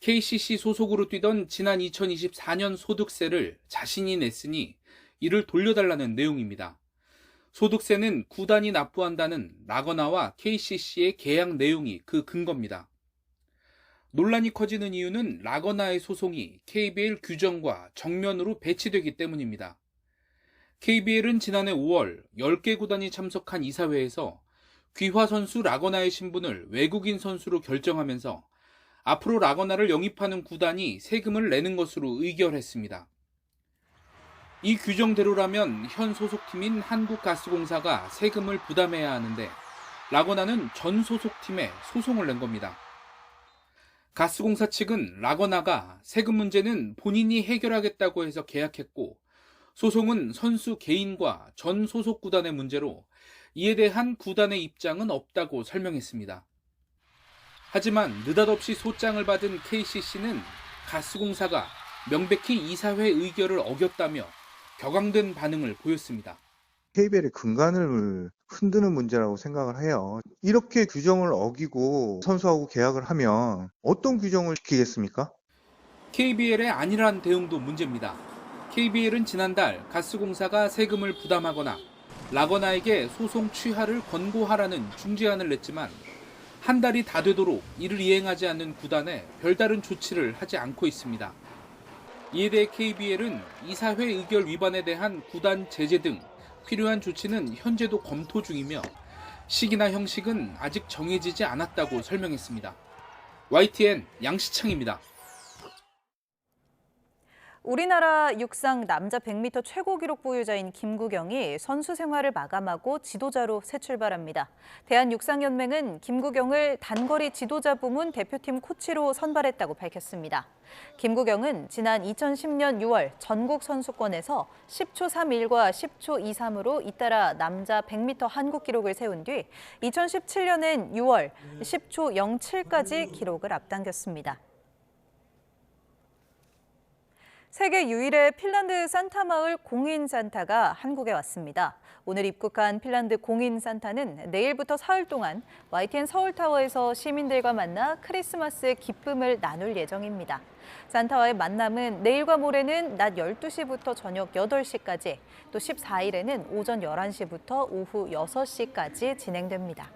KCC 소속으로 뛰던 지난 2024년 소득세를 자신이 냈으니 이를 돌려달라는 내용입니다. 소득세는 구단이 납부한다는 라거나와 KCC의 계약 내용이 그 근거입니다. 논란이 커지는 이유는 라거나의 소송이 KBL 규정과 정면으로 배치되기 때문입니다. KBL은 지난해 5월 10개 구단이 참석한 이사회에서 귀화 선수 라거나의 신분을 외국인 선수로 결정하면서 앞으로 라거나를 영입하는 구단이 세금을 내는 것으로 의결했습니다. 이 규정대로라면 현 소속팀인 한국가스공사가 세금을 부담해야 하는데 라거나는 전 소속팀에 소송을 낸 겁니다. 가스공사 측은 라거나가 세금 문제는 본인이 해결하겠다고 해서 계약했고 소송은 선수 개인과 전 소속 구단의 문제로 이에 대한 구단의 입장은 없다고 설명했습니다. 하지만 느닷없이 소장을 받은 KCC는 가스공사가 명백히 이사회 의결을 어겼다며 격앙된 반응을 보였습니다. KBL의 근간을 흔드는 문제라고 생각을 해요. 이렇게 규정을 어기고 선수하고 계약을 하면 어떤 규정을 지키겠습니까? KBL의 안일한 대응도 문제입니다. KBL은 지난달 가스공사가 세금을 부담하거나 라거나에게 소송 취하를 권고하라는 중재안을 냈지만 한 달이 다 되도록 이를 이행하지 않는 구단에 별다른 조치를 하지 않고 있습니다. 이에 대해 KBL은 이사회 의결 위반에 대한 구단 제재 등 필요한 조치는 현재도 검토 중이며 시기나 형식은 아직 정해지지 않았다고 설명했습니다. YTN 양시창입니다. 우리나라 육상 남자 100m 최고 기록 보유자인 김구경이 선수 생활을 마감하고 지도자로 새 출발합니다. 대한육상연맹은 김구경을 단거리 지도자 부문 대표팀 코치로 선발했다고 밝혔습니다. 김구경은 지난 2010년 6월 전국 선수권에서 10초 31과 10초 23으로 잇따라 남자 100m 한국 기록을 세운 뒤 2017년엔 6월 10초 07까지 기록을 앞당겼습니다. 세계 유일의 핀란드 산타 마을 공인 산타가 한국에 왔습니다. 오늘 입국한 핀란드 공인 산타는 내일부터 사흘 동안 YTN 서울타워에서 시민들과 만나 크리스마스의 기쁨을 나눌 예정입니다. 산타와의 만남은 내일과 모레는 낮 12시부터 저녁 8시까지, 또 14일에는 오전 11시부터 오후 6시까지 진행됩니다.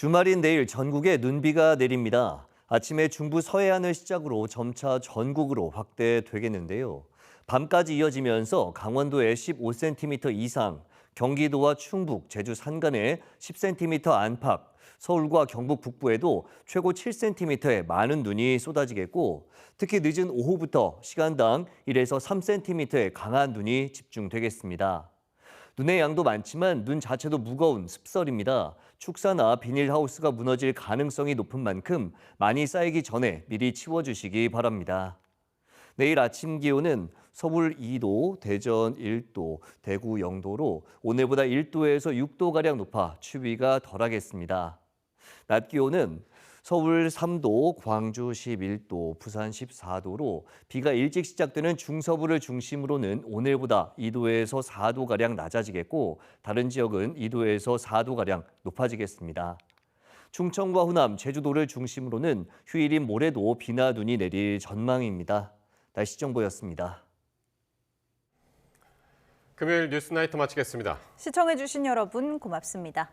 주말인 내일 전국에 눈비가 내립니다. 아침에 중부 서해안을 시작으로 점차 전국으로 확대되겠는데요. 밤까지 이어지면서 강원도에 15cm 이상, 경기도와 충북, 제주 산간에 10cm 안팎, 서울과 경북 북부에도 최고 7cm의 많은 눈이 쏟아지겠고 특히 늦은 오후부터 시간당 1에서 3cm의 강한 눈이 집중되겠습니다. 눈의 양도 많지만 눈 자체도 무거운 습설입니다. 축사나 비닐하우스가 무너질 가능성이 높은 만큼 많이 쌓이기 전에 미리 치워주시기 바랍니다. 내일 아침 기온은 서울 2도, 대전 1도, 대구 0도로 오늘보다 1도에서 6도가량 높아 추위가 덜하겠습니다. 낮 기온은 서울 3도, 광주 11도, 부산 14도로 비가 일찍 시작되는 중서부를 중심으로는 오늘보다 2도에서 4도가량 낮아지겠고 다른 지역은 2도에서 4도가량 높아지겠습니다. 충청과 호남, 제주도를 중심으로는 휴일인 모레도 비나 눈이 내릴 전망입니다. 날씨 정보였습니다. 금요일 뉴스나이트 마치겠습니다. 시청해주신 여러분 고맙습니다.